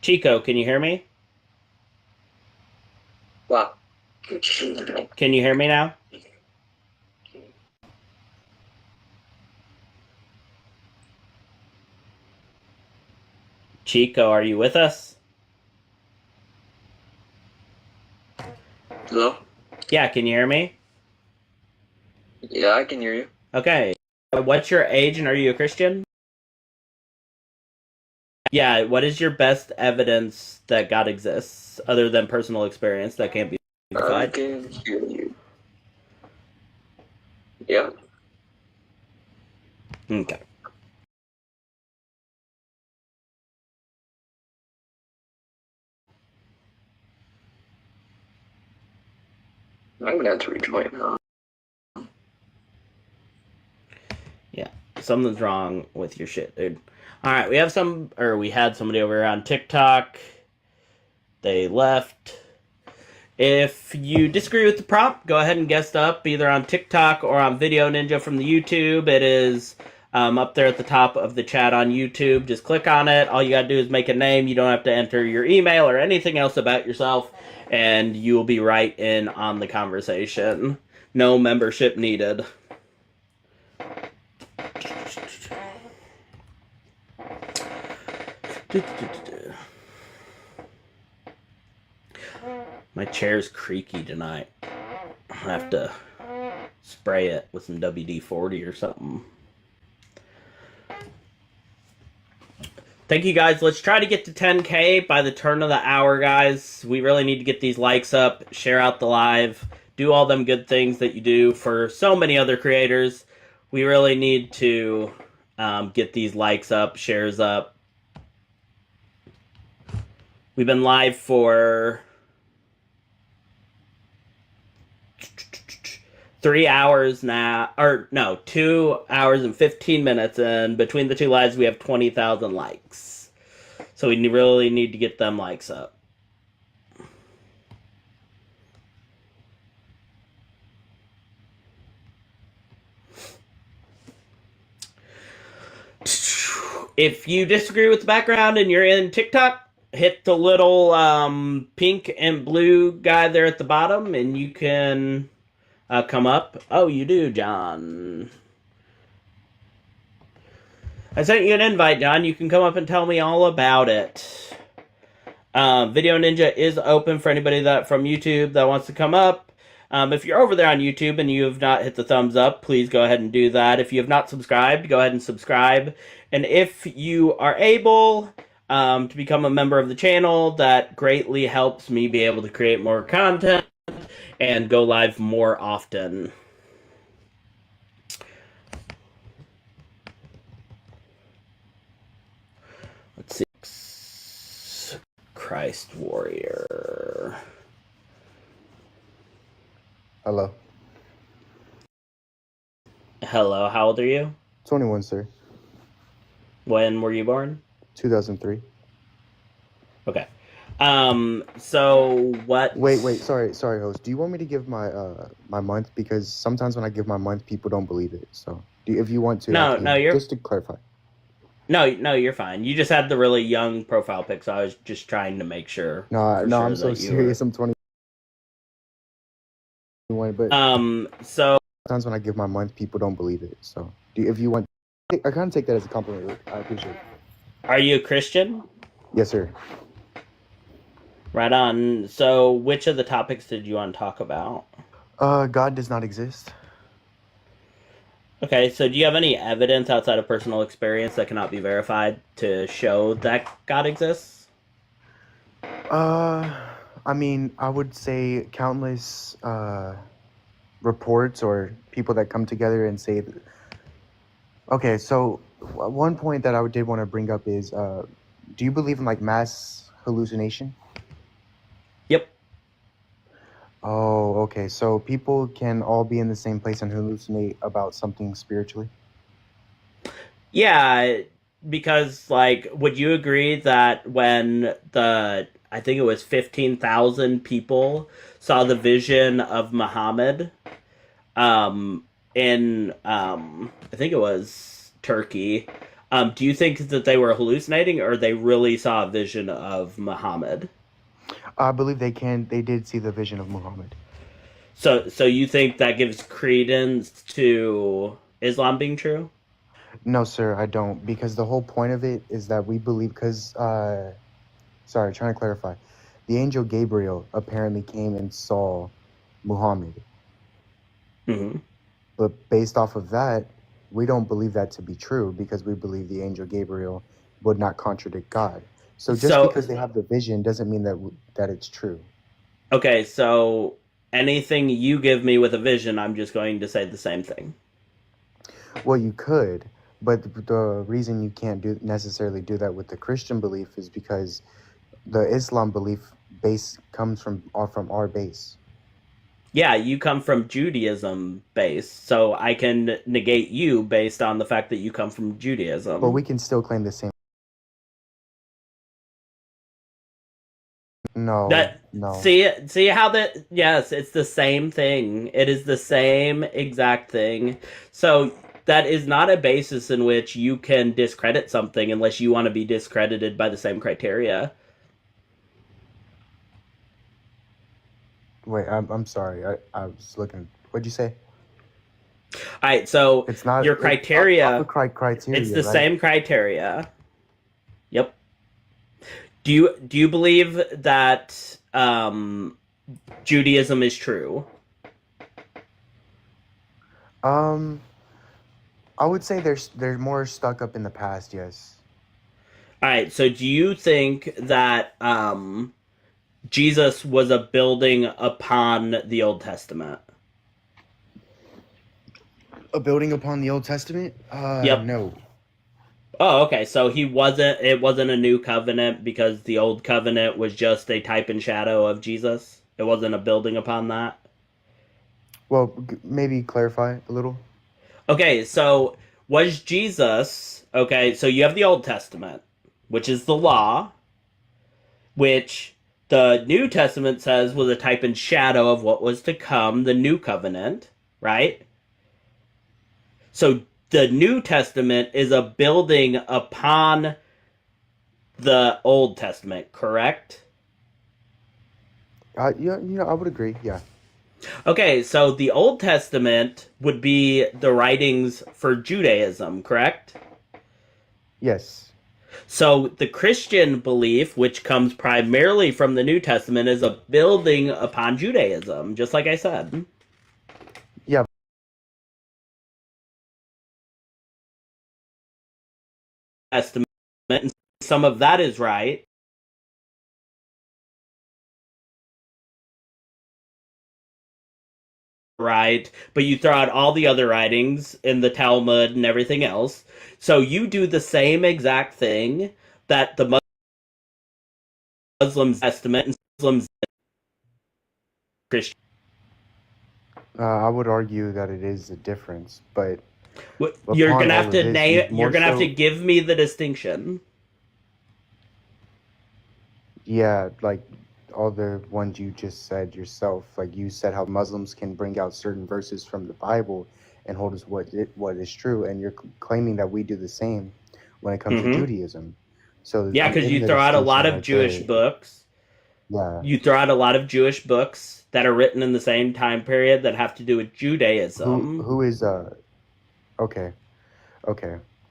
Chico, can you hear me? Wow. Can you hear me now? Chico, are you with us? Hello? Yeah, can you hear me? Yeah, I can hear you. Okay. What's your age and are you a Christian? Yeah, what is your best evidence that God exists, other than personal experience that can't be verified? I can hear you. Yeah. Okay. I'm gonna have to rejoin now. Yeah, something's wrong with your shit, dude. Alright, we had somebody over here on TikTok. They left. If you disagree with the prompt, go ahead and guest up either on TikTok or on Video Ninja from the YouTube. It is up there at the top of the chat on YouTube. Just click on it. All you gotta do is make a name. You don't have to enter your email or anything else about yourself, and you will be right in on the conversation. No membership needed. My chair's creaky tonight. I'll have to spray it with some WD-40 or something. Thank you guys. Let's try to get to 10K by the turn of the hour, guys. We really need to get these likes up, share out the live, do all them good things that you do for so many other creators. We really need to get these likes up, shares up. We've been live for 3 hours now, or no, 2 hours and 15 minutes, and between the two lives we have 20,000 likes. So we really need to get them likes up. If you disagree with the background and you're in TikTok, hit the little pink and blue guy there at the bottom, and you can come up. Oh, you do, John. I sent you an invite, John. You can come up and tell me all about it. Video Ninja is open for anybody that from YouTube that wants to come up. If you're over there on YouTube and you have not hit the thumbs up, please go ahead and do that. If you have not subscribed, go ahead and subscribe. And if you are able to become a member of the channel, that greatly helps me be able to create more content and go live more often. Let's see. Christ Warrior. Hello. Hello, how old are you? 21, sir. When were you born? 2003. Okay. So what? Wait. Sorry, host. Do you want me to give my my month? Because sometimes when I give my month, people don't believe it. So, if you want to, no, you're just to clarify. No, you're fine. You just had the really young profile pic, so I was just trying to make sure. No, I'm so serious. I'm 21, but so sometimes when I give my month, people don't believe it. So, if you want, I kind of take that as a compliment. I appreciate it. Are you a Christian? Yes, sir. Right on. So, which of the topics did you want to talk about? God does not exist. Okay, so do you have any evidence outside of personal experience that cannot be verified to show that God exists? I mean, I would say countless reports or people that come together and say that. Okay, so one point that I did want to bring up is, do you believe in like mass hallucination? Yep. Oh, okay. So people can all be in the same place and hallucinate about something spiritually? Yeah, because, like, would you agree that when I think it was 15,000 people saw the vision of Muhammad, in, I think it was Turkey, do you think that they were hallucinating or they really saw a vision of Muhammad? I believe they did see the vision of Muhammad. So you think that gives credence to Islam being true? No, sir, I don't. Because the whole point of it is that we believe, sorry, trying to clarify. The angel Gabriel apparently came and saw Muhammad. Mm-hmm. But based off of that, we don't believe that to be true because we believe the angel Gabriel would not contradict God. So because they have the vision doesn't mean that it's true. Okay, so anything you give me with a vision, I'm just going to say the same thing. Well, you could, but the reason you can't necessarily do that with the Christian belief is because the Islam belief base comes from our base. Yeah, you come from Judaism base, so I can negate you based on the fact that you come from Judaism. But we can still claim the same. No. See how that? Yes, it's the same thing. It is the same exact thing. So that is not a basis in which you can discredit something unless you want to be discredited by the same criteria. Wait, I'm sorry. I was looking. What'd you say? All right, so It's not your criteria. criteria. It's the right? same criteria. Yep. Do you believe that Judaism is true? I would say they're more stuck up in the past. Yes. All right, so do you think that Jesus was a building upon the Old Testament? A building upon the Old Testament? Yep. No. Oh, okay. So it wasn't a new covenant because the old covenant was just a type and shadow of Jesus. It wasn't a building upon that. Well, maybe clarify a little. Okay, so was Jesus, okay, so you have the Old Testament, which is the law, which the New Testament says was a type and shadow of what was to come, the new covenant, right? So the New Testament is a building upon the Old Testament, correct? Yeah, I would agree. Yeah. Okay, so the Old Testament would be the writings for Judaism, correct? Yes. So the Christian belief, which comes primarily from the New Testament, is a building upon Judaism, just like I said. Yeah. Testament, and some of that is right. Right, but you throw out all the other writings in the Talmud and everything else. So you do the same exact thing that the Muslims Testament and Muslims Christian. I would argue that it is a difference, but You're gonna have to name. You're gonna have to give me the distinction. Yeah, like all the ones you just said yourself. Like you said, how Muslims can bring out certain verses from the Bible and hold as what is true, and you're claiming that we do the same when it comes to Judaism. So yeah, because you throw out a lot of Jewish books. Yeah. You throw out a lot of Jewish books that are written in the same time period that have to do with Judaism. Who is okay.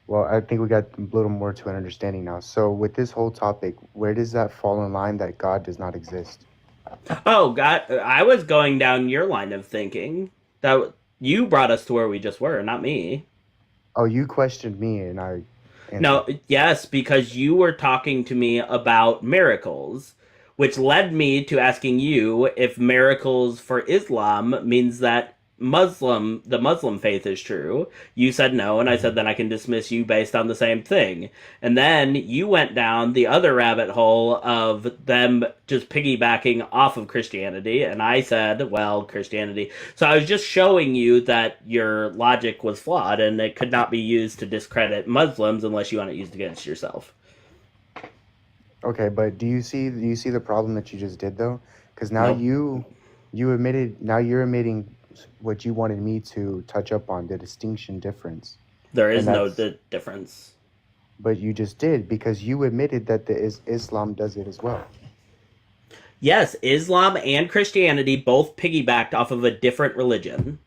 Well, I think we got a little more to an understanding now. So with this whole topic, where does that fall in line that God does not exist? Oh, God, I was going down your line of thinking. That you brought us to where we just were, not me. Oh, you questioned me and I answered. No, yes, because you were talking to me about miracles, which led me to asking you if miracles for Islam means that the Muslim faith is true. You said no, and I said then I can dismiss you based on the same thing. And then you went down the other rabbit hole of them just piggybacking off of Christianity, and I said, well, Christianity. So I was just showing you that your logic was flawed and it could not be used to discredit Muslims unless you want it used against yourself. Okay, but do you see the problem that you just did though? Because now Nope. you admitted, now you're admitting what you wanted me to touch up on, the distinction difference. There is no difference. But you just did, because you admitted that Islam does it as well. Yes, Islam and Christianity both piggybacked off of a different religion.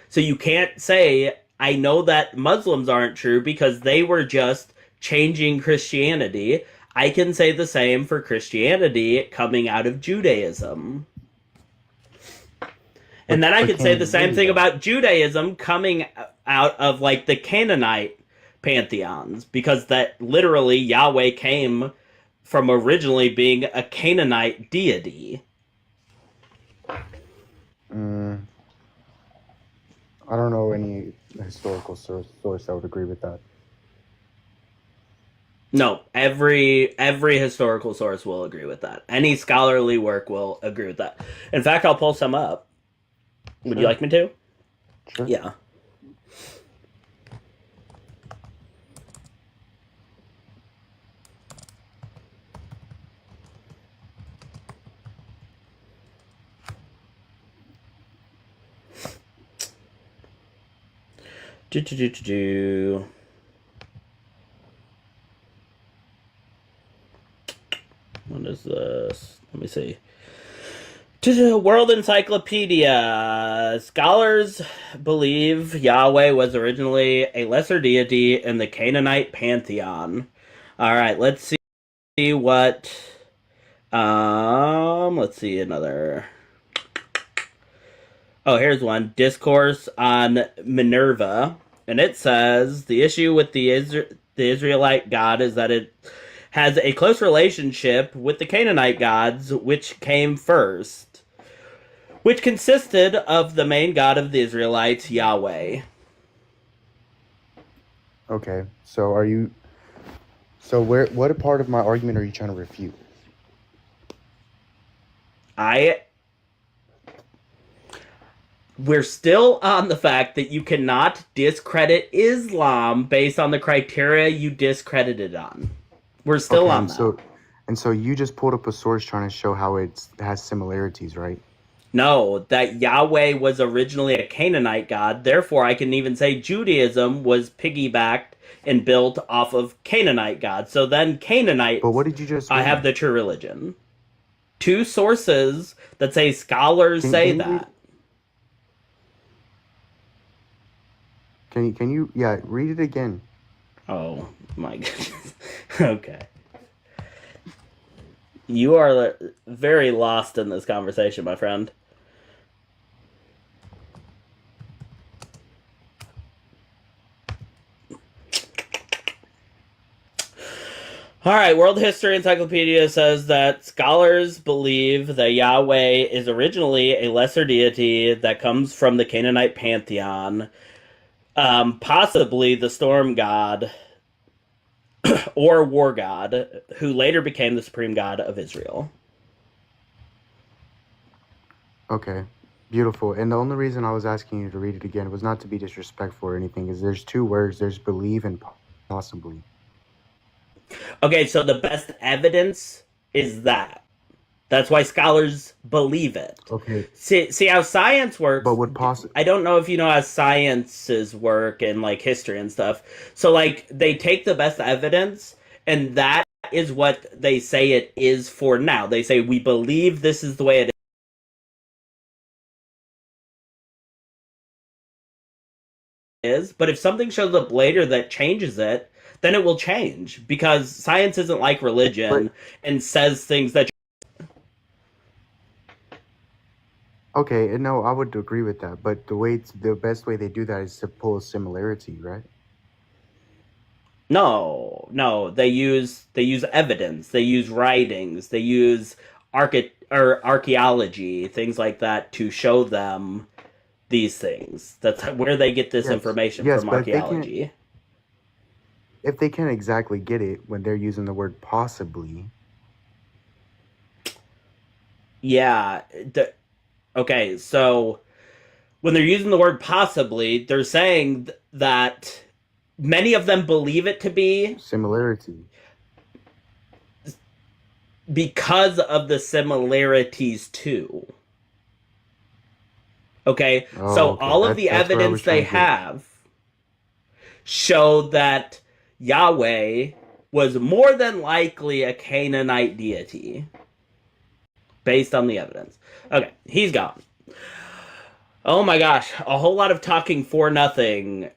So you can't say, I know that Muslims aren't true because they were just changing Christianity. I can say the same for Christianity coming out of Judaism. And then I could say the same thing about Judaism coming out of like the Canaanite pantheons, because that literally Yahweh came from originally being a Canaanite deity. I don't know any historical source that would agree with that. No, every historical source will agree with that. Any scholarly work will agree with that. In fact, I'll pull some up. Would you like me to? Sure. Yeah. Do. What is this? Let me see. World Encyclopedia. Scholars believe Yahweh was originally a lesser deity in the Canaanite pantheon. All right, let's see what. Let's see another. Oh, here's one. Discourse on Minerva, and it says the issue with the Israelite god is that it has a close relationship with the Canaanite gods, which came first, which consisted of the main god of the Israelites, Yahweh. Okay, so are you? So what part of my argument are you trying to refute? We're still on the fact that you cannot discredit Islam based on the criteria you discredited on. We're still on that. So you just pulled up a source trying to show how it has similarities, right? No, that Yahweh was originally a Canaanite god. Therefore, I can even say Judaism was piggybacked and built off of Canaanite gods. So then Canaanite. But what did you just? I have the true religion. Two sources that say scholars say that. Can you read it again? Oh my goodness. Okay. You are very lost in this conversation, my friend. All right, World History Encyclopedia says that scholars believe that Yahweh is originally a lesser deity that comes from the Canaanite pantheon. Possibly the storm god or war god, who later became the supreme god of Israel. Okay, beautiful. And the only reason I was asking you to read it again was not to be disrespectful or anything, is there's two words, there's believe and possibly. Okay, so the best evidence is that. That's why scholars believe it. Okay. See how science works. But would I don't know if you know how sciences work and like history and stuff. So like they take the best evidence and that is what they say it is for now. They say we believe this is the way it is. But if something shows up later that changes it, then it will change because science isn't like religion and says things that. Okay, no, I would agree with that, but the best way they do that is to pull a similarity, right? No, they use evidence, they use writings, they use archaeology, things like that to show them these things. That's where they get this information from archaeology. If they can't exactly get it when they're using the word possibly. Yeah, okay, so when they're using the word possibly, they're saying that many of them believe it to be similarity because of the similarities too. Okay, so all of the evidence they have show that Yahweh was more than likely a Canaanite deity based on the evidence. Okay, he's gone. Oh my gosh, a whole lot of talking for nothing.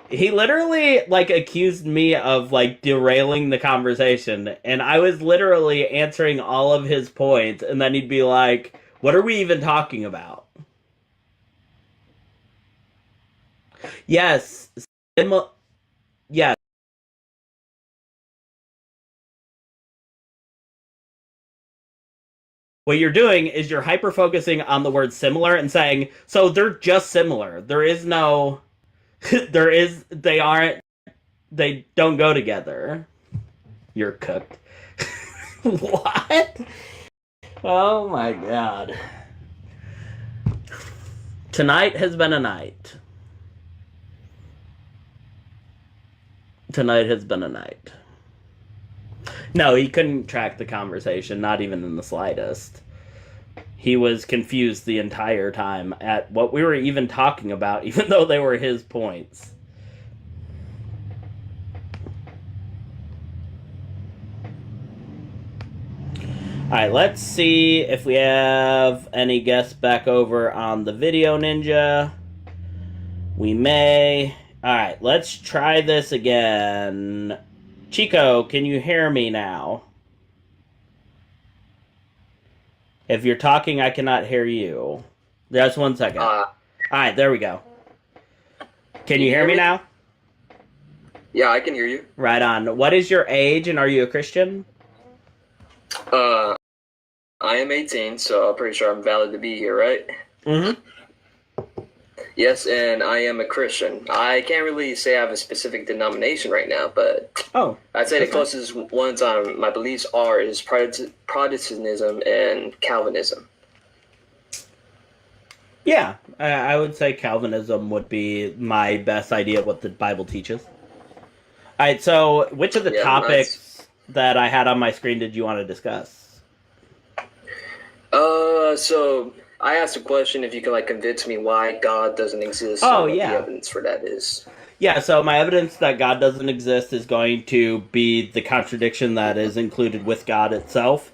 He literally, like, accused me of, like, derailing the conversation, and I was literally answering all of his points, and then he'd be like, what are we even talking about? Yes. Yes. What you're doing is you're hyper-focusing on the word similar and saying, so they're just similar. There is no... They don't go together. You're cooked. What? Oh my god. Tonight has been a night. Tonight has been a night. No, he couldn't track the conversation, not even in the slightest. He was confused the entire time at what we were even talking about, even though they were his points. Alright, let's see if we have any guests back over on the Video Ninja. We may. Alright, let's try this again. Chico, can you hear me now? If you're talking, I cannot hear you. Just 1 second. Alright, there we go. Can you hear me now? Yeah, I can hear you. Right on. What is your age, and are you a Christian? I am 18, so I'm pretty sure I'm valid to be here, right? Mm-hmm. Yes, and I am a Christian. I can't really say I have a specific denomination right now, but I'd say the closest ones on my beliefs is Protestantism and Calvinism. Yeah, I would say Calvinism would be my best idea of what the Bible teaches. Alright, so which of the topics that I had on my screen did you want to discuss? So I asked a question if you could convince me why God doesn't exist. Oh, and what yeah. the evidence for that is. Yeah, so my evidence that God doesn't exist is going to be the contradiction that is included with God itself.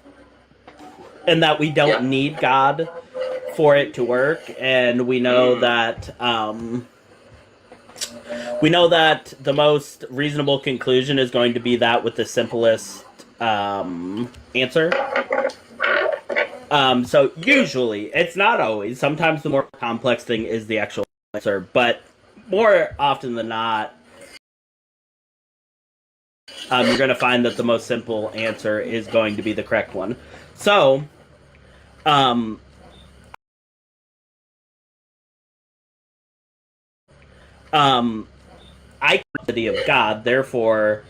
And that we don't need God for it to work, and we know that the most reasonable conclusion is going to be that with the simplest answer. So usually, it's not always. Sometimes the more complex thing is the actual answer, but more often than not, you're going to find that the most simple answer is going to be the correct one. So, I quantity of God, therefore,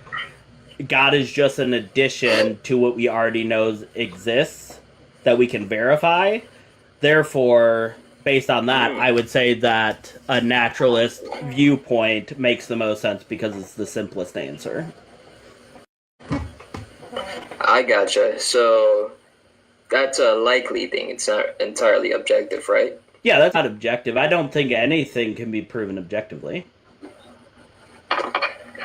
God is just an addition to what we already know exists that we can verify. Therefore, based on that, I would say that a naturalist viewpoint makes the most sense because it's the simplest answer. I gotcha. So that's a likely thing. It's not entirely objective, right? Yeah, that's not objective. I don't think anything can be proven objectively.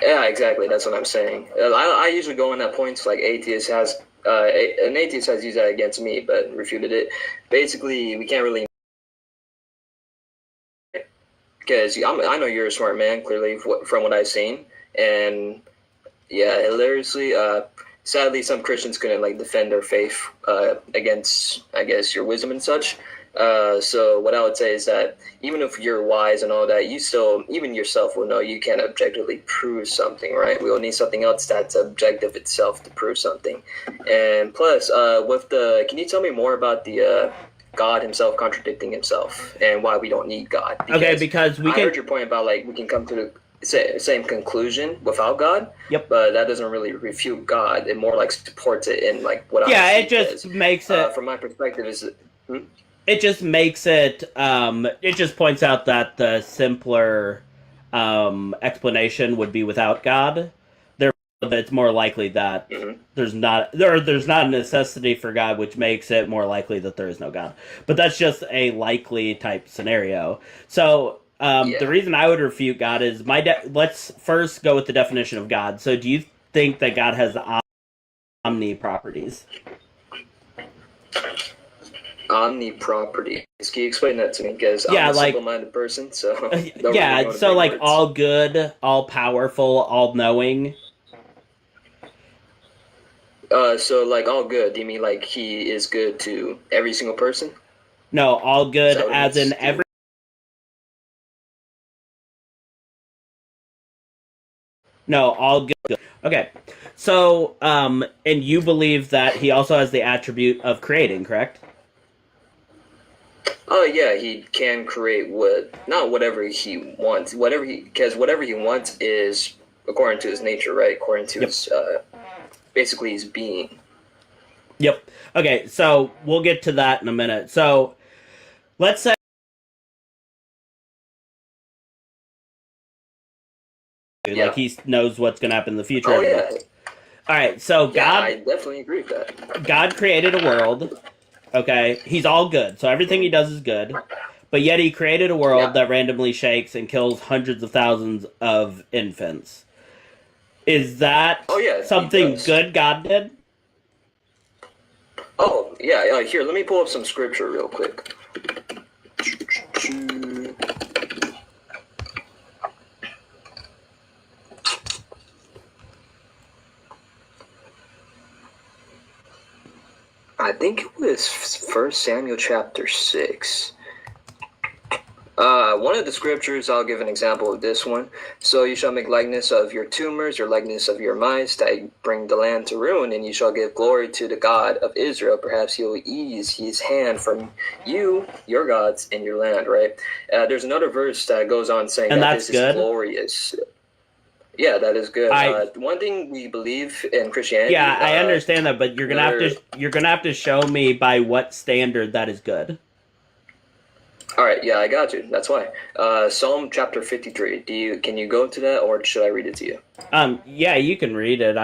Yeah, exactly. That's what I'm saying. I usually go on that point. Like an atheist has used that against me, but refuted it. Basically, we can't really, because I know you're a smart man, clearly from what I've seen, and yeah, hilariously, sadly, some Christians couldn't defend their faith against, I guess, your wisdom and such. So what I would say is that even if you're wise and all that, you still, even yourself will know you can't objectively prove something, right? We will need something else that's objective itself to prove something. And plus, can you tell me more about the God himself contradicting himself and why we don't need God? Because I heard your point about we can come to the same conclusion without God. Yep. But that doesn't really refute God. It more supports it in what I Yeah, it just makes it. From my perspective, is it. It just makes it, it just points out that the simpler explanation would be without God. Therefore, it's more likely that there's not a necessity for God, which makes it more likely that there is no God. But that's just a likely type scenario. So, the reason I would refute God is let's first go with the definition of God. So, do you think that God has omni properties? Omni properties. Can you explain that to me? Because I'm a simple-minded person, so all good, all powerful, all knowing. So all good. Do you mean he is good to every single person? No, all good as in every. No, all good. Okay, so and you believe that he also has the attribute of creating, correct? Oh yeah, he can create not whatever he wants, because whatever he wants is according to his nature, right? According to his basically his being. Yep. Okay, so we'll get to that in a minute. So let's say he knows what's going to happen in the future. Oh yeah. All right, so God. I definitely agree with that. God created a world. Okay, he's all good, so everything he does is good. But yet he created a world that randomly shakes and kills hundreds of thousands of infants. Is that something good God did? Oh, yeah, here, let me pull up some scripture real quick. I think it was 1 Samuel chapter 6. One of the scriptures, I'll give an example of this one. So you shall make likeness of your tumors, your likeness of your mice, that bring the land to ruin, and you shall give glory to the God of Israel. Perhaps he will ease his hand from you, your gods, and your land, right? There's another verse that goes on saying And that that's this is good? glorious. Yeah, that is good. One thing we believe in Christianity. Yeah, I understand that, but you're gonna have to show me by what standard that is good. All right, yeah, I got you. That's why. Psalm chapter 53. Can you go to that, or should I read it to you? Yeah, you can read it.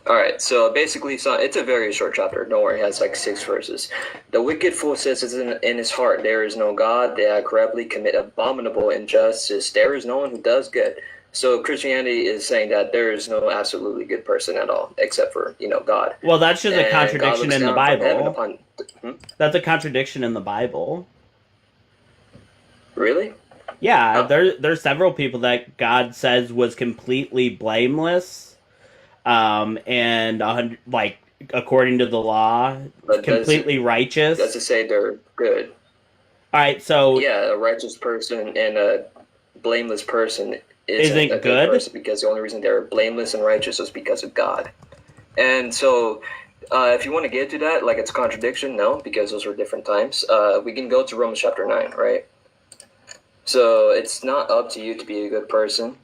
All right, so basically, it's a very short chapter. Don't worry, it has like 6 verses. The wicked fool says in his heart, there is no God. They corruptly commit abominable injustice. There is no one who does good. So Christianity is saying that there is no absolutely good person at all, except for, God. Well, that's just a contradiction in the Bible. Upon, That's a contradiction in the Bible. Really? Yeah, there's several people that God says was completely blameless, and according to the law, completely righteous. Does it say they're good? All right, so yeah, a righteous person and a blameless person isn't a good person, because the only reason they're blameless and righteous is because of God. And so, if you want to get to that, like it's a contradiction, no, because those were different times. We can go to Romans chapter 9, right? So it's not up to you to be a good person.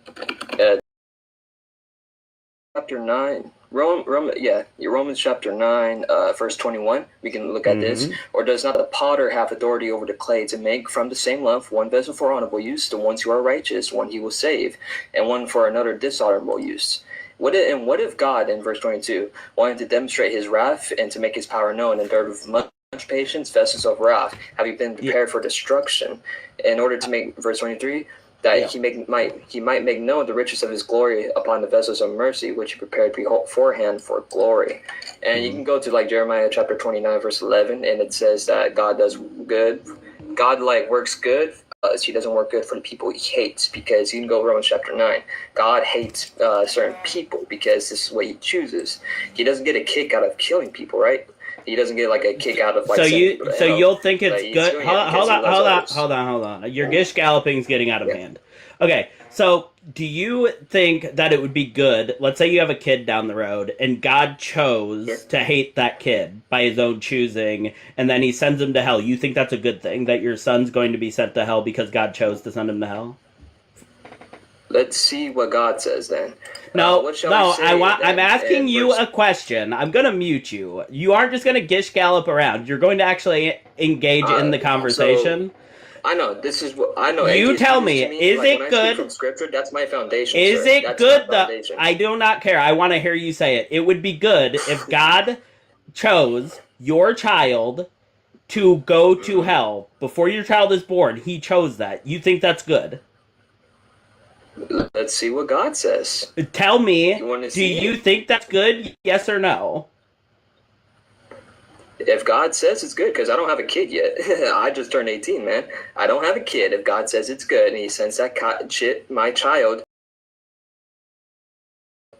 Chapter 9, Romans chapter 9, verse 21, we can look at this. Or does not the potter have authority over the clay to make from the same lump one vessel for honorable use, the ones who are righteous, one he will save, and one for another dishonorable use? What if God, in verse 22, wanted to demonstrate his wrath and to make his power known, and there with much patience, vessels of wrath, having been prepared for destruction, in order to make, verse 23, that he might make known the riches of his glory upon the vessels of mercy, which he prepared beforehand for glory. And you can go to like Jeremiah chapter 29, verse 11, and it says that God does good. God works good. He doesn't work good for the people he hates, because you can go Romans chapter 9. God hates certain people because this is what he chooses. He doesn't get a kick out of killing people, right? He doesn't get a kick out of you'll think it's good. Hold on. Your gish galloping's getting out of hand. Okay, so do you think that it would be good? Let's say you have a kid down the road, and God chose to hate that kid by his own choosing, and then he sends him to hell. You think that's a good thing, that your son's going to be sent to hell because God chose to send him to hell? Let's see what God says then. I'm asking you a question. I'm gonna mute you. You aren't just gonna gish gallop around. You're going to actually engage in the conversation. I know this is what I know. You tell me, is it good? From scripture, that's my foundation. Is it good though? I do not care. I want to hear you say it. It would be good if God chose your child to go to hell before your child is born. He chose that. You think that's good? Let's see what God says. Tell me, do you think that's good? Yes or no? If God says it's good, because I don't have a kid yet. I just turned 18, man. I don't have a kid. If God says it's good and he sends my child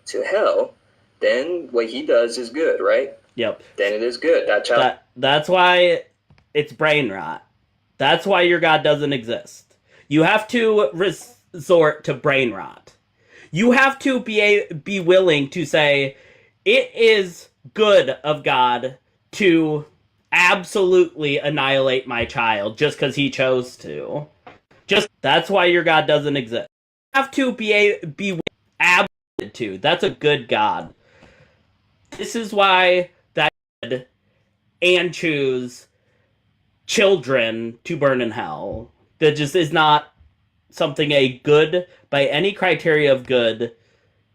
to hell, then what he does is good, right? Yep. Then it is good. That child. That's why it's brain rot. That's why your God doesn't exist. You have to resort to brain rot. You have to be willing to say, it is good of God to absolutely annihilate my child just because he chose to. That's why your God doesn't exist. You have to be absolute to. That's a good God. This is why that and choose children to burn in hell. That just is not something a good, by any criteria of good,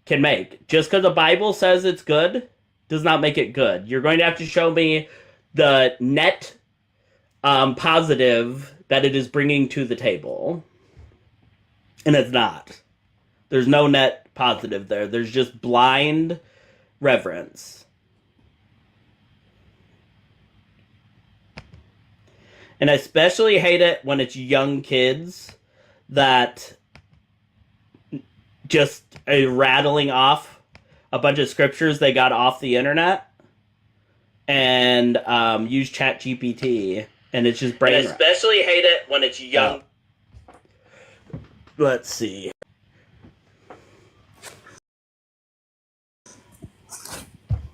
can make. Just because the Bible says it's good does not make it good. You're going to have to show me the net positive that it is bringing to the table. And it's not. There's no net positive there. There's just blind reverence. And I especially hate it when it's young kids that just rattling off a bunch of scriptures they got off the internet and use ChatGPT, and it's just brain. And I especially hate it when it's young. Let's see.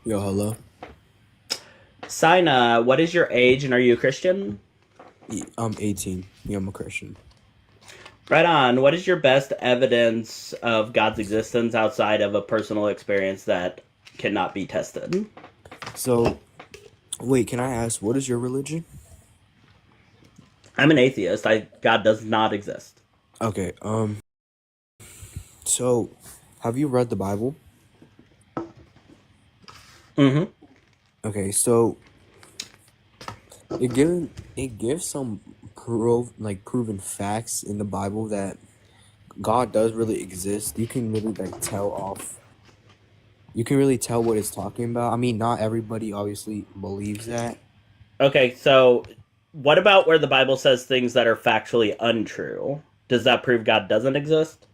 Yo, hello. Sina, what is your age, and are you a Christian? I'm 18. Yeah, I'm a Christian. Right on. What is your best evidence of God's existence outside of a personal experience that cannot be tested? So, wait, can I ask, what is your religion? I'm an atheist. God does not exist. Okay, so, have you read the Bible? Mm-hmm. Okay, so, it gives some proven facts in the Bible that God does really exist. You can really you can really tell what it's talking about. I mean, not everybody obviously believes that. Okay, so what about where the Bible says things that are factually untrue? Does that prove God doesn't exist?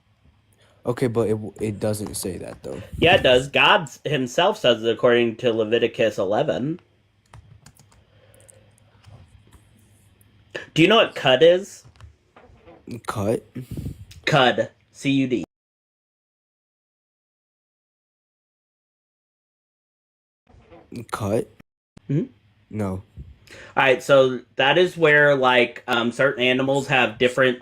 Okay, but it doesn't say that though. Yeah, it does. God himself says it according to Leviticus 11. Do you know what cud is? Cut? Cud. C-U-D. Cut? Mm-hmm. No. Alright, so that is where, like, certain animals have different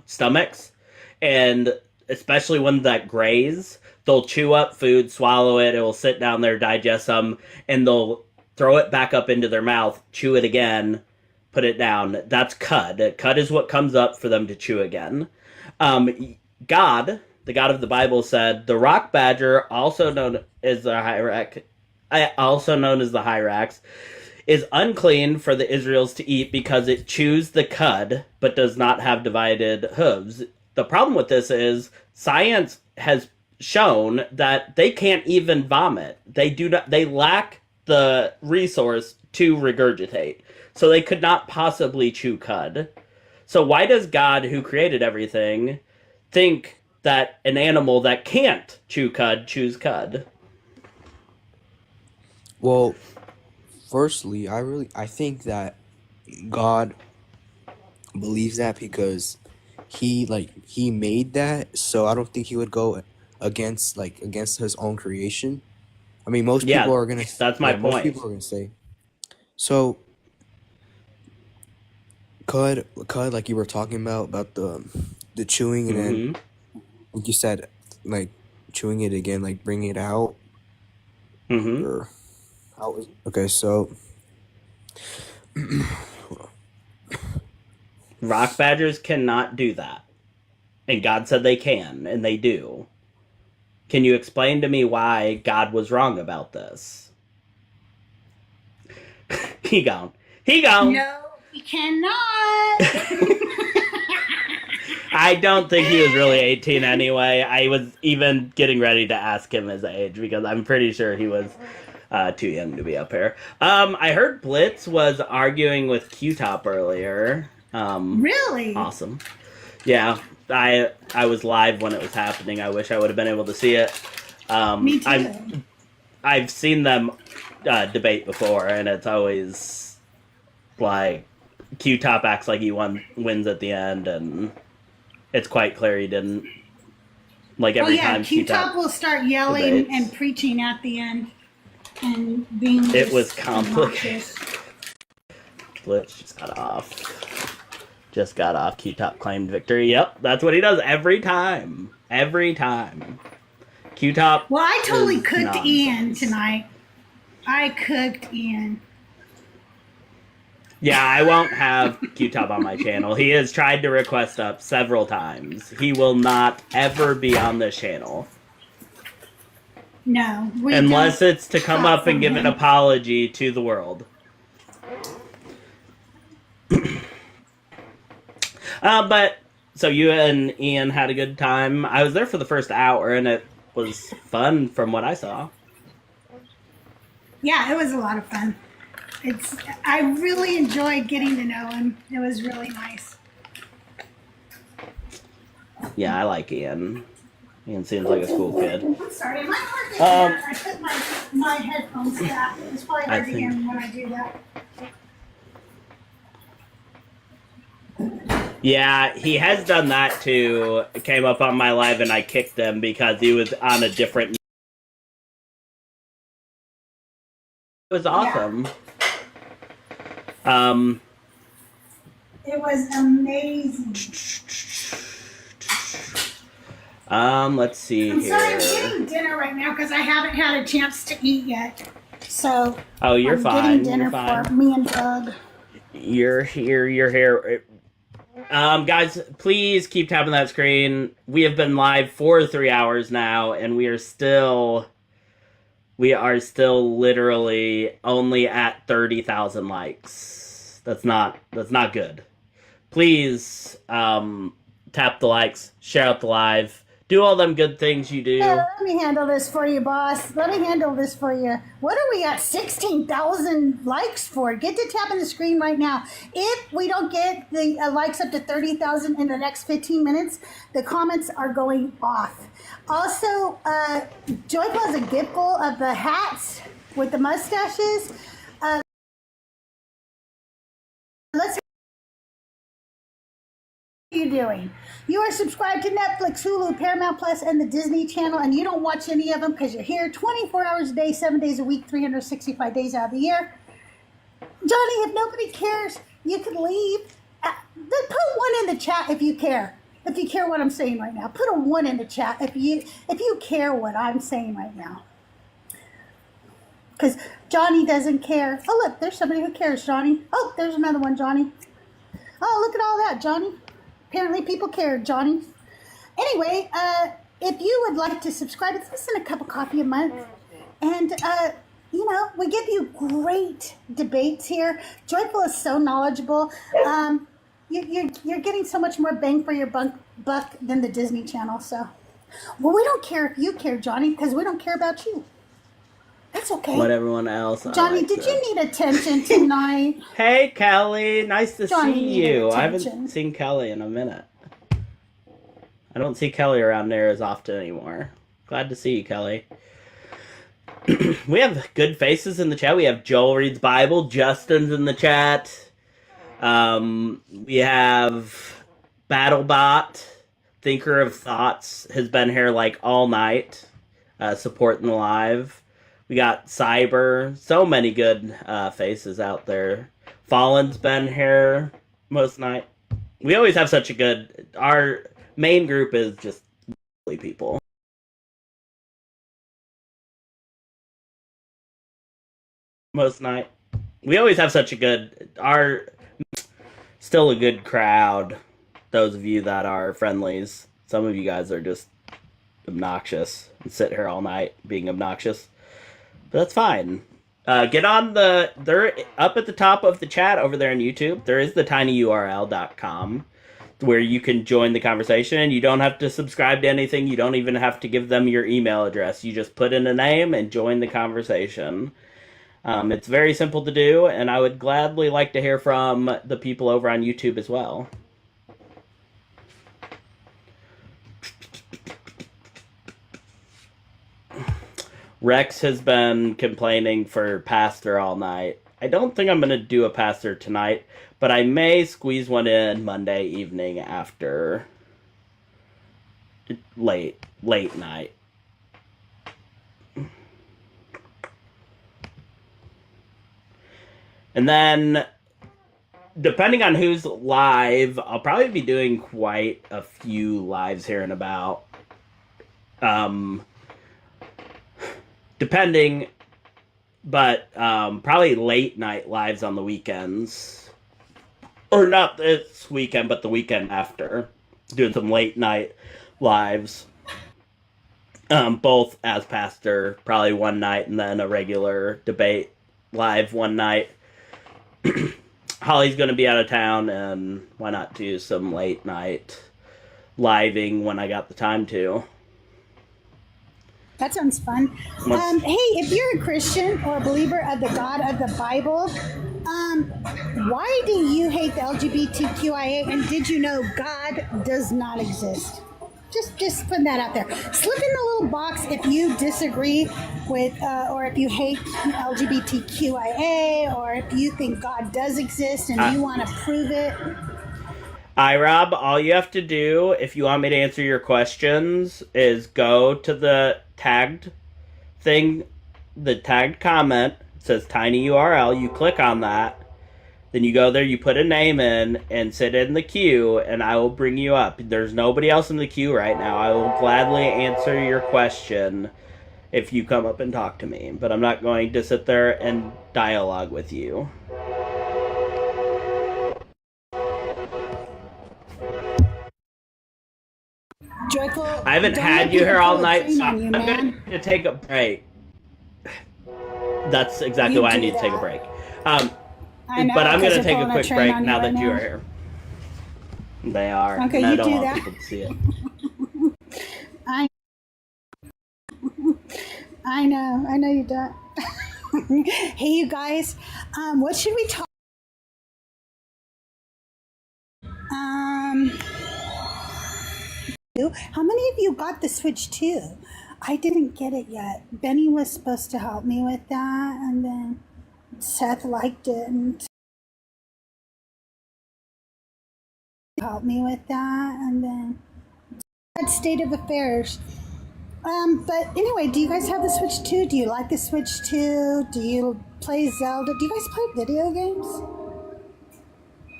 stomachs, and especially ones that graze, they'll chew up food, swallow it, it will sit down there, digest some, and they'll throw it back up into their mouth, chew it again, put it down. That's cud. Cud is what comes up for them to chew again. God, the God of the Bible, said the rock badger, also known as the hyrax, is unclean for the Israels to eat because it chews the cud but does not have divided hooves. The problem with this is science has shown that they can't even vomit. They lack the resource to regurgitate. So they could not possibly chew cud. So why does God, who created everything, think that an animal that can't chew cud chews cud? Well, firstly, I think that God believes that because he made that, so I don't think he would go against his own creation. I mean, most people are gonna. That's my point. Most people are gonna say. So, cud, like you were talking about the chewing, and then like you said, like chewing it again, like bringing it out. Mm-hmm. Or how is okay? So, rock badgers cannot do that, and God said they can, and they do. Can you explain to me why God was wrong about this? He gone. No, we cannot. I don't think he was really 18 anyway. I was even getting ready to ask him his age because I'm pretty sure he was too young to be up here. I heard Blitz was arguing with Q-Top earlier. Really? Awesome. Yeah, I was live when it was happening. I wish I would have been able to see it. Me too. I've seen them debate before, and it's always like Q-Top acts like he wins at the end, and it's quite clear he didn't. Like every time Q-Top will start yelling debates and preaching at the end, and being. It was complicated. Blitz just got off. Q-Top claimed victory. Yep, that's what he does every time. Every time. Q-Top. Well, I totally cooked Ian tonight. I cooked Ian. Yeah, I won't have Q-Top on my channel. He has tried to request up several times. He will not ever be on this channel. No. Unless it's to come up and give an apology to the world. But, so you and Ian had a good time. I was there for the first hour, and it was fun from what I saw. Yeah, it was a lot of fun. I really enjoyed getting to know him. It was really nice. Yeah, I like Ian. Ian seems like a cool kid. I'm sorry, am I hard to hear? I put my headphones back. It's probably hard to hear me when I do that. Yeah, he has done that too. Came up on my live and I kicked him because he was on a different. It was awesome. It was amazing. Let's see I'm here. sorry, I'm getting dinner right now because I haven't had a chance to eat yet. So Oh, you're I'm fine. getting dinner You're fine. for me and Doug. You're here. You're here. Guys, please keep tapping that screen. We have been live for 3 hours now, and we are still literally only at 30,000 likes. That's not good. Please, tap the likes, share out the live, do all them good things you do. Yeah, let me handle this for you, boss. Let me handle this for you. What are we at 16,000 likes for? Get to tapping the screen right now. If we don't get the likes up to 30,000 in the next 15 minutes, the comments are going off. Also, Joyful has a gift goal of the hats with the mustaches. Let's. What are you doing? You are subscribed to Netflix, Hulu, Paramount Plus, and the Disney Channel, and you don't watch any of them because you're here 24 hours a day, 7 days a week, 365 days out of the year. Johnny, if nobody cares, you can leave. Then put one in the chat if you care. If you care what I'm saying right now, put a 1 in the chat if you care what I'm saying right now. Because Johnny doesn't care. Oh, look, there's somebody who cares, Johnny. Oh, there's another one, Johnny. Oh, look at all that, Johnny. Apparently people care, Johnny. Anyway, if you would like to subscribe, it's less than a cup of coffee a month. And, we give you great debates here. Joyful is so knowledgeable. You're getting so much more bang for your buck than the Disney Channel. So, well, we don't care if you care, Johnny, because we don't care about you. That's okay. What everyone else. Johnny, did you need attention tonight? Hey, Kelly. Nice to Johnny see you. needed I haven't attention. seen Kelly in a minute. I don't see Kelly around there as often anymore. Glad to see you, Kelly. We have good faces in the chat. We have Joel Reads Bible. Justin's in the chat. We have BattleBot. Thinker of Thoughts has been here like all night, supporting the live. We got Cyber. So many good faces out there. Fallen's been here most night. We always have such a good... Our main group is just people. Most night. We always have such a good... Still a good crowd. Those of you that are friendlies. Some of you guys are just obnoxious and sit here all night being obnoxious. But that's fine. Get on they're up at the top of the chat over there on YouTube. There is the tinyurl.com where you can join the conversation. You don't have to subscribe to anything. You don't even have to give them your email address. You just put in a name and join the conversation. It's very simple to do, and I would gladly like to hear from the people over on YouTube as well. Rex has been complaining for pastor all night. I don't think I'm going to do a pastor tonight, but I may squeeze one in Monday evening after late night. And then, depending on who's live, I'll probably be doing quite a few lives here and about. Depending, but probably late night lives on the weekends. Or not this weekend, but the weekend after. Doing some late night lives. Both as pastor, probably one night, and then a regular debate live one night. Holly's going to be out of town, and why not do some late night living when I got the time to. That sounds fun. Hey, if you're a Christian or a believer of the God of the Bible, why do you hate the LGBTQIA? And did you know God does not exist? Just put that out there. Slip in the little box if you disagree with, or if you hate LGBTQIA, or if you think God does exist and you want to prove it. Rob, all you have to do if you want me to answer your questions is go to the tagged thing, the tagged comment. It says tiny URL. You click on that. Then you go there, you put a name in, and sit in the queue, and I will bring you up. There's nobody else in the queue right now. I will gladly answer your question if you come up and talk to me. But I'm not going to sit there and dialogue with you. Joyful, I haven't had you here all night, so I'm going to take a break. That's exactly why I need to take a break. But I'm going to take a quick break now that you are here. They are. Okay, I you don't do want that. people to see it. I know you don't. Hey, you guys, what should we talk? How many of you got the Switch 2? I didn't get it yet. Benny was supposed to help me with that, and then Seth liked it and help me with that, and then state of affairs. But anyway, do you guys have the Switch 2? Do you like the Switch 2? Do you play Zelda? Do you guys play video games?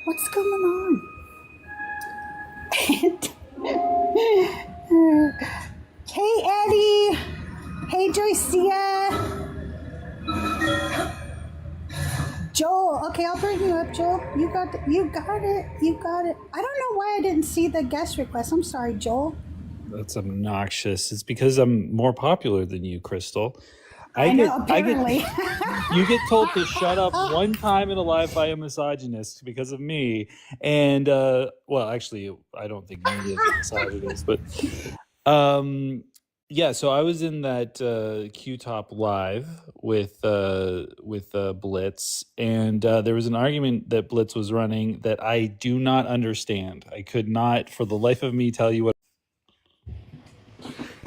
What's going on? Hey, Eddie. Hey, Joycia. Joel. Okay, I'll bring you up, Joel. You got it. You got it. I don't know why I didn't see the guest request. I'm sorry, Joel. That's obnoxious. It's because I'm more popular than you, Crystal. I know, apparently. You get told to shut up one time in a live by a misogynist because of me. And, well, actually, I don't think me is a misogynist, but, yeah, so I was in that Q-Top live with Blitz, and there was an argument that Blitz was running that I do not understand. I could not, for the life of me, tell you what.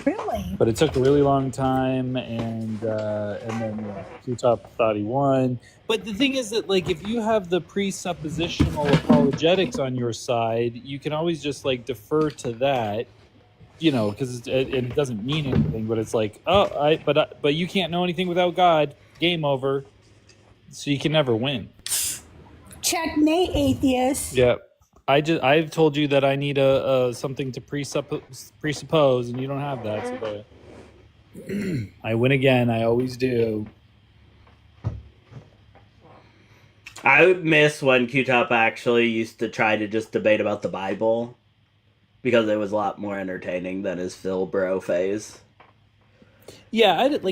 Really? But it took a really long time, and then Q-Top thought he won. But the thing is that, like, if you have the presuppositional apologetics on your side, you can always just, like, defer to that, you know, because it doesn't mean anything. But it's like, but you can't know anything without God. Game over. So you can never win. Checkmate, atheist. Yeah. I've told you that I need a something to presuppose, and you don't have that. So I win again. I always do. I would miss when Q-Top actually used to try to just debate about the Bible, because it was a lot more entertaining than his Phil Bro phase. Yeah, I don't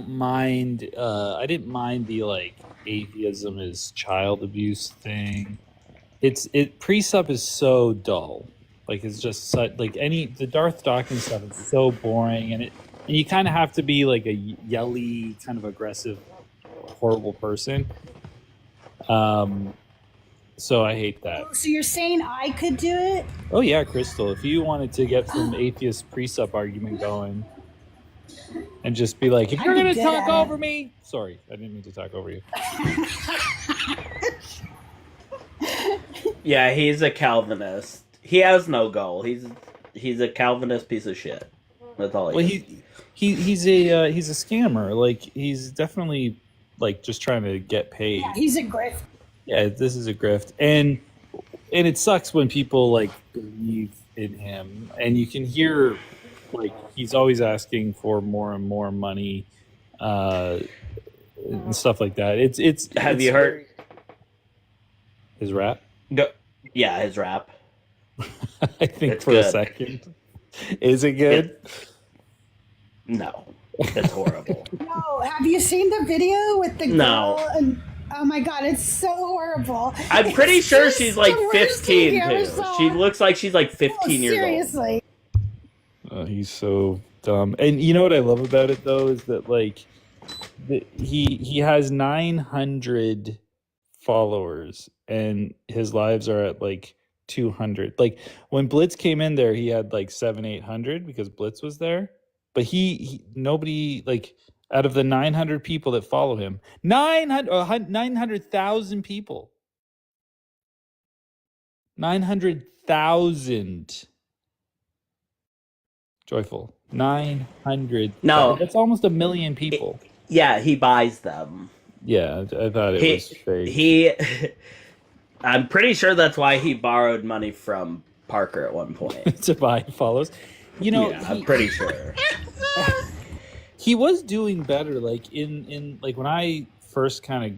mind. I didn't mind the like atheism is child abuse thing. Presup is so dull. Like it's just such, like the Darth Dawkins stuff is so boring, and you kind of have to be like a yelly, kind of aggressive, horrible person. So I hate that. So you're saying I could do it? Oh yeah, Crystal. If you wanted to get some atheist presup argument going, and just be like, if you're gonna talk over me, sorry, I didn't mean to talk over you. Yeah, he's a Calvinist. He has no goal. He's a Calvinist piece of shit. That's all he is. He's a scammer. Like he's definitely like just trying to get paid. Yeah, he's a grift. Yeah, this is a grift, and it sucks when people like believe in him, and you can hear like he's always asking for more and more money, and stuff like that. Have you heard his rap? Yeah, his rap. I think it's for good. A second. Is it good? No, it's horrible. No, have you seen the video with the girl? And oh my god, it's so horrible. I'm pretty sure she's like 15 too. She looks like she's like 15 years old. Seriously. He's so dumb. And you know what I love about it though is that like he has 900 followers and his lives are at like 200. Like when Blitz came in there, he had like 700-800 because Blitz was there. But he nobody like out of the 900 people that follow him, 900,000 people. 900,000. Joyful. 900. No. That's almost 1 million people. Yeah, he buys them. Yeah, I thought it was fake. I'm pretty sure that's why he borrowed money from Parker at one point. To buy follows. You know, yeah, I'm pretty sure. He was doing better. Like in like when I first kind of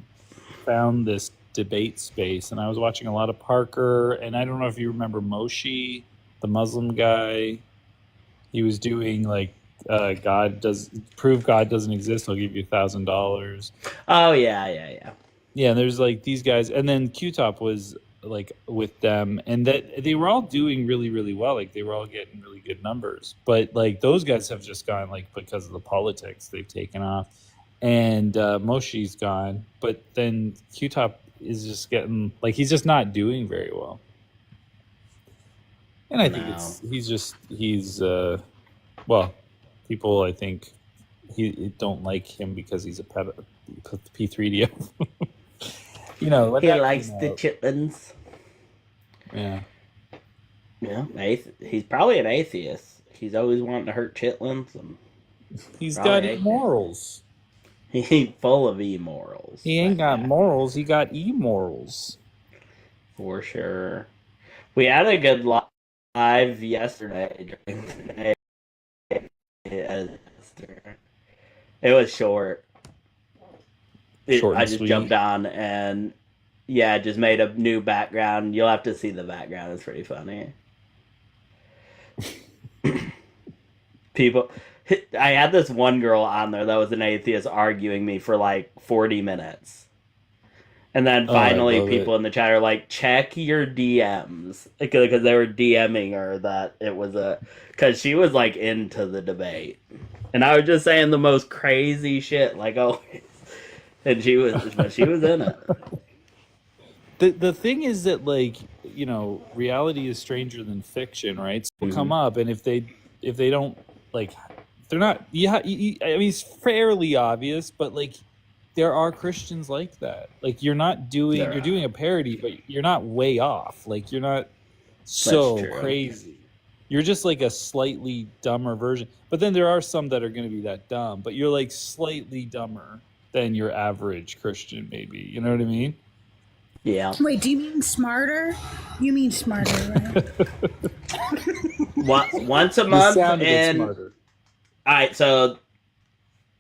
found this debate space, and I was watching a lot of Parker, and I don't know if you remember Moshe, the Muslim guy. He was doing like God doesn't exist. I'll give you $1,000. Oh yeah. Yeah, there's like these guys, and then Q-Top was like with them, and that they were all doing really, really well. Like they were all getting really good numbers, but like those guys have just gone like because of the politics they've taken off, and Moshe's gone, but then Q-Top is just getting like he's just not doing very well. And I think he's well, people I think he don't like him because he's a P3DO. You know, he likes the chitlins. Yeah. Yeah, he's probably an atheist. He's always wanting to hurt chitlins. And he's got immorals. He's full of immorals. He ain't got morals. He got immorals. For sure. We had a good live yesterday during the day. It was short. I just jumped on and just made a new background. You'll have to see the background. It's pretty funny. I had this one girl on there that was an atheist arguing me for like 40 minutes. And then finally people in the chat are like, check your DMs. Because they were DMing her that it was because she was like into the debate. And I was just saying the most crazy shit, like always. And she was in it. The thing is that like, you know, reality is stranger than fiction, right? So they'll come up, and if they don't like, they're not. I mean, it's fairly obvious, but like, there are Christians like that. Like, you're doing a parody, but you're not way off. Like, you're not so crazy. You're just like a slightly dumber version. But then there are some that are going to be that dumb, but you're like slightly dumber than your average Christian, maybe. You know what I mean? Yeah. Wait, do you mean smarter? You mean smarter, right? Once a month, and all right. So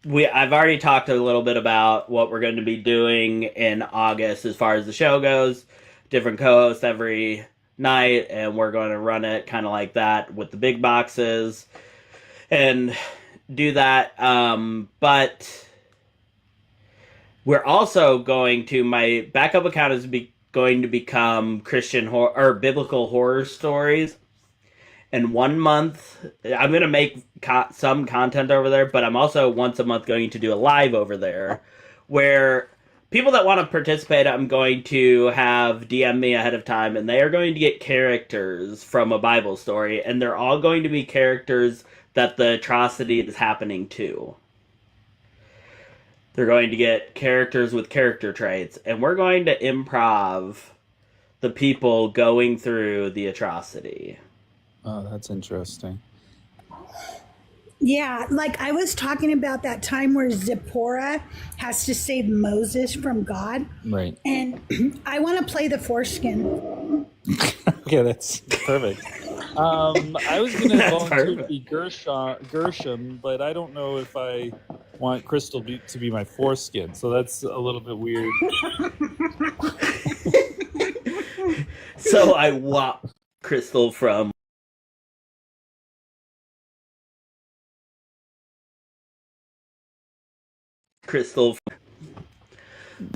I've already talked a little bit about what we're going to be doing in August as far as the show goes. Different co-hosts every night, and we're going to run it kind of like that with the big boxes and do that. But we're also going to, my backup account is going to become Christian or biblical horror stories. And 1 month, I'm going to make some content over there, but I'm also once a month going to do a live over there where people that want to participate, I'm going to have DM me ahead of time, and they are going to get characters from a Bible story, and they're all going to be characters that the atrocity is happening to. They're going to get characters with character traits, and we're going to improv the people going through the atrocity. Oh, that's interesting. Yeah, like I was talking about that time where Zipporah has to save Moses from God. Right. And I want to play the foreskin. Okay, that's perfect. I was going to volunteer to be Gershom, but I don't know if I want Crystal to be my foreskin, so that's a little bit weird. So I whop Crystal from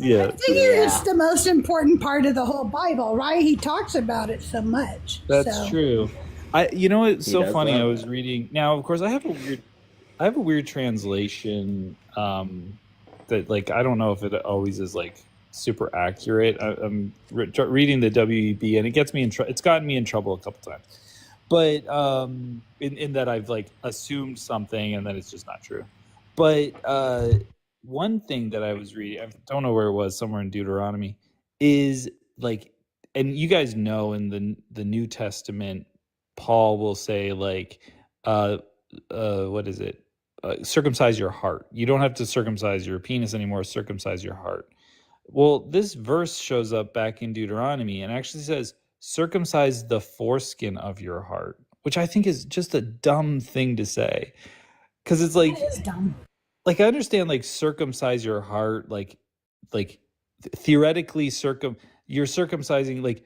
Yeah. I think it's the most important part of the whole Bible, right? He talks about it so much. That's true. You know, it's so funny. I was that. reading. Now, of course, I have a weird I have a weird translation that like I don't know if it always is like super accurate. I'm reading the WEB and it gets me in it's gotten me in trouble a couple times. But in that I've like assumed something and then it's just not true. But one thing that I was reading, I don't know where it was, somewhere in Deuteronomy, is like, and you guys know in the New Testament, Paul will say like, what is it? Circumcise your heart. You don't have to circumcise your penis anymore. Circumcise your heart. Well, this verse shows up back in Deuteronomy and actually says, circumcise the foreskin of your heart, which I think is just a dumb thing to say. Because it's like, That is dumb. Like I understand like circumcise your heart, like theoretically you're circumcising, like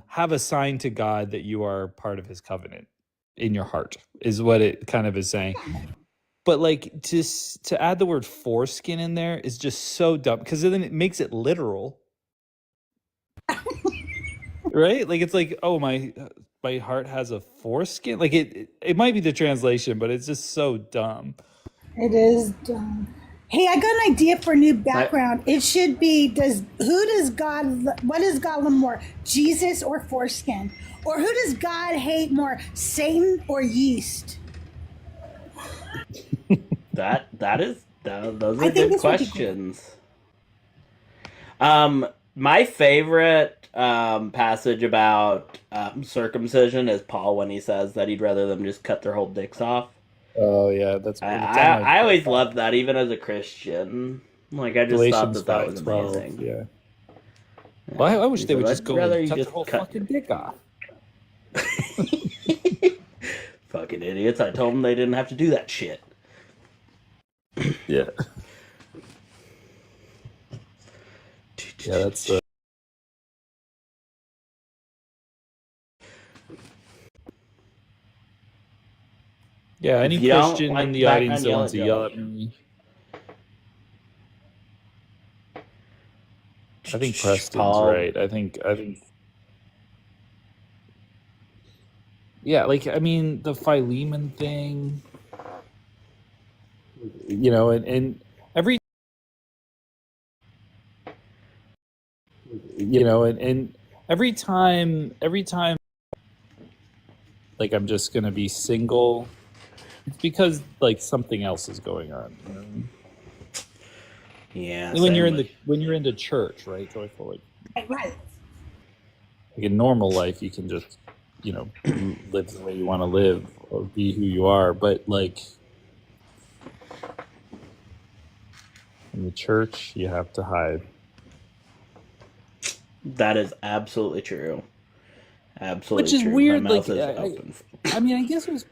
have a sign to God that you are part of his covenant in your heart is what it kind of is saying. But like to add the word foreskin in there is just so dumb because then it makes it literal. Right? Like it's like, oh, my heart has a foreskin. Like it might be the translation, but it's just so dumb. It is dumb. Hey, I got an idea for a new background. It should be what does God love more, Jesus or foreskin? Or who does God hate more, Satan or yeast? Those are good questions. My favorite passage about circumcision is Paul when he says that he'd rather them just cut their whole dicks off. Oh yeah, that's. I always loved that, even as a Christian. Like I just Galatians thought that was amazing. 5:12, yeah. Well, I wish they would just go and cut their whole fucking dick off. Fucking idiots! I told them they didn't have to do that shit. Yeah. Yeah, that's. Yeah, any Christian in the audience that wants to yell at me. I think Preston's right. I think. Yeah, like I mean the Philemon thing. You know, and every. You know, and every time, like I'm just gonna be single. It's because like something else is going on. You know? Yeah. When you're into church, right? Joyful, like, Right. like in normal life, you can just, you know, live the way you want to live or be who you are. But like in the church, you have to hide. That is absolutely true. Absolutely, which is true. weird. My Like, mouth is open. I mean, I guess it was.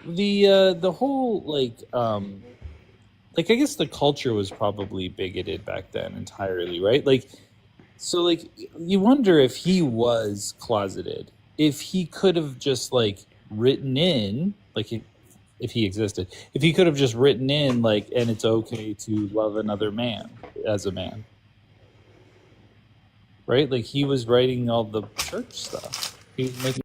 The whole like I guess the culture was probably bigoted back then entirely, right? Like, so like you wonder if he was closeted, if he could have just like written in, like if he existed, if he could have just written in like, and it's okay to love another man as a man, right? Like he was writing all the church stuff. He was making.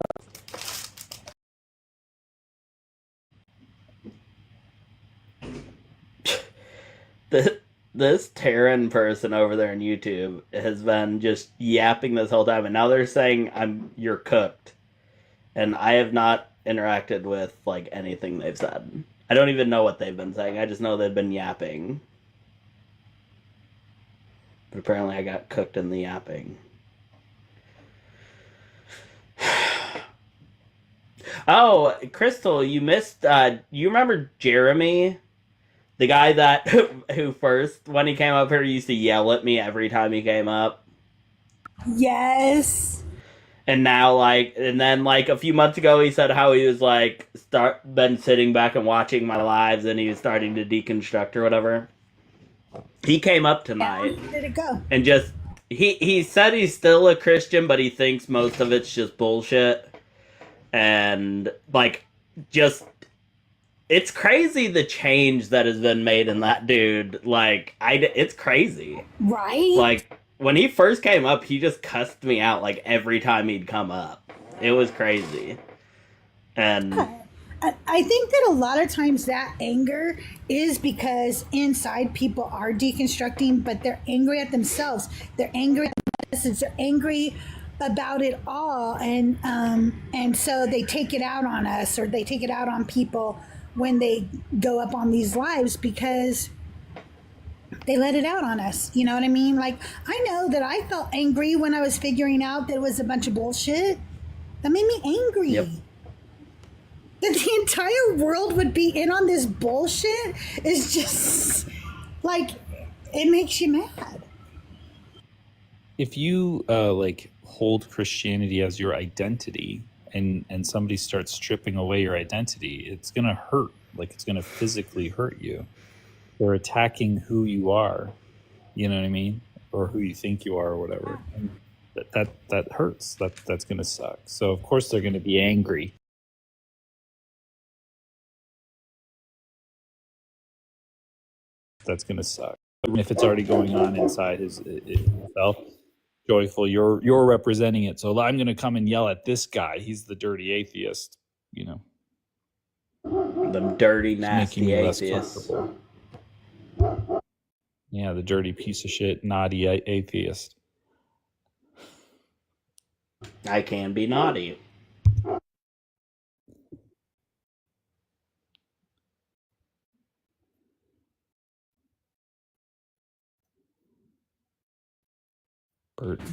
This Terran person over there on YouTube has been just yapping this whole time, and now they're saying you're cooked, and I have not interacted with like anything they've said. I don't even know what they've been saying. I just know they've been yapping. But apparently, I got cooked in the yapping. Oh, Crystal, you missed. You remember Jeremy? The guy that who first, when he came up here, used to yell at me every time he came up. Yes. And now, and then a few months ago, he said how he was been sitting back and watching my lives, and he was starting to deconstruct or whatever. He came up tonight. How did it go? And just he said he's still a Christian, but he thinks most of it's just bullshit, and just. It's crazy the change that has been made in that dude. It's crazy. Right? When he first came up, he just cussed me out every time he'd come up. It was crazy. And I think that a lot of times that anger is because inside people are deconstructing, but they're angry at themselves. They're angry at the message. They're angry about it all, and so they take it out on us, or they take it out on people when they go up on these lives because they let it out on us. You know what I mean? Like, I know that I felt angry when I was figuring out that it was a bunch of bullshit. That made me angry. Yep. That the entire world would be in on this bullshit is just like, it makes you mad. If you like hold Christianity as your identity, and somebody starts stripping away your identity, it's gonna hurt. Like, it's gonna physically hurt you. They're attacking who you are. You know what I mean? Or who you think you are, or whatever. And that hurts. That's gonna suck. So of course they're gonna be angry. That's gonna suck. Even if it's already going on inside himself. Joyful, you're representing it. So I'm gonna come and yell at this guy. He's the dirty atheist. You know. The dirty, nasty atheist. Yeah, the dirty piece of shit, naughty atheist. I can be naughty.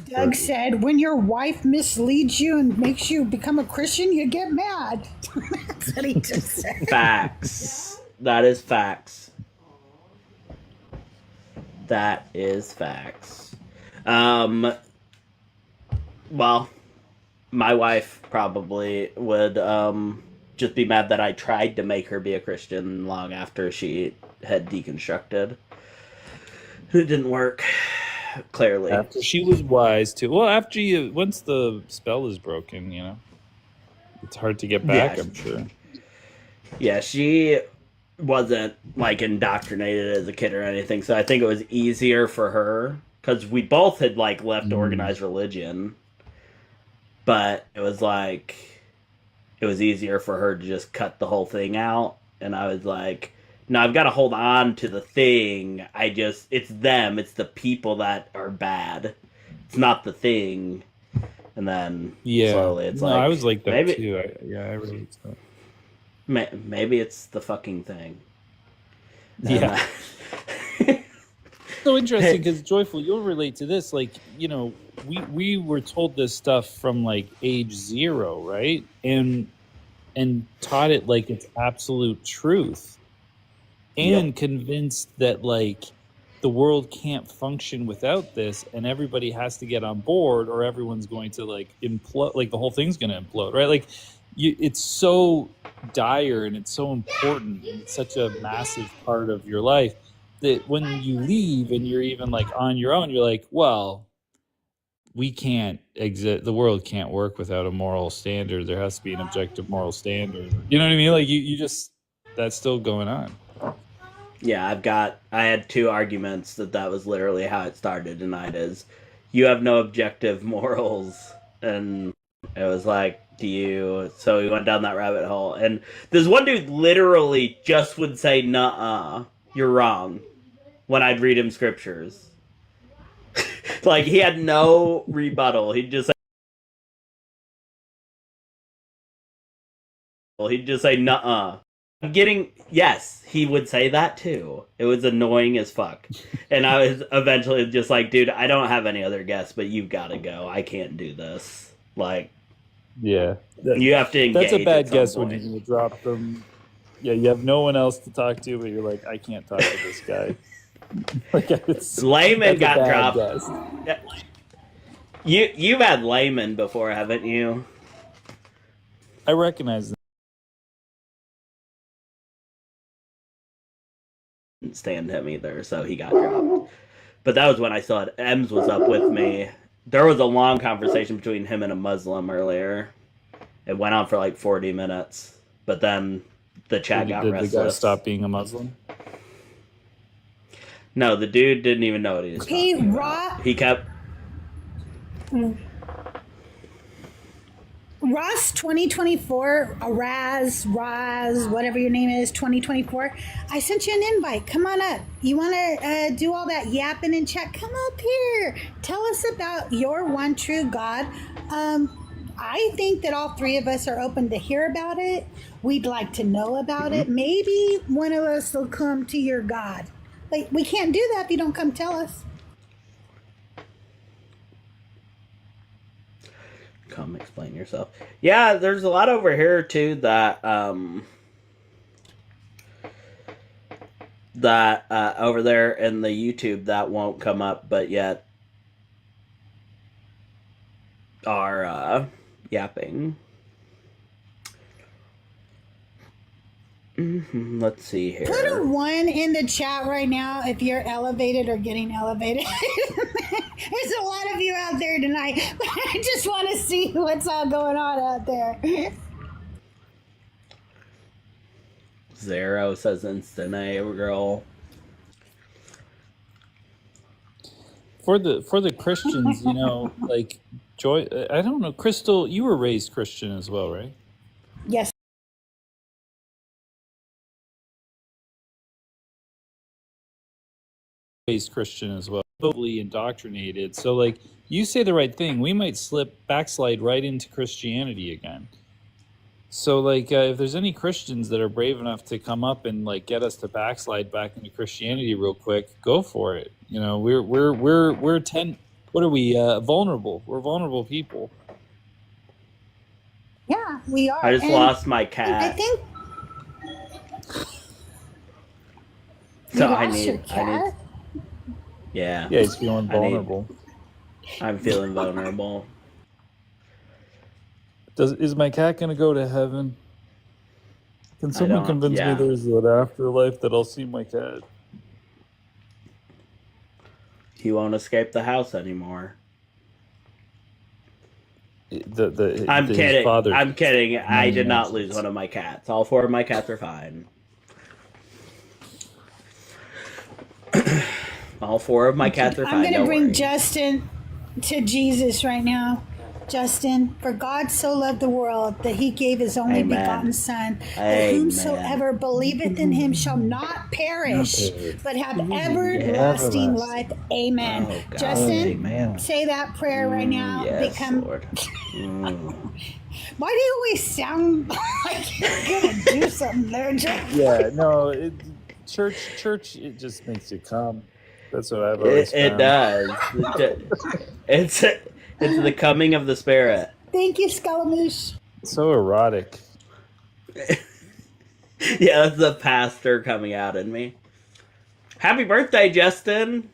Doug said, when your wife misleads you and makes you become a Christian, you get mad. That's what he just said. Facts. That is facts. That is facts. Well, my wife probably would just be mad that I tried to make her be a Christian long after she had deconstructed. It didn't work. Clearly, after she was wise too. Well, after once the spell is broken, you know, it's hard to get back. Yeah. I'm sure. Yeah, she wasn't like indoctrinated as a kid or anything, so I think it was easier for her because we both had like left organized religion, but it was easier for her to just cut the whole thing out, and I was like, no, I've got to hold on to the thing. It's them. It's the people that are bad. It's not the thing. And then slowly it's I was like that too. I really. Maybe it's the fucking thing. Yeah. So interesting because Joyful, you'll relate to this. Like, you know, we were told this stuff from like age 0, right? And taught it like it's absolute truth. And convinced that like the world can't function without this, and everybody has to get on board, or everyone's going to like implode. Like the whole thing's going to implode, right? Like it's so dire and it's so important. And it's such a massive part of your life that when you leave and you're even like on your own, you're like, well, we can't exist. The world can't work without a moral standard. There has to be an objective moral standard. You know what I mean? Like you just that's still going on. Yeah, I had 2 arguments that was literally how it started tonight is, you have no objective morals, and it was like, so we went down that rabbit hole, and there's one dude literally just would say, nuh-uh, you're wrong, when I'd read him scriptures. Like, he had no rebuttal, he'd just say, nuh-uh. Yes, he would say that too. It was annoying as fuck. And I was eventually just like, dude, I don't have any other guests, but you've got to go. I can't do this. Like, yeah. You have to engage. That's a bad guess when you're going to drop them. Yeah, you have no one else to talk to, but you're like, I can't talk to this guy. Layman got dropped. Yeah. You've had Layman before, haven't you? I recognize that. Stand him either, so he got dropped. But that was when I saw it. Ems was up with me. There was a long conversation between him and a Muslim earlier. It went on for like 40 minutes, but then the chat got restless. Did the guy stop being a Muslim? No, the dude didn't even know what he was talking about. He kept... Ross 2024, Raz, whatever your name is, 2024. I sent you an invite. Come on up. You want to do all that yapping and chat? Come up here. Tell us about your one true God. I think that all three of us are open to hear about it. We'd like to know about it. Maybe one of us will come to your God. Like, we can't do that if you don't come tell us. Come explain yourself. Yeah, there's a lot over here too that over there in the YouTube that won't come up, but yet are yapping. Let's see here. Put a 1 in the chat right now if you're elevated or getting elevated. There's a lot of you out there tonight, but I just want to see what's all going on out there. Zero says instant A, girl. For the Christians, you know, like Joy, I don't know, Crystal, you were raised Christian as well, right? Yes. Raised Christian as well, totally indoctrinated. So, like, you say the right thing, we might backslide right into Christianity again. So, like, if there's any Christians that are brave enough to come up and like get us to backslide back into Christianity real quick, go for it. You know, we're what are we? Vulnerable. We're vulnerable people. Yeah, we are. I just lost my cat. I think. So You I lost need. your cat? Yeah. Yeah, he's feeling vulnerable. I'm feeling vulnerable. Is my cat gonna go to heaven? Can someone convince me there's an afterlife that I'll see my cat? He won't escape the house anymore. I'm kidding. I'm kidding. I did not lose one of my cats. All 4 of my cats are fine. All 4 of my cats are fine. I'm going to Don't bring worry. Justin to Jesus right now. Justin, for God so loved the world that he gave his only Amen. begotten Son, that Amen. whomsoever believeth in him shall not perish, but have everlasting life. Amen. Oh, God. Justin, Amen. say that prayer right now. Yes, Lord. Why do you always sound like you're going to do something there, Justin? Yeah, no, church, it just makes you calm. That's what I've always found. It does. It's the coming of the Spirit. Thank you, Scaramouche. So erotic. Yeah, that's the pastor coming out in me. Happy birthday, Justin.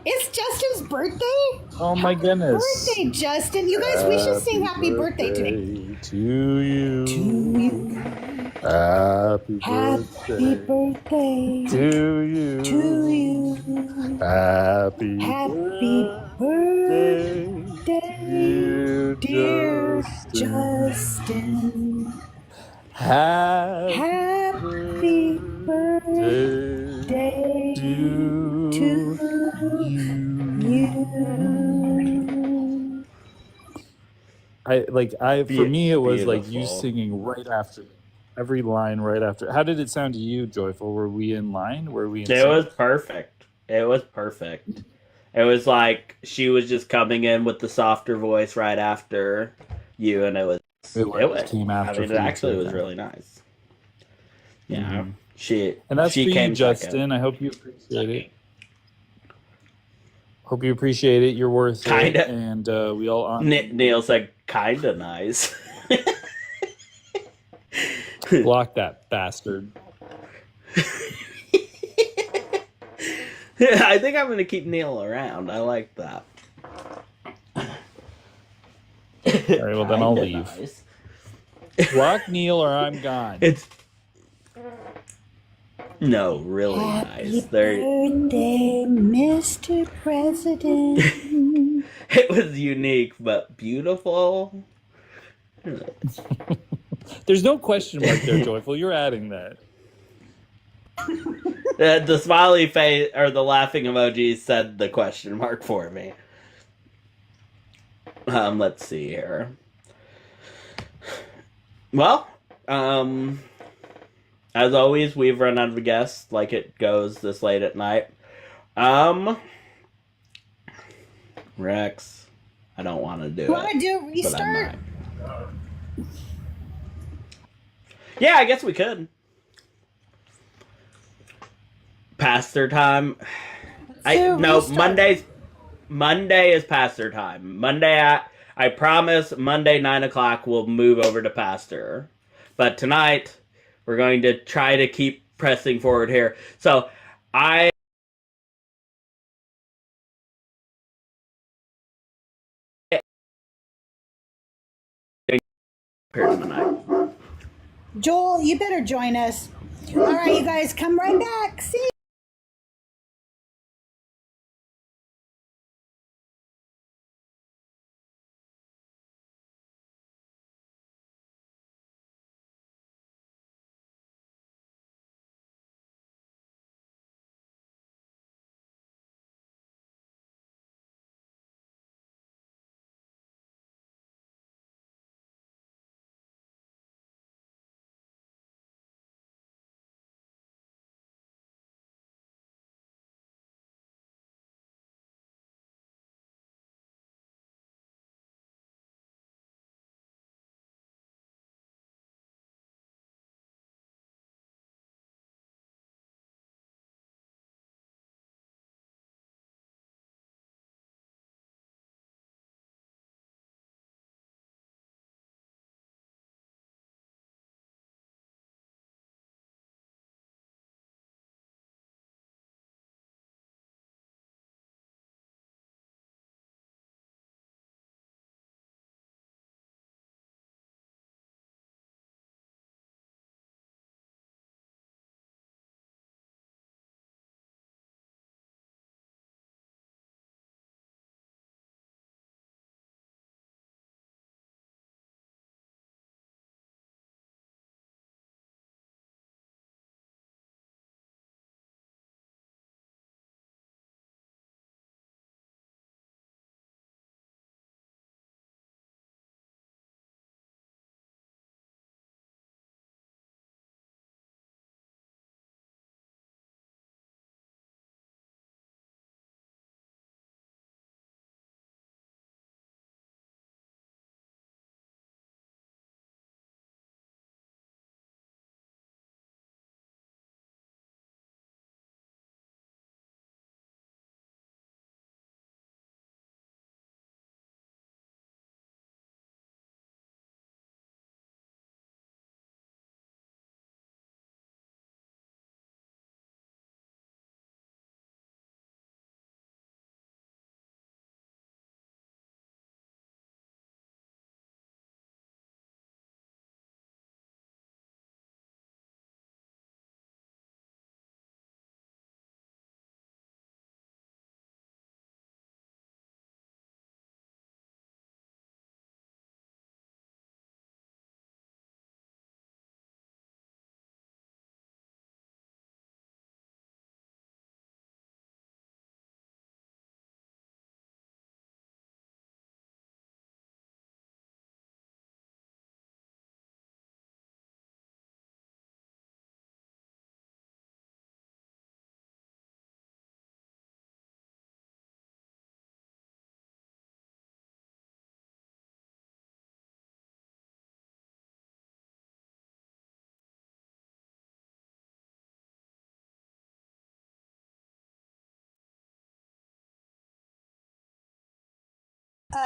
It's Justin's birthday? Oh my goodness. Birthday, Justin. You guys, we should sing happy birthday today. To you. To you. Happy Happy birthday. To you. To you. Happy birthday, dear Justin. Justin. Happy birthday to you. For me, it was like you Beautiful. singing right after every line right after. How did it sound to you, Joyful? Were we in line? Were we in It sync? was perfect. It was perfect. It was like she was just coming in with the softer voice right after you, and it came after. I mean, it actually was really nice. Yeah, and that's she for came you, Justin. I hope you appreciate it. Hope you appreciate it. You're worth Kinda. it, and we all honor. Neil said, "Kinda nice." Block that bastard. I think I'm gonna keep Neil around. I like that. All right, well then I'll leave. Nice. Block Neil or I'm gone. It's really nice. Birthday, Mr. President. It was unique but beautiful. There's no question mark there, Joyful. You're adding that. The smiley face or the laughing emoji said the question mark for me. Let's see here. Well, as always, we've run out of guests, like it goes this late at night. Rex, I don't want to do You want to it. do a but I restart? might. Yeah, I guess we could. Pastor time. No, Monday is pastor time. Monday I promise Monday 9 o'clock we'll move over to pastor. But tonight we're going to try to keep pressing forward here. So I tonight. Joel, you better join us. All right, you guys, come right back. See you.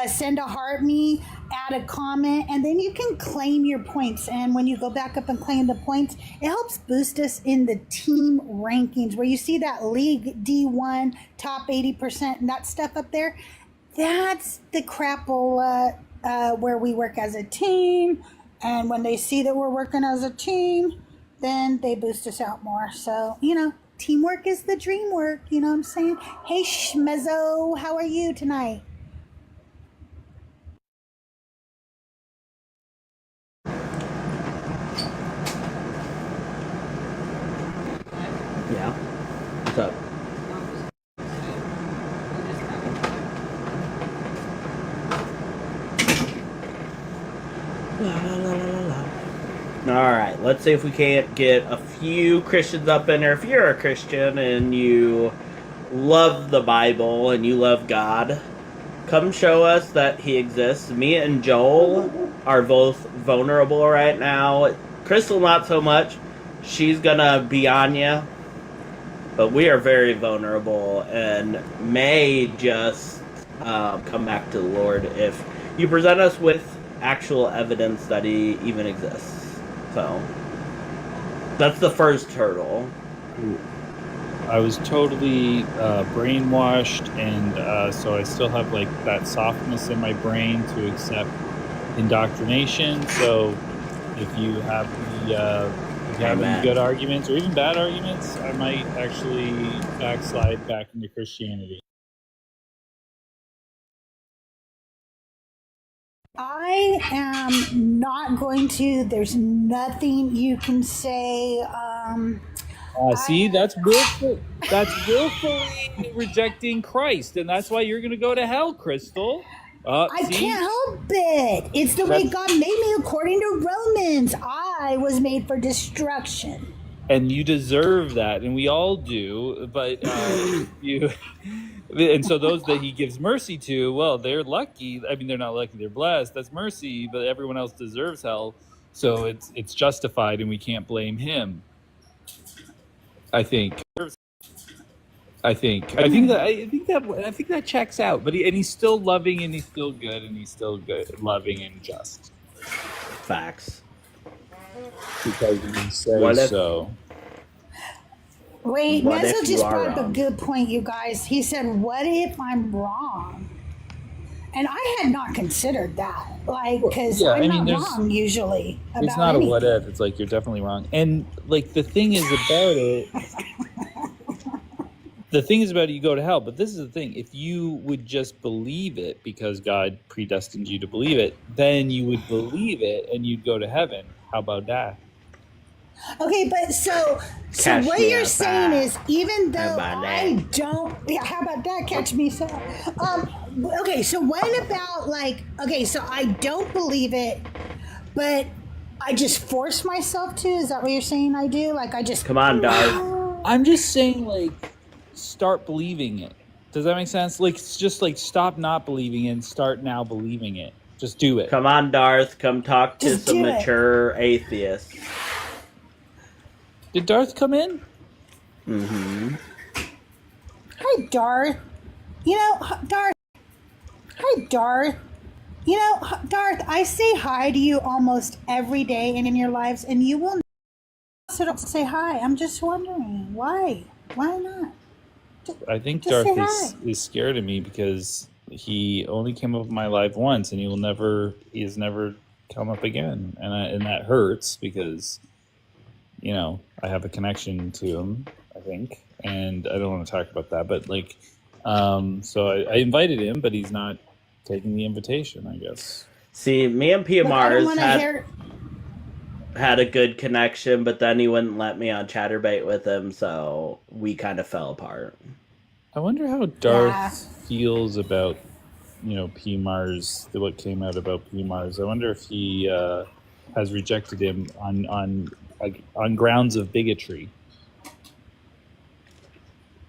Send a heart me, add a comment, and then you can claim your points. And when you go back up and claim the points, it helps boost us in the team rankings where you see that league D1 top 80% and that stuff up there. That's the crapola where we work as a team. And when they see that we're working as a team, then they boost us out more. So, teamwork is the dream work. You know what I'm saying? Hey, Schmezzo, how are you tonight? Yeah. What's up? All right, let's see if we can't get a few Christians up in there. If you're a Christian and you love the Bible and you love God, come show us that He exists. Me and Joel are both vulnerable right now. Crystal, not so much. She's gonna be on you. But we are very vulnerable and may just come back to the Lord if you present us with actual evidence that He even exists. So that's the first hurdle. I was totally brainwashed, and so I still have like that softness in my brain to accept indoctrination. So if you have any good arguments or even bad arguments, I might actually backslide back into Christianity. I am not going to. There's nothing you can say. See, that's willful. That's willfully rejecting Christ, and that's why you're going to go to hell, Crystal. I can't help it. It's the way God made me according to Romans. I was made for destruction. And you deserve that, and we all do. But you, and so those that He gives mercy to, well, they're lucky. I mean, they're not lucky; they're blessed. That's mercy. But everyone else deserves hell, so it's justified, and we can't blame Him. I think that checks out. But he's still loving, and he's still good, and he's still good, loving, and just. Facts. Because he says so. Wait, Mezzo just brought up a good point, you guys. He said, "What if I'm wrong?" And I had not considered that, like, because I'm not wrong usually. It's not anything. A what if. It's like you're definitely wrong, and like the thing is about it. The thing is about it, you go to hell. But this is the thing: if you would just believe it because God predestined you to believe it, then you would believe it and you'd go to heaven. How about that? Okay, but so what you're saying is, even though I don't, how about that? Catch me, so. Okay, so what about so I don't believe it, but I just force myself to. Is that what you're saying? I do, I just come on, Darth. I'm just saying, start believing it. Does that make sense? Just stop not believing it and start now believing it. Just do it. Come on, Darth. Come talk to some mature atheists. Did Darth come in? Mm-hmm. Hi, Darth. Darth. Hi, Darth. Darth, I say hi to you almost every day and in your lives, and you will not say hi. I'm just wondering, why? Why not? I think Darth is scared of me because he only came up in my life once, and he has never come up again, and that hurts because I have a connection to him, I think, and I don't want to talk about that, but so I invited him, but he's not taking the invitation, I guess. See, me and Pia Mars had a good connection, but then he wouldn't let me on Chatterbait with him, so we kind of fell apart. I wonder how Darth feels about, P. Mars, what came out about P. Mars. I wonder if he has rejected him on grounds of bigotry.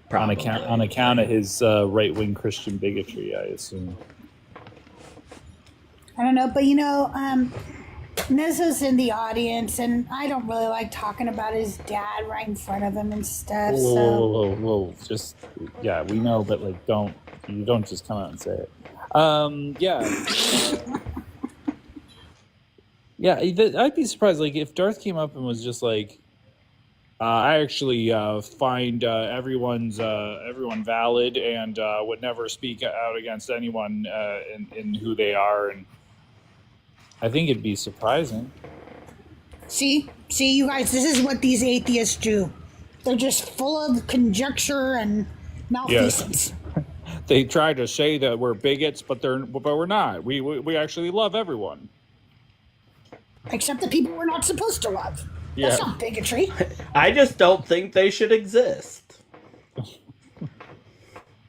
Probably. On account of his right-wing Christian bigotry, I assume. I don't know, but Mezzo's in the audience, and I don't really like talking about his dad right in front of him and stuff. Whoa. Just, we know, but you don't just come out and say it. I'd be surprised, if Darth came up and was just I actually find everyone valid and would never speak out against anyone in who they are, and I think it'd be surprising. See, you guys, this is what these atheists do. They're just full of conjecture and malfeasance. Yes. They try to say that we're bigots, but we're not. We actually love everyone. Except the people we're not supposed to love. Yeah. That's not bigotry. I just don't think they should exist.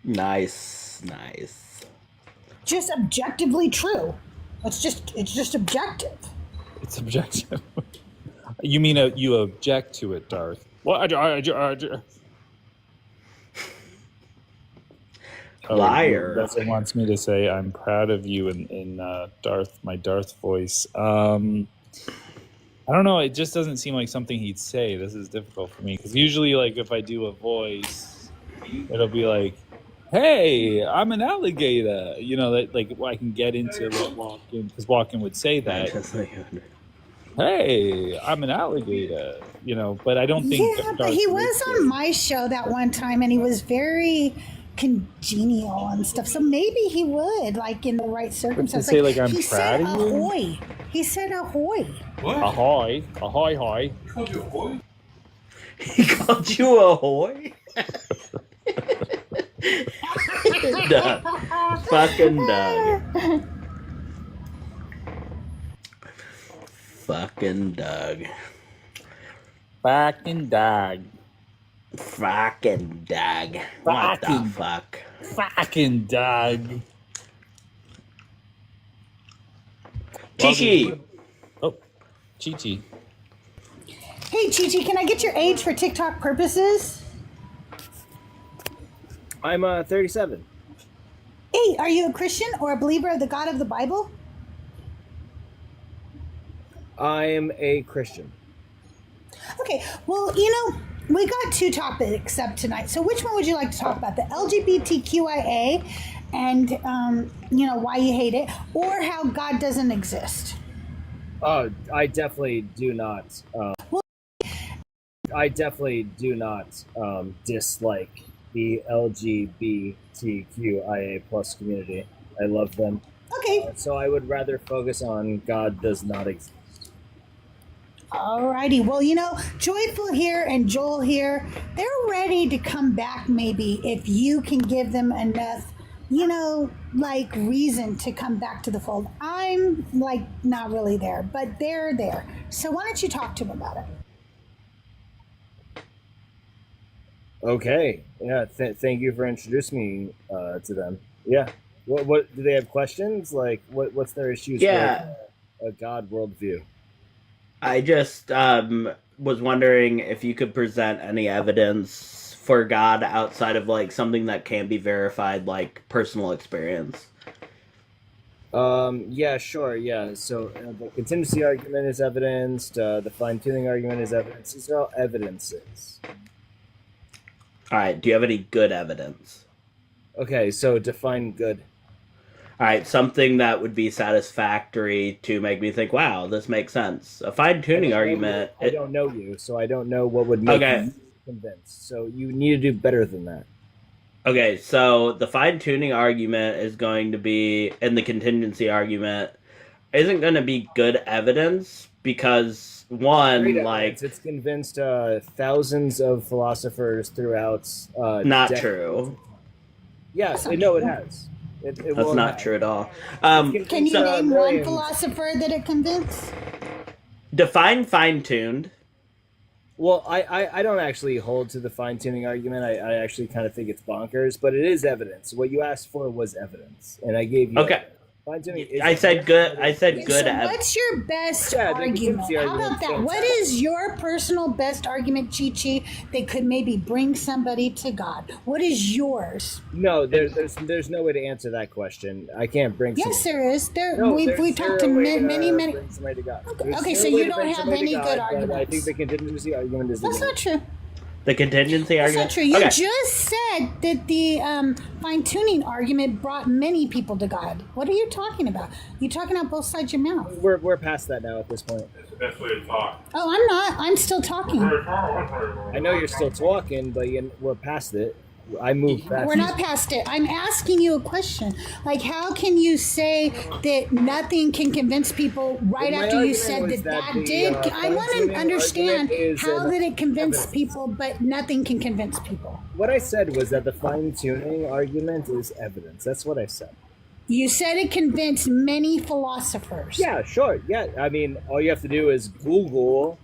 Nice. Just objectively true. It's just objective. It's objective. You mean you object to it, Darth? What? Liar. That's what wants me to say. I'm proud of you in Darth, my Darth voice. I don't know. It just doesn't seem like something he'd say. This is difficult for me because usually, like, if I do a voice, it'll be like, "Hey, I'm an alligator." You know, that like I can get into what Walken, because Walken would say that. Hey, I'm an alligator. You know, but I don't think. Yeah, but he was on my show that one time, and he was very congenial and stuff. So maybe he would, like, in the right circumstances. Say, like, I'm he proud said of you? ahoy. He said ahoy. What? Ahoy, ahoy, ahoy. He called you ahoy? He called you ahoy? Doug. Fucking Doug. Fucking Doug. Fucking Doug. Fucking Doug. What the fuck? Fucking Doug. Chi-Chi. Oh, Chi-Chi. Hey, Chi-Chi, can I get your age for TikTok purposes? I'm 37. Hey, are you a Christian or a believer of the God of the Bible? I'm a Christian. Okay, well, you know, we got two topics up tonight. So which one would you like to talk about? The LGBTQIA and, you know, why you hate it, or how God doesn't exist? Oh, I definitely do not. Dislike the LGBTQIA plus community. I love them. Okay. So I would rather focus on God does not exist. Alrighty, well, you know, Joyful here and Joel here, they're ready to come back maybe if you can give them enough, you know, like reason to come back to the fold. I'm like not really there, but they're there. So why don't you talk to them about it? Okay. Yeah. Thank you for introducing me to them. Yeah. What do they have questions? Like, what's their issues Yeah. with a God worldview? I just was wondering if you could present any evidence for God outside of like something that can't be verified, like personal experience. Yeah, sure. Yeah. So the contingency argument is evidenced. The fine-tuning argument is evidence. These are all evidences. All right. Do you have any good evidence? Okay. So define good. All right, something that would be satisfactory to make me think, wow, this makes sense. A fine-tuning argument... I don't know you, so I don't know what would make you convinced. So you need to do better than that. Okay, so the fine-tuning argument is going to be, and the contingency argument, isn't going to be good evidence because, one, like... It's convinced thousands of philosophers throughout... not decades. True. Yes, no, it has. That's not true at all. Can you name one philosopher that it convinced? Define fine-tuned. Well, I don't actually hold to the fine-tuning argument. I actually kind of think it's bonkers, but it is evidence. What you asked for was evidence, and I gave you... Okay. I said good. I said good. So what's your best argument? How about that? What is your personal best argument, Chi-Chi, that could maybe bring somebody to God? What is yours? No, there's no way to answer that question. I can't bring. Yes, there is. We talked to many. Bring somebody to God. Okay, so you don't have any good arguments. I think the contingency argument is. That's not true. The contingency argument? That's not true. You just said that the fine-tuning argument brought many people to God. What are you talking about? You're talking out both sides of your mouth. We're past that now at this point. That's the best way to talk. Oh, I'm not. I'm still talking. I know you're still talking, but we're past it. I moved past. We're not past it. I'm asking you a question. Like, how can you say that nothing can convince people right after you said that did? I want to understand how did it convince people, but nothing can convince people. What I said was that the fine-tuning argument is evidence. That's what I said. You said it convinced many philosophers. Yeah, sure. Yeah, I mean, all you have to do is Google.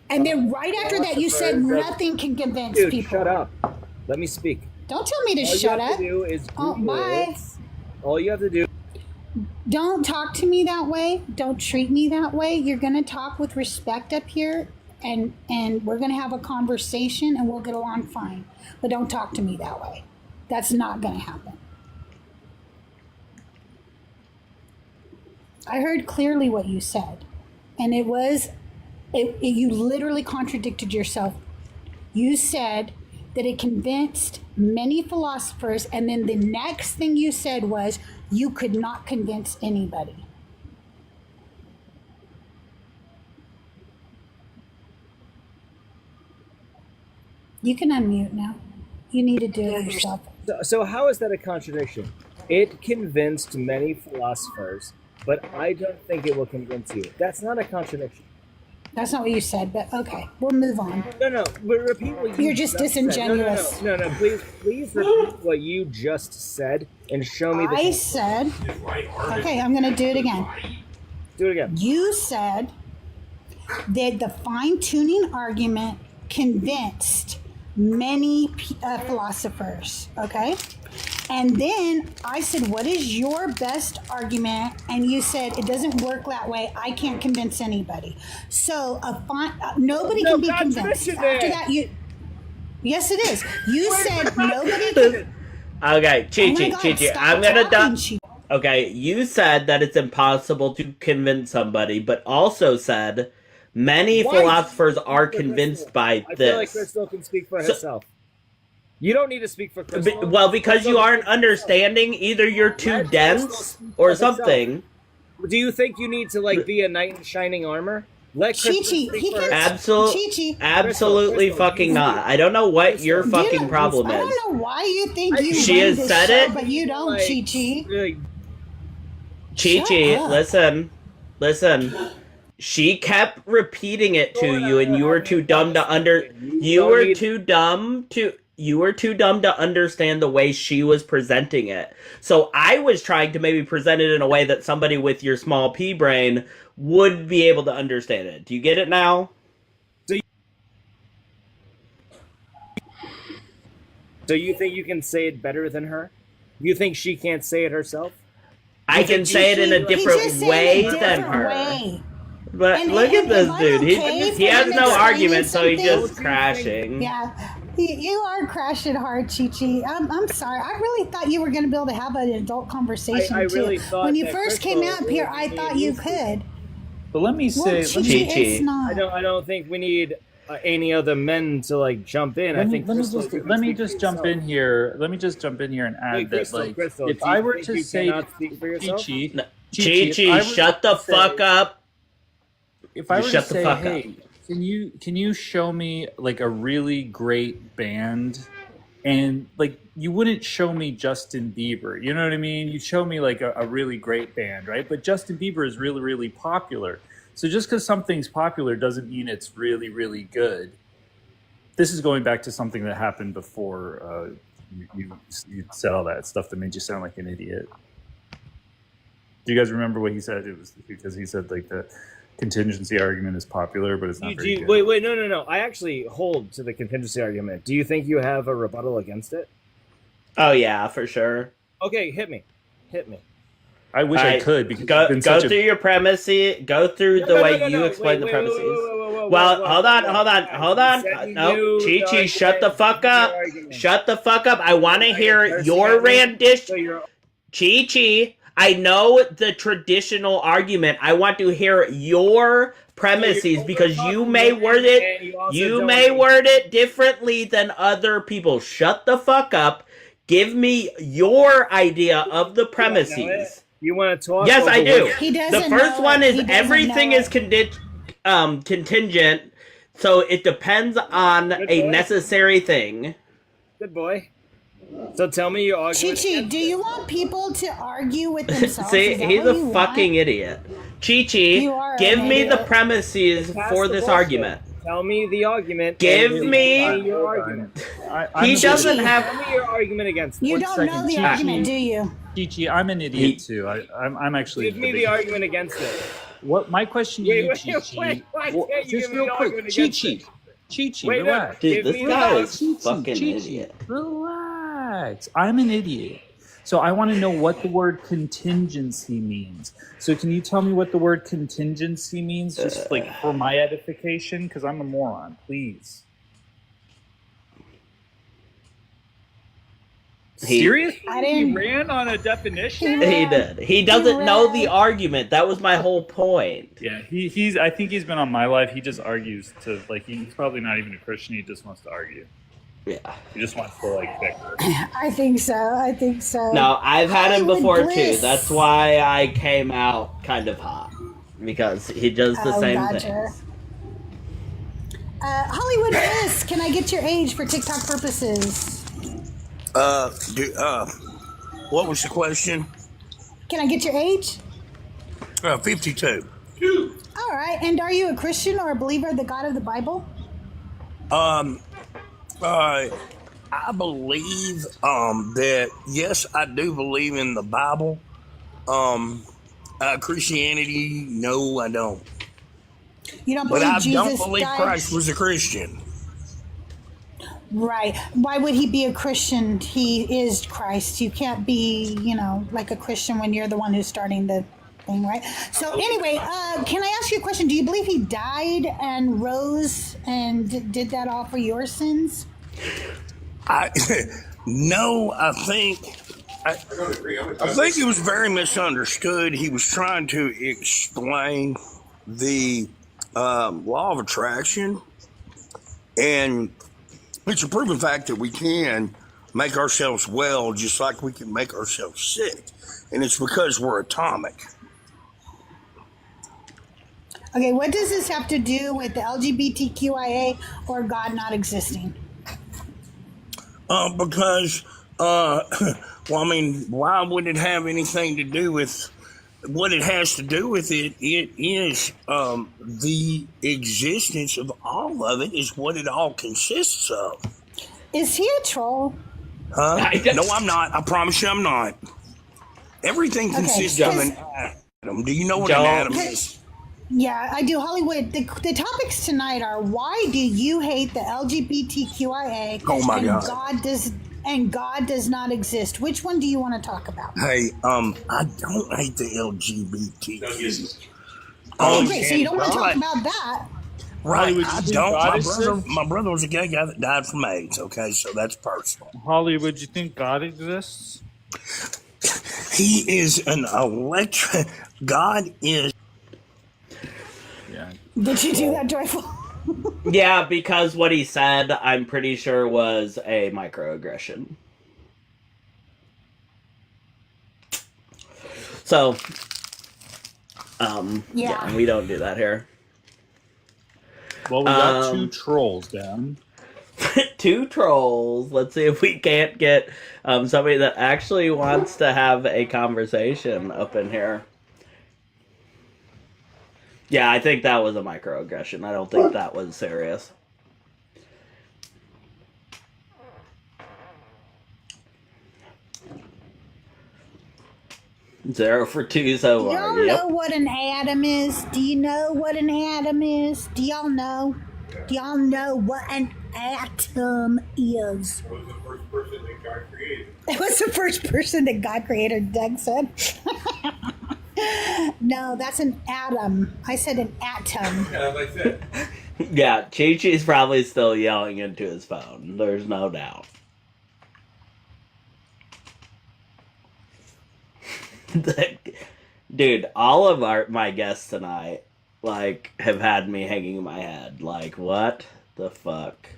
And then right after that, you said nothing can convince people. Shut up. Let me speak. Don't tell me to shut up. All you have to do is Google bye. it. All you have to do. Don't talk to me that way. Don't treat me that way. You're going to talk with respect up here, and we're going to have a conversation, and we'll get along fine. But don't talk to me that way. That's not going to happen. I heard clearly what you said, and you literally contradicted yourself. You said that it convinced many philosophers, and then the next thing you said was you could not convince anybody. You can unmute now. You need to do it yourself. So how is that a contradiction? It convinced many philosophers, but I don't think it will convince you. That's not a contradiction. That's not what you said, but okay, we'll move on. No, repeat what You're just disingenuous. No, please repeat what you just said and show me the... I said, okay, I'm going to do it again. Do it again. You said that the fine-tuning argument convinced many philosophers, okay? And then I said, what is your best argument? And you said, it doesn't work that way. I can't convince anybody. So nobody can be convinced. After that, yes, it is. You said nobody can... Okay, Chi-Chi, I'm gonna Okay, you said that it's impossible to convince somebody, but also said many philosophers are convinced by I this. feel like Crystal can speak for herself. You don't need to speak for Crystal. Well, because you aren't understanding, either you're too dense or something. Do you think you need to be a knight in shining armor? Let Crystal speak for herself. Absolutely fucking not. I don't know what your fucking problem is. I don't know why you think you She run has this said show, it. but you don't, Chi-Chi. Chi-Chi, listen. She kept repeating it to you, and you were too dumb to You were too dumb to understand the way she was presenting it. So I was trying to maybe present it in a way that somebody with your small pea brain would be able to understand it. Do you get it now? So you think you can say it better than her? You think she can't say it herself? I can say it in a different way than her. But look at this dude. He has no argument, so he's just crashing. Yeah, you are crashing hard, Chi-Chi. I'm sorry. I really thought you were going to be able to have an adult conversation, I too. really thought when you that first came Crystal up here, I thought you could. But let me say, it's not. I don't think we need any other men to jump in. Let me just jump in here. Let me just jump in here and add Crystal, if I were to say Chi-Chi, shut the fuck up. If I were to say, hey, can you show me a really great band, and you wouldn't show me Justin Bieber, you know what I mean? You show me a really great band, right? But Justin Bieber is really, really popular. So just because something's popular doesn't mean it's really, really good. This is going back to something that happened before you said all that stuff that made you sound like an idiot. Do you guys remember what he said? It was because he said the contingency argument is popular, but it's not very good. Wait, no. I actually hold to the contingency argument. Do you think you have a rebuttal against it? Oh, yeah, for sure. Okay, hit me. I wish I could. Because go through your premises. Go through the way you explain the premises. Well, hold on. No, Chi-Chi, shut the fuck up. Shut the fuck up. I want to hear your rendition. Chi-Chi, I know the traditional argument. I want to hear your premises because you may word it differently than other people. Shut the fuck up. Give me your idea of the premises. You want to talk? Yes, I do. The first one is everything is contingent, so it depends on a necessary thing. Good boy. So tell me your argument. Chi-Chi, do you want people to argue with themselves? See, he's a fucking idiot. Chi-Chi, give me the premises for this argument. Tell me the argument. Give me your argument. He doesn't have. Tell me your argument against it. You don't know the argument, do you? Chi-Chi, I'm an idiot too. I'm actually. Give me the argument against it. What my question to you, Chi-Chi? Just real quick, Chi-Chi, relax. Dude, this guy is fucking idiot. Relax. I'm an idiot. So I want to know what the word contingency means. So can you tell me what the word contingency means, just like for my edification? Because I'm a moron. Please. Seriously? He ran on a definition? He did. He doesn't know the argument. That was my whole point. Yeah, he's. I think he's been on my live. He just argues to like he's probably not even a Christian. He just wants to argue. Yeah. He just wants to like bicker. I think so. I think so. No, I've had him Hollywood before Bliss. too. That's why I came out kind of hot, because he does the same gotcha. things. Hollywood Bliss, can I get your age for TikTok purposes? What was the question? Can I get your age? 52. All right. And are you a Christian or a believer of the God of the Bible? I believe that yes, I do believe in the Bible. Christianity, no, I don't. You don't But believe I Jesus don't believe died? Christ was a Christian. Right. Why would he be a Christian? He is Christ. You can't be, like a Christian when you're the one who's starting the thing, right? So anyway, can I ask you a question? Do you believe he died and rose and did that all for your sins? No, I think it was very misunderstood. He was trying to explain the law of attraction, and it's a proven fact that we can make ourselves well just like we can make ourselves sick, and it's because we're atomic. Okay, what does this have to do with the LGBTQIA or God not existing? Because, well, I mean, why would it have anything to do with what it has to do with it? It is the existence of all of it is what it all consists of. Is he a troll? Huh? No, I'm not. I promise you I'm not. Everything consists of an atom. Do you know what an atom is? Yeah, I do. Hollywood, the topics tonight are why do you hate the LGBTQIA Oh my God. God does not exist? Which one do you want to talk about? Hey, I don't hate the LGBTQ. Oh, great. So you don't want to talk about that. Right, Hollywood, I you think don't. God My exists? brother was a gay guy that died from AIDS, okay? So that's personal. Hollywood, you think God exists? He is an God is... Yeah. Did you do that, Joyful? Yeah, because what he said, I'm pretty sure, was a microaggression. So, yeah, we don't do that here. Well, we got two trolls down. Two trolls. Let's see if we can't get somebody that actually wants to have a conversation up in here. Yeah, I think that was a microaggression. I don't think that was serious. Zero for two so far. Y'all know what an atom is? Do you know what an atom is? Do y'all know? Do y'all know what an atom is? It was the first person that God created, Doug said. No, that's an atom. I said an atom. Yeah, Chi-Chi's probably still yelling into his phone. There's no doubt. Dude, all of my guests tonight, have had me hanging my head. What the fuck?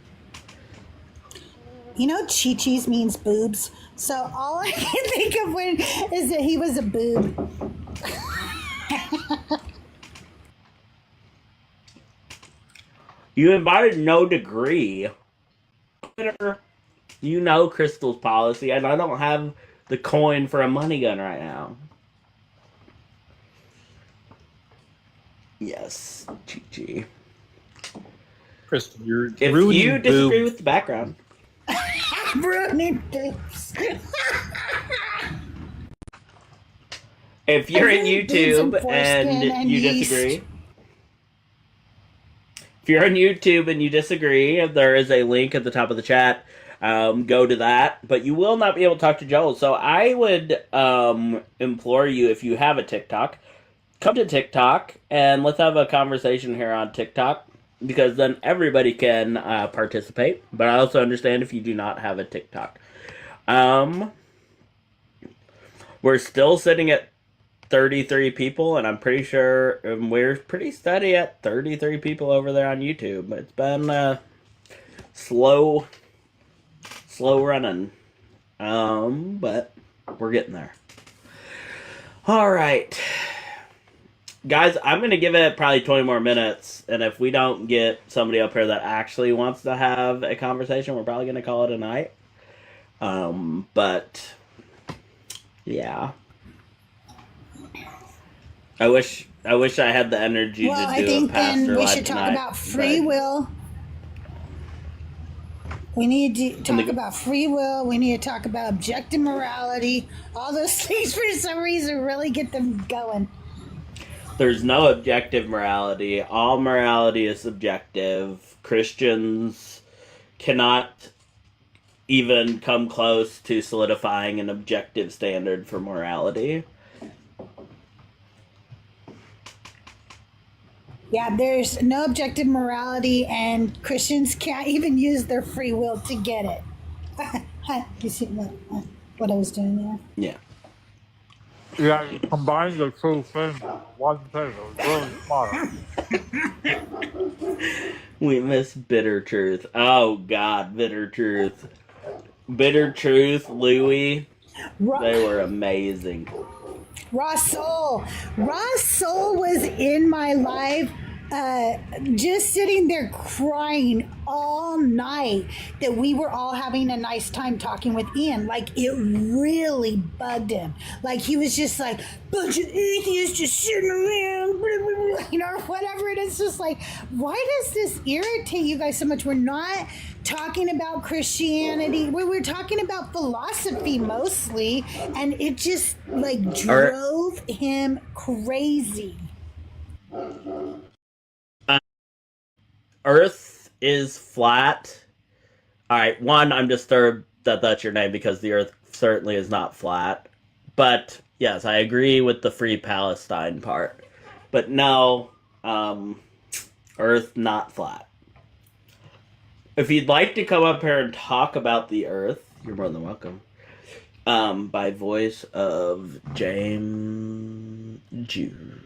You know, Chi-Chi's means boobs. So all I can think of is that he was a boob. You invited No Degree. You know Crystal's policy, and I don't have the coin for a money gun right now. Yes, Chi-Chi. Crystal, you're if ruining you disagree with the background. Ruining boobs. If you're in YouTube and you disagree, if you're on YouTube and you disagree, there is a link at the top of the chat. go to that. But you will not be able to talk to Joel. So I would implore you, if you have a TikTok, come to TikTok and let's have a conversation here on TikTok, because then everybody can participate. But I also understand if you do not have a TikTok. We're still sitting at 33 people, and I'm pretty sure we're pretty steady at 33 people over there on YouTube. It's been slow running, but we're getting there. All right, guys, I'm gonna give it probably 20 more minutes, and if we don't get somebody up here that actually wants to have a conversation, we're probably gonna call it a night. But yeah, I wish I had the energy Well, to I do think a pastor then we live should talk tonight, about free but will. We need to talk about free will. We need to talk about objective morality. All those things, for some reason, really get them going. there's no objective morality. All morality is subjective. Christians cannot even come close to solidifying an objective standard for morality. Yeah, there's no objective morality, and Christians can't even use their free will to get it. You see what I was doing there? Yeah. Yeah, you combine the two things in one thing. It was really smart. We miss Bitter Truth. Oh, God, Bitter Truth. Bitter Truth, Louie, they were amazing. Ross Soul was in my life, just sitting there crying all night that we were all having a nice time talking with Ian. Like, it really bugged him. Like, he was just like, bunch of atheists just sitting around, blah, blah, blah, you know, or whatever. And it's just like, why does this irritate you guys so much? We're not talking about Christianity. We were talking about philosophy mostly, and it just like drove him crazy. Earth is flat. Alright, one, I'm disturbed that that's your name because the Earth certainly is not flat. But, yes, I agree with the Free Palestine part. But no, Earth not flat. If you'd like to come up here and talk about the Earth, you're more than welcome. By voice of James Jews.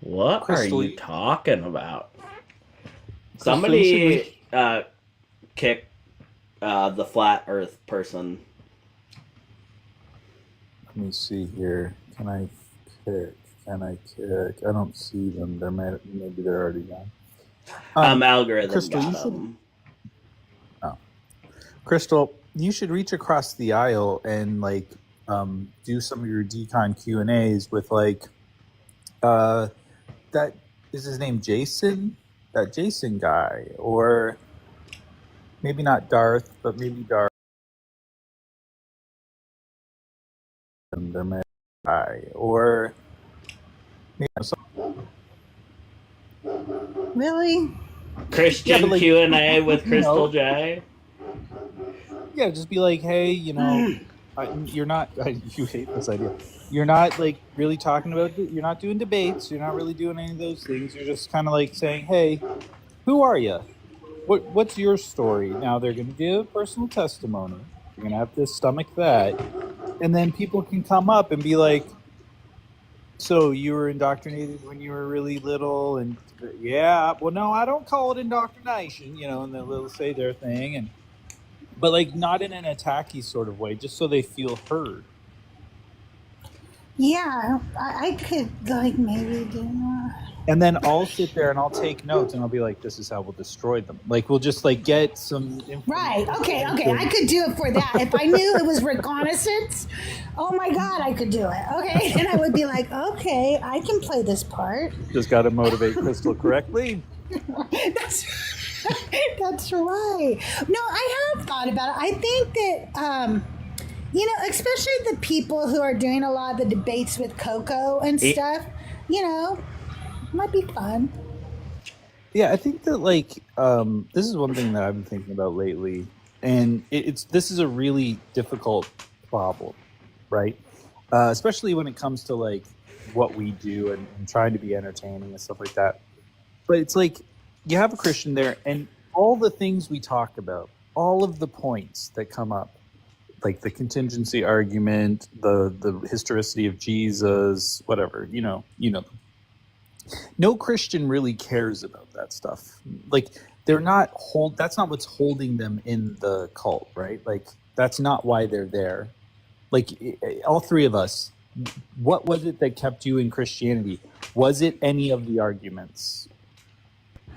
What Crystal, are you talking about? Somebody kick the flat Earth person. Let me see here. Can I kick? I don't see them. Maybe they're already gone. Algorithm Crystal, got them. Crystal, you should reach across the aisle and like do some of your decon Q&As with like that is his name Jason? That Jason guy, or maybe not Darth, but maybe Darth. Their guy, or maybe Really? Christian like, Q&A with Crystal J. Yeah, just be like, hey, you know, you're not. You hate this idea. You're not like really talking about. You're not doing debates. You're not really doing any of those things. You're just kind of like saying, hey, who are you? What's your story? Now they're going to give personal testimony. You're going to have to stomach that, and then people can come up and be like, so you were indoctrinated when you were really little, and yeah, well, no, I don't call it indoctrination, you know, and they'll say their thing, but like not in an attacky sort of way, just so they feel heard. Yeah, I could like maybe do that. And then I'll sit there and I'll take notes and I'll be like, this is how we'll destroy them. Like, we'll just like get some information. Right. Okay. I could do it for that. If I knew it was reconnaissance, oh my God, I could do it. Okay. And I would be like, okay, I can play this part. Just got to motivate Crystal correctly. That's right. No, I have thought about it. I think that, you know, especially the people who are doing a lot of the debates with Coco and stuff, you know, might be fun. Yeah, I think that this is one thing that I've been thinking about lately, and this is a really difficult problem, right? Especially when it comes to what we do and trying to be entertaining and stuff like that. But it's like you have a Christian there, and all the things we talk about, all of the points that come up, like the contingency argument, the historicity of Jesus, whatever, no Christian really cares about that stuff. Like that's not what's holding them in the cult, right? Like that's not why they're there. Like all three of us, what was it that kept you in Christianity? Was it any of the arguments?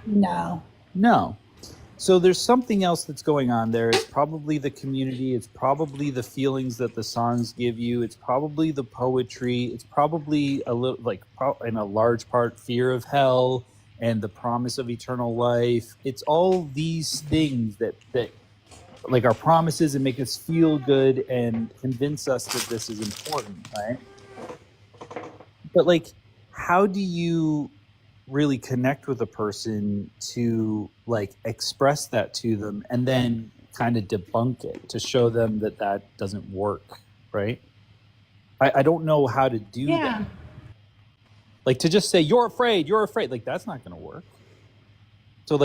No. So there's something else that's going on there. It's probably the community. It's probably the feelings that the songs give you. It's probably the poetry. It's probably a little in a large part fear of hell and the promise of eternal life. It's all these things that like are promises and make us feel good and convince us that this is important, right? But how do you really connect with a person to express that to them and then kind of debunk it to show them that doesn't work, right? I don't know how to do that. To just say you're afraid, that's not going to work. So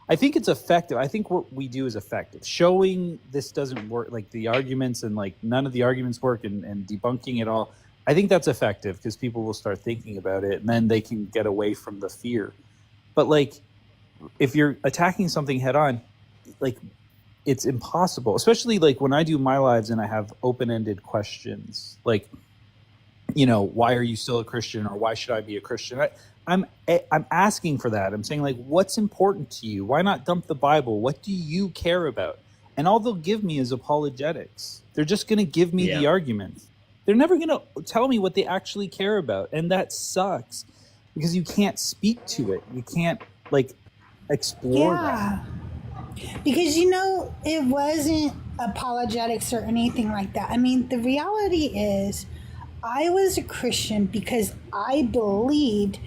I think it's effective. I think what we do is effective. Showing this doesn't work, the arguments and none of the arguments work and debunking it all. I think that's effective because people will start thinking about it and then they can get away from the fear. But if you're attacking something head on, it's impossible, especially when I do my lives and I have open-ended questions, why are you still a Christian or why should I be a Christian? I'm asking for that. I'm saying what's important to you? Why not dump the Bible? What do you care about? And all they'll give me is apologetics. They're just going to give me the arguments. They're never going to tell me what they actually care about. And that sucks because you can't speak to it. You can't explore that. Because, it wasn't apologetics or anything like that. I mean, the reality is I was a Christian because I believed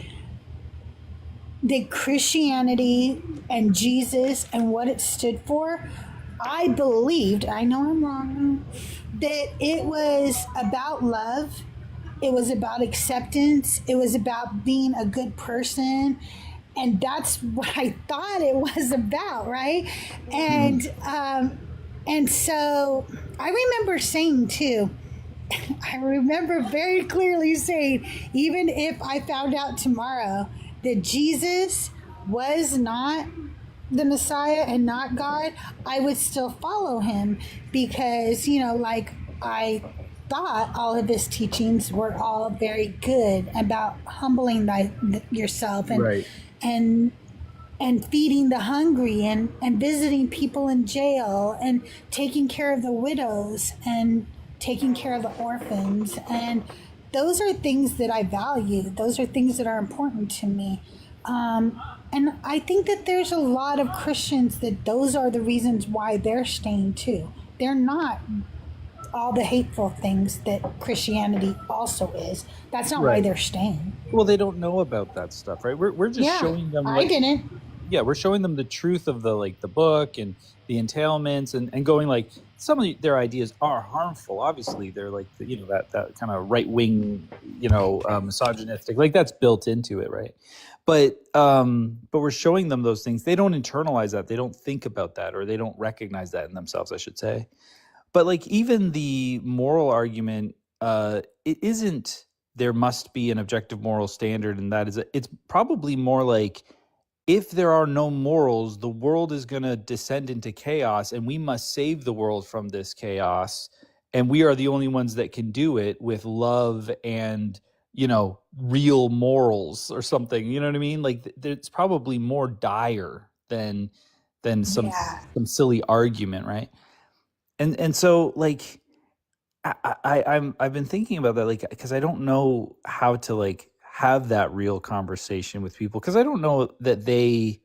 that Christianity and Jesus and what it stood for, I believed, I know I'm wrong, that it was about love, it was about acceptance, it was about being a good person, and that's what I thought it was about, right? And so I remember saying too, I remember very clearly saying, even if I found out tomorrow that Jesus was not the Messiah and not God, I would still follow him because, I thought all of his teachings were all very good about humbling yourself and feeding the hungry and visiting people in jail and taking care of the widows and taking care of the orphans. And those are things that I value. Those are things that are important to me. And I think that there's a lot of Christians that those are the reasons why they're staying too. They're not all the hateful things that Christianity also is. That's not why they're staying. Well, they don't know about that stuff, right? We're just showing them. I didn't. Yeah, we're showing them the truth of the book and the entailments and going some of their ideas are harmful. Obviously, they're that kind of right wing, misogynistic. That's built into it, right? But we're showing them those things. They don't internalize that. They don't think about that, or they don't recognize that in themselves, I should say. But even the moral argument, it isn't there must be an objective moral standard, and that is it's probably more if there are no morals, the world is going to descend into chaos, and we must save the world from this chaos. And we are the only ones that can do it with love and, real morals or something. You know what I mean? It's probably more dire than some silly argument, right? And so I've been thinking about that because I don't know how to have that real conversation with people because I don't know that they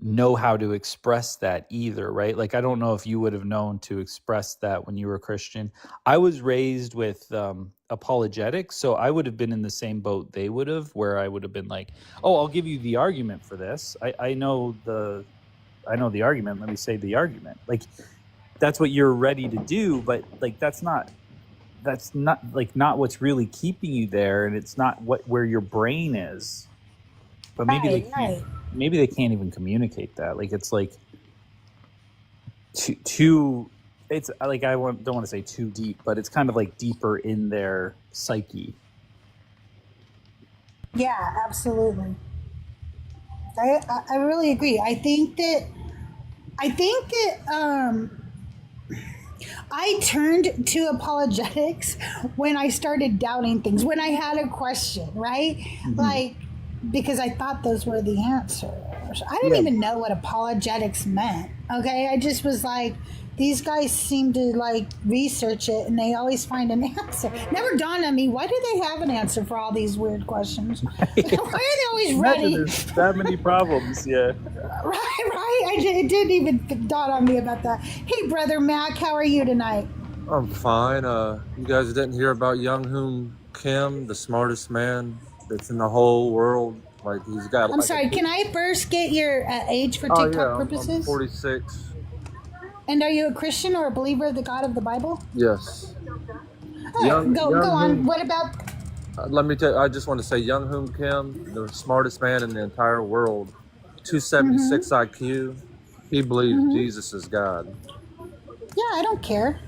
know how to express that either, right? Like, I don't know if you would have known to express that when you were a Christian. I was raised with apologetics, so I would have been in the same boat they would have, where I would have been like, oh, I'll give you the argument for this. I know the argument. Let me say the argument. Like, that's what you're ready to do, but like that's not like what's really keeping you there, and it's not where your brain is. But maybe maybe they can't even communicate that. Like, it's like too it's like don't want to say too deep, but it's kind of like deeper in their psyche. Yeah, absolutely. I really agree. I think that I turned to apologetics when I started doubting things, when I had a question, right? Mm-hmm. Like, because I thought those were the answers. I didn't even know what apologetics meant, okay? I just was like, these guys seem to like research it and they always find an answer. Never dawned on me, why do they have an answer for all these weird questions? Why are they always ready? There's that many problems, yeah. Right. It didn't even dawn on me about that. Hey, Brother Mac, how are you tonight? I'm fine. You guys didn't hear about Young Hoon Kim, the smartest man that's in the whole world? Like, he's got. I'm sorry. Can I first get your age for TikTok purposes? I'm 46. And are you a Christian or a believer of the God of the Bible? Yes. Go on. What about? Let me tell you. I just want to say, Young Hoon Kim, the smartest man in the entire world, 276 IQ. He believes Jesus is God. Yeah, I don't care.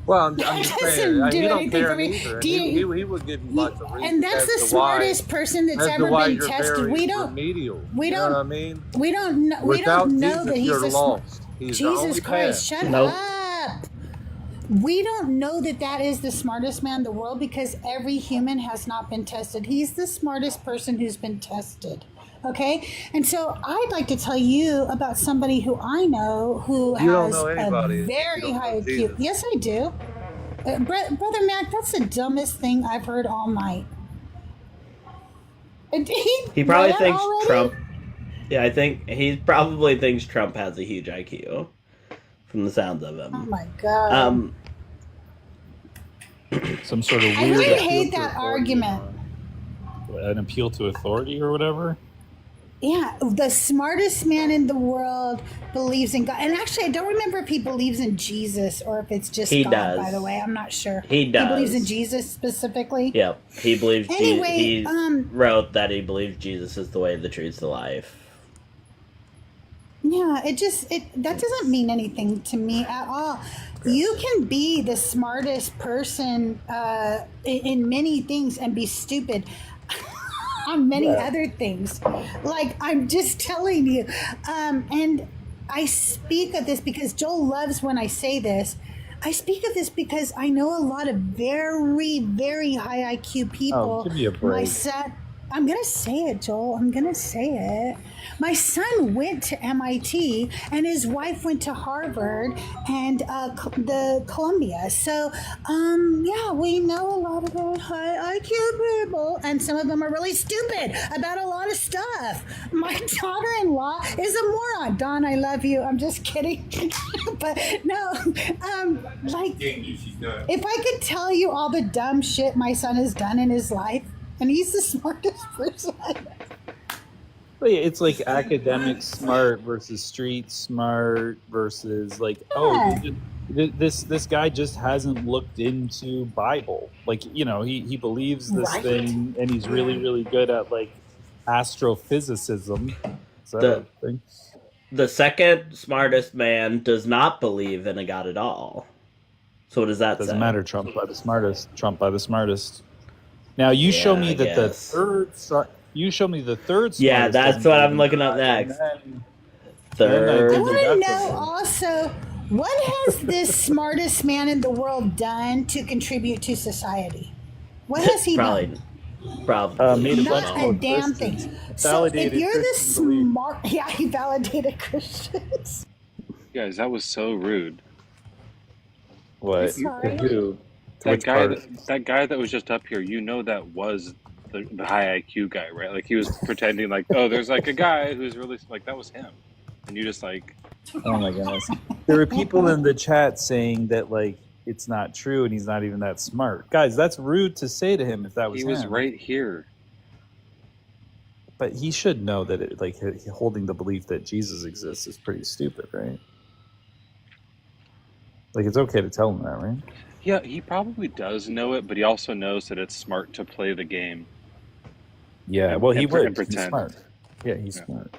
Well, I'm just saying, he don't care either. He would give you lots of reasons. And that's the smartest person that's ever been tested. We don't know that he's the lost. Jesus Christ, shut up. We don't know that is the smartest man in the world because every human has not been tested. He's the smartest person who's been tested. Okay? And so I'd like to tell you about somebody who I know who has a very high IQ. Yes, I do. Brother Mac, that's the dumbest thing I've heard all night. He probably thinks Trump. Yeah, I think he probably thinks Trump has a huge IQ, from the sounds of him. Oh my god. Some sort of weird. I really hate that argument. An appeal to authority or whatever. Yeah, the smartest man in the world believes in God. And actually, I don't remember if he believes in Jesus or if it's just God, does. By the way. I'm not sure. He does. He believes in Jesus specifically? Yep. He believes anyway, he wrote that he believes Jesus is the way, the truth, the life. Yeah, that doesn't mean anything to me at all. You can be the smartest person in many things and be stupid on many other things. Like, I'm just telling you. And I speak of this because Joel loves when I say this. I speak of this because I know a lot of very, very high IQ people. Oh, give me a break. I'm going to say it, Joel. I'm going to say it. My son went to MIT and his wife went to Harvard and the Columbia. So, yeah, we know a lot of the high IQ people, and some of them are really stupid about a lot of stuff. My daughter-in-law is a moron. Dawn, I love you. I'm just kidding. But no, like, if I could tell you all the dumb shit my son has done in his life, and he's the smartest person. But yeah, it's like academic smart versus street smart versus like, this guy just hasn't looked into Bible. Like, he believes this thing and he's really, really good at like astrophysicism. The second smartest man does not believe in a God at all. So what does that Doesn't say? matter. Trump by the smartest. Now you show me that the third. You show me the third. Yeah, that's what I'm looking up next. Third. I want to know also, what has this smartest man in the world done to contribute to society? What has he done? Probably not a damn thing. So if you're the smart, he validated Christians. Guys, that was so rude. What? Who? That guy that was just up here, that was the high IQ guy, right? Like, he was pretending like, oh, there's like a guy who's really, like, that was him. and you just like, Oh my goodness. There were people in the chat saying that like it's not true and he's not even that smart. Guys, that's rude to say to him if that was he was him. right here. But he should know that it, like holding the belief that Jesus exists is pretty stupid, right? Like it's okay to tell him that, right? Yeah, he probably does know it, but he also knows that it's smart to play the game. Yeah, and, well, he and, would. and He's pretend. smart. Yeah, he's smart.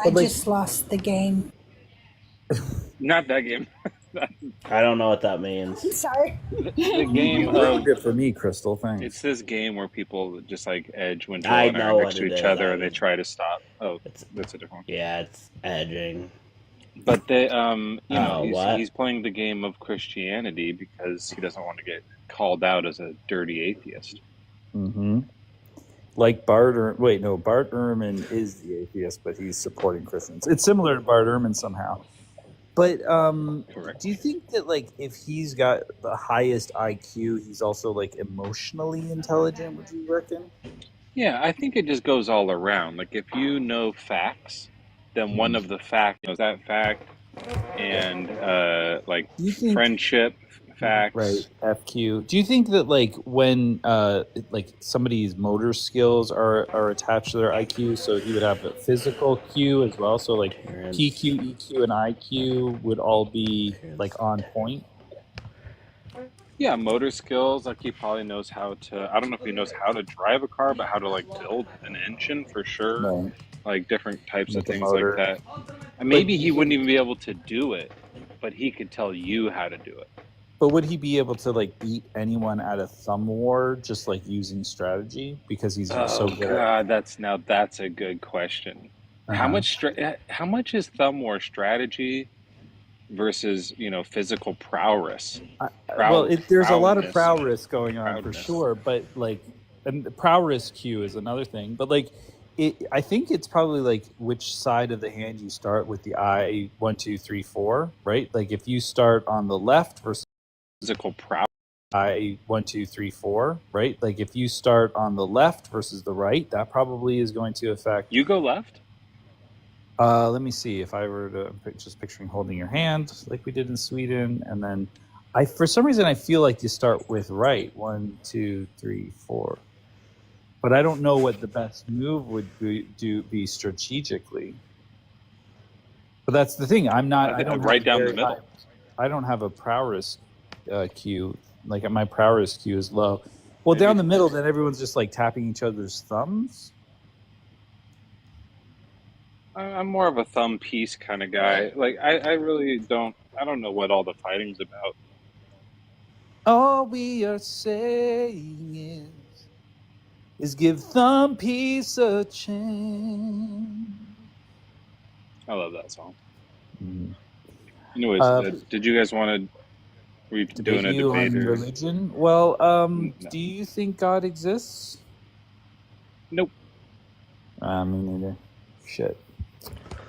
I just lost the game. Not that game. I don't know what that means. I'm sorry. The game You of ruined it for me, Crystal. Thanks. it's this game where people just like edge when I Joel and I know are next what to it each is. other and they try to stop. Oh, that's a different one. Yeah, it's edging. But they, you know, what? he's playing the game of Christianity because he doesn't want to get called out as a dirty atheist. Mm-hmm. Like Bart Ehrman is the atheist, but he's supporting Christians. It's similar to Bart Ehrman somehow. But do you think that like if he's got the highest IQ, he's also like emotionally intelligent? Would you reckon? Yeah, I think it just goes all around. Like if you know facts, then one of the facts knows that fact, and like friendship facts. Right, FQ. Do you think that like when like somebody's motor skills are attached to their IQ, so he would have a physical Q as well, so like PQ, EQ, and IQ would all be like on point? Yeah, motor skills. Like he probably knows how to. I don't know if he knows how to drive a car, but how to like build an engine for sure. Right. Like different types Make of a things motor. like that. And maybe he wouldn't even be able to do it, but he could tell you how to do it. But would he be able to like beat anyone at a thumb war just like using strategy because he's so good? God, that's a good question. How much is thumb war strategy versus physical prowess? There's a lot of prowess going on for sure, but like, and the prowess Q is another thing. But like, I think it's probably like which side of the hand you start with the I 1, 2, 3, 4, right? Like if you start on the left versus physical prowess. I 1, 2, 3, 4, right? Like if you start on the left versus the right, that probably is going to affect. You go left? Let me see. If I were to just picturing holding your hand like we did in Sweden, and then for some reason I feel like you start with right 1, 2, 3, 4, but I don't know what the best move would be strategically. But that's the thing. I don't right down the middle. I don't have a prowess Q. Like my prowess Q is low. Well, down the middle, then everyone's just like tapping each other's thumbs. I'm more of a thumb piece kind of guy. Like I really don't. I don't know what all the fighting's about. All we are saying is give thumb piece a chance. I love that song. Mm-hmm. Anyways, did you guys want to? Were you doing a debate on religion? Well, No. Do you think God exists? Nope. Me neither. Shit.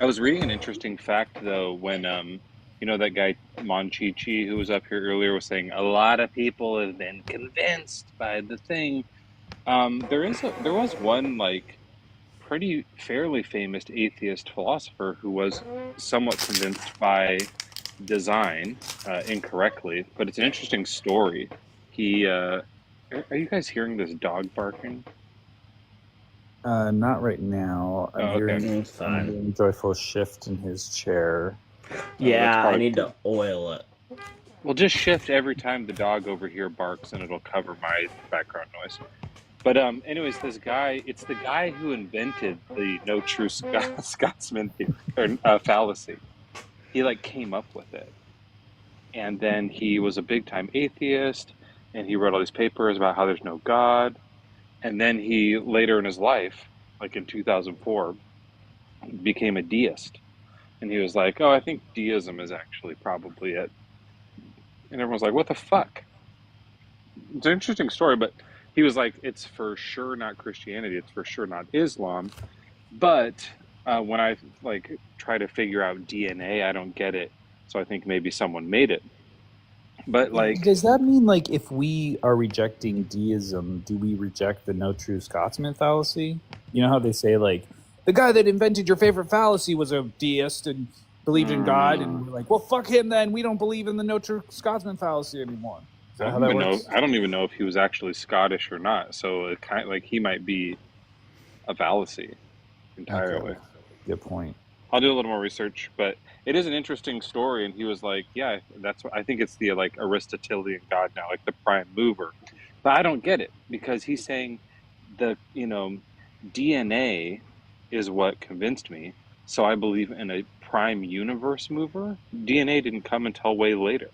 I was reading an interesting fact though when that guy Monchichi who was up here earlier was saying a lot of people have been convinced by the thing. There was one like pretty fairly famous atheist philosopher who was somewhat convinced by design incorrectly, but it's an interesting story. He are you guys hearing this dog barking? Not right now. I'm hearing a joyful shift in his chair. Yeah, I need to oil it. Well, just shift every time the dog over here barks and it'll cover my background noise. But anyways, this guy, it's the guy who invented the no true Scotsman fallacy. He like came up with it. And then he was a big time atheist and he wrote all these papers about how there's no God. And then he later in his life, like in 2004, became a deist. And he was like, oh, I think deism is actually probably it. And everyone's like, what the fuck? It's an interesting story, but he was like, it's for sure not Christianity. It's for sure not Islam. But when I like try to figure out DNA, I don't get it. So I think maybe someone made it. But like, does that mean like if we are rejecting deism, do we reject the no true Scotsman fallacy? You know how they say like the guy that invented your favorite fallacy was a deist and believed in God, and you're like, well, fuck him then. We don't believe in the no true Scotsman fallacy anymore. Is that how that works? I don't even know if he was actually Scottish or not. So it kind of, like, he might be a fallacy entirely. Okay. Good point. I'll do a little more research, but it is an interesting story. And he was like, yeah, that's what I think. It's the like Aristotelian God now, like the prime mover. But I don't get it, because he's saying the, DNA is what convinced me. So I believe in a prime universe mover. DNA didn't come until way later.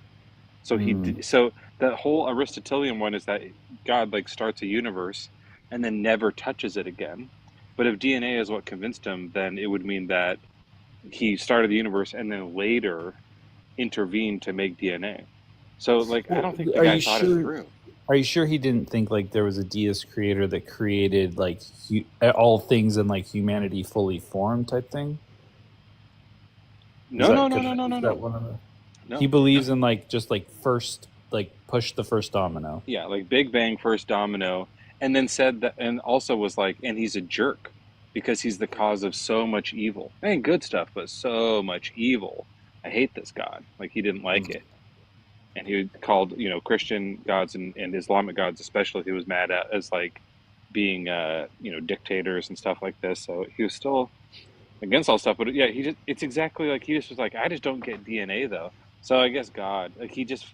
So so the whole Aristotelian one is that God like starts a universe and then never touches it again. But if DNA is what convinced him, then it would mean that he started the universe and then later intervened to make DNA. So like, I don't think the guy thought it through. Are you sure he didn't think like there was a deist creator that created like all things and like humanity fully formed type thing? No. He believes in like just like first, like push the first domino. Yeah, like Big Bang, first domino, and then said that, and also was like, and he's a jerk because he's the cause of so much evil. And good stuff, but so much evil. I hate this God. Like, he didn't like it. And he called, Christian gods and Islamic gods especially, he was mad at as like being, dictators and stuff like this. So he was still against all stuff. But yeah, it's exactly like he just was like, I just don't get DNA though. So I guess God, like he just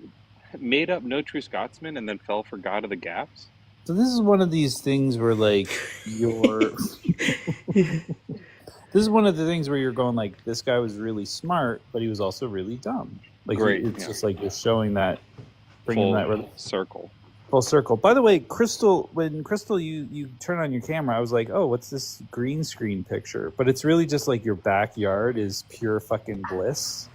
made up no true Scotsman and then fell for God of the Gaps. So this is one of these things where like this is one of the things where you're going like, this guy was really smart, but he was also really dumb. Like, it's just like you're showing that, bringing full circle. By the way, Crystal, when you turn on your camera, I was like, oh, what's this green screen picture? But it's really just like your backyard is pure fucking bliss.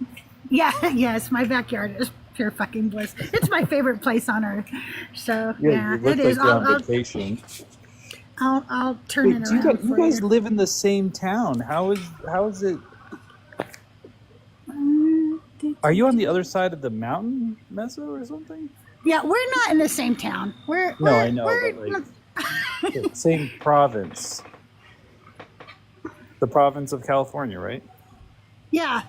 Yeah, yes, my backyard is pure fucking bliss. It's my favorite place on earth. So yeah, it is. Like on vacation. I'll turn it around. You guys live in the same town. How is it? Are you on the other side of the mountain, Mezzo, or something? Yeah, we're not in the same town. I know, but like, same province. The province of California, right? Yeah.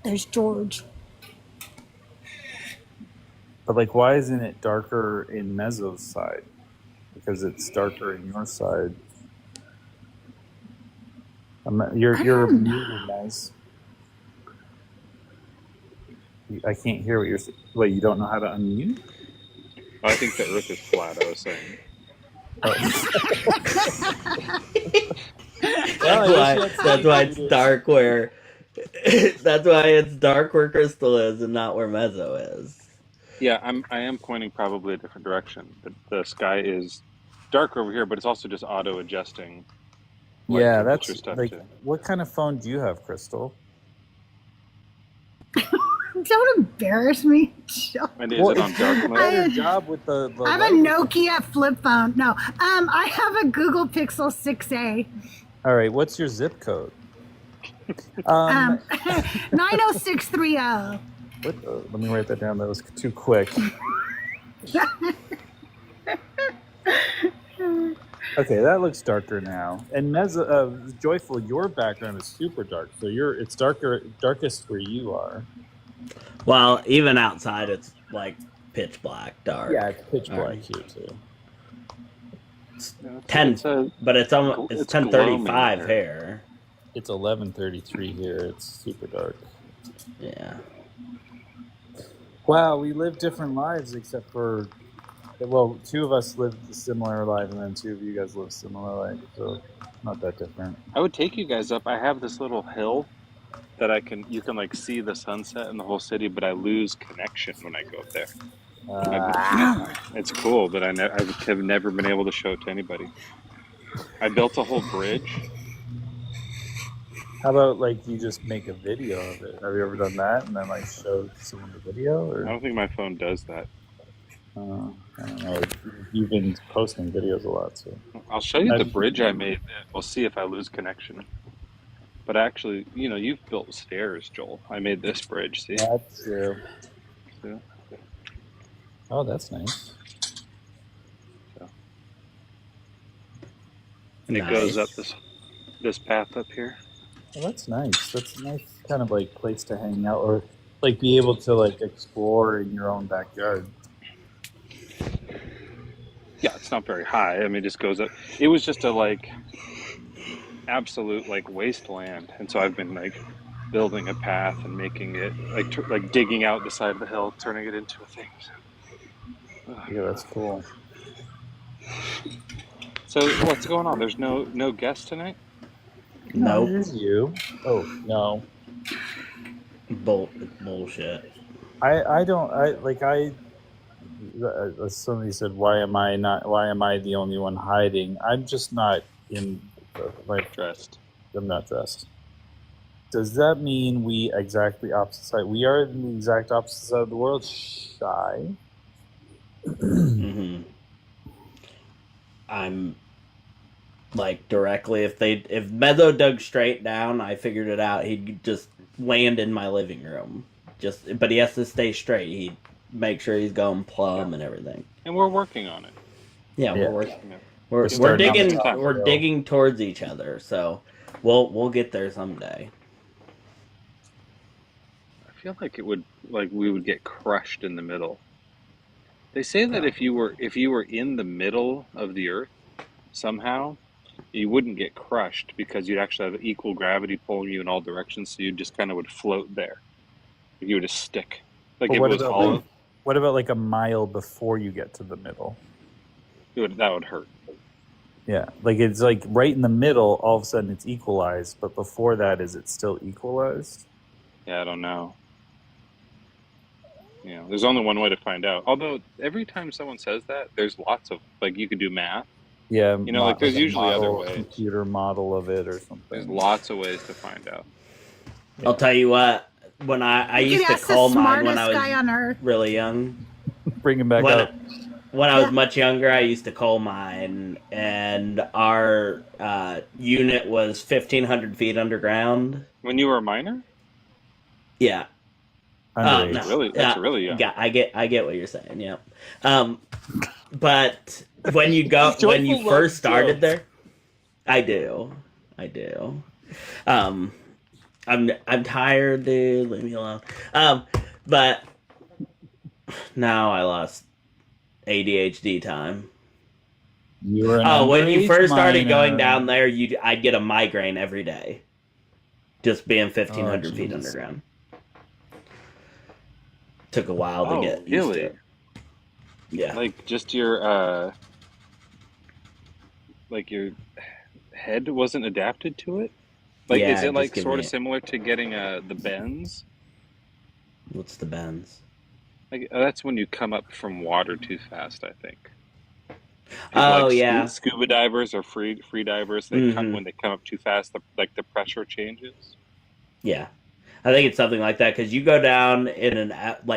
There's George. But like, why isn't it darker in Mezzo's side? Because it's darker in your side. You're muted, guys. I can't hear what you're saying. Wait, you don't know how to unmute? I think the Earth is flat. I was saying. That's why it's dark where. That's why it's dark where Crystal is and not where Mezzo is. Yeah, I am pointing probably a different direction. The sky is dark over here, but it's also just auto adjusting. Yeah, that's like. What kind of phone do you have, Crystal? Don't embarrass me. And is it on dark mode? I have a Nokia flip phone. No, I have a Google Pixel 6a. All right, what's your zip code? 90630. Let me write that down. That was too quick. Okay, that looks darker now. And Joyful, your background is super dark, so it's darkest where you are. Well, even outside, it's like pitch black dark. Yeah, it's pitch black here too. But it's 10:35 here. It's 11:33 here. It's super dark. Yeah. Wow, we live different lives except for, well, two of us live a similar life, and then two of you guys live similar life, so not that different. I would take you guys up. I have this little hill that you can like see the sunset and the whole city, but I lose connection when I go up there. It's cool, but I have never been able to show it to anybody. I built a whole bridge. How about like you just make a video of it? Have you ever done that and then like show someone the video? Or? I don't think my phone does that. I don't know. You've been posting videos a lot, so I'll show you the bridge I made. We'll see if I lose connection. But actually, you've built stairs, Joel. I made this bridge. See? That's true. Yeah. Oh, that's nice. and it goes up this path up here. Well, that's nice. That's a nice kind of like place to hang out, or like be able to like explore in your own backyard. Yeah, it's not very high. I mean, it just goes up. It was just a like absolute like wasteland, and so I've been like building a path and making it like digging out the side of the hill, turning it into a thing. Yeah, that's cool. So what's going on? There's no guest tonight? No, it is you. Oh no. Bullshit. Somebody said, why am I the only one hiding? I'm just not in my dressed. I'm not dressed. Does that mean we exactly opposite side? We are in the exact opposite side of the world. Shy. Mm-hmm. I'm like directly if Meadow dug straight down, I figured it out. He'd just land in my living room. But he has to stay straight. He'd make sure he's going plumb and everything. And we're working on it. Yeah, we're working. We're digging towards each other. So we'll get there someday. I feel like we would get crushed in the middle. They say that if you were in the middle of the Earth somehow, you wouldn't get crushed because you'd actually have equal gravity pulling you in all directions, so you just kind of would float there. You would just stick. Like But if it was all. what about like a mile before you get to the middle? That would hurt. Yeah, like it's like right in the middle. All of a sudden, it's equalized. But before that, is it still equalized? Yeah, I don't know. Yeah, there's only one way to find out. Although every time someone says that, there's lots of like you could do math. Yeah, like there's a usually other model, ways. computer model of it or something. There's lots of ways to find out. I'll tell you what. When I You used could to ask the coal mine when smartest I guy on was earth. really young. Bring him back up. When I was much younger, I used to coal mine, and our unit was 1,500 feet underground. When you were a miner? Yeah. That's No. really young. Yeah, I get what you're saying. Yeah. But when you first started there, I do. I'm tired, dude. Leave me alone. But now I lost ADHD time. You were when you first started miner. going down there, I'd get a migraine every day, just being 1,500 feet underground. Took a while to get used to it. Yeah, like just your your head wasn't adapted to it. Like, Yeah, is it like just sort of give me- similar to getting the bends? What's the bends? Like that's when you come up from water too fast, I think. Oh, yeah. Scuba divers or free divers. They come when they come up too fast. The pressure changes. Yeah, I think it's something like that because you go down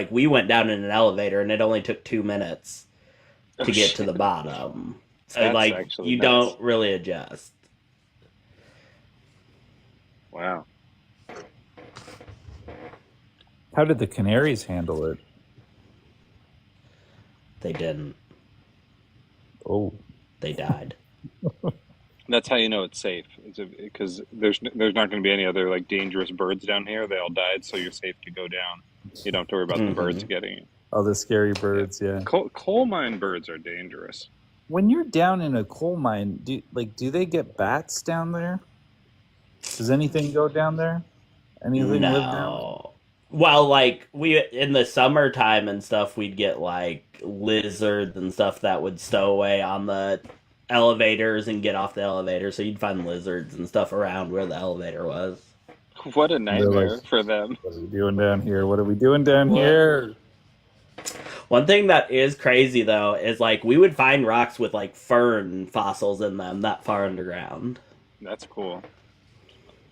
we went down in an elevator and it only took 2 minutes to get to the bottom. So That's like actually you nuts. don't really adjust. Wow. How did the Canaries handle it? They didn't. Oh, they died. That's how you know it's safe, because there's not going to be any other like dangerous birds down here. They all died, so you're safe to go down. You don't have to worry about the birds getting you. Oh, the scary birds, yeah. Coal mine birds are dangerous. When you're down in a coal mine, do they get bats down there? Does anything go down there? Anything live down? Well, like we in the summertime and stuff, we'd get like lizards and stuff that would stow away on the elevators and get off the elevator. So you'd find lizards and stuff around where the elevator was. What a nightmare for them. What are we doing down here? What are we doing down here? One thing that is crazy though is like we would find rocks with like fern fossils in them that far underground. That's cool.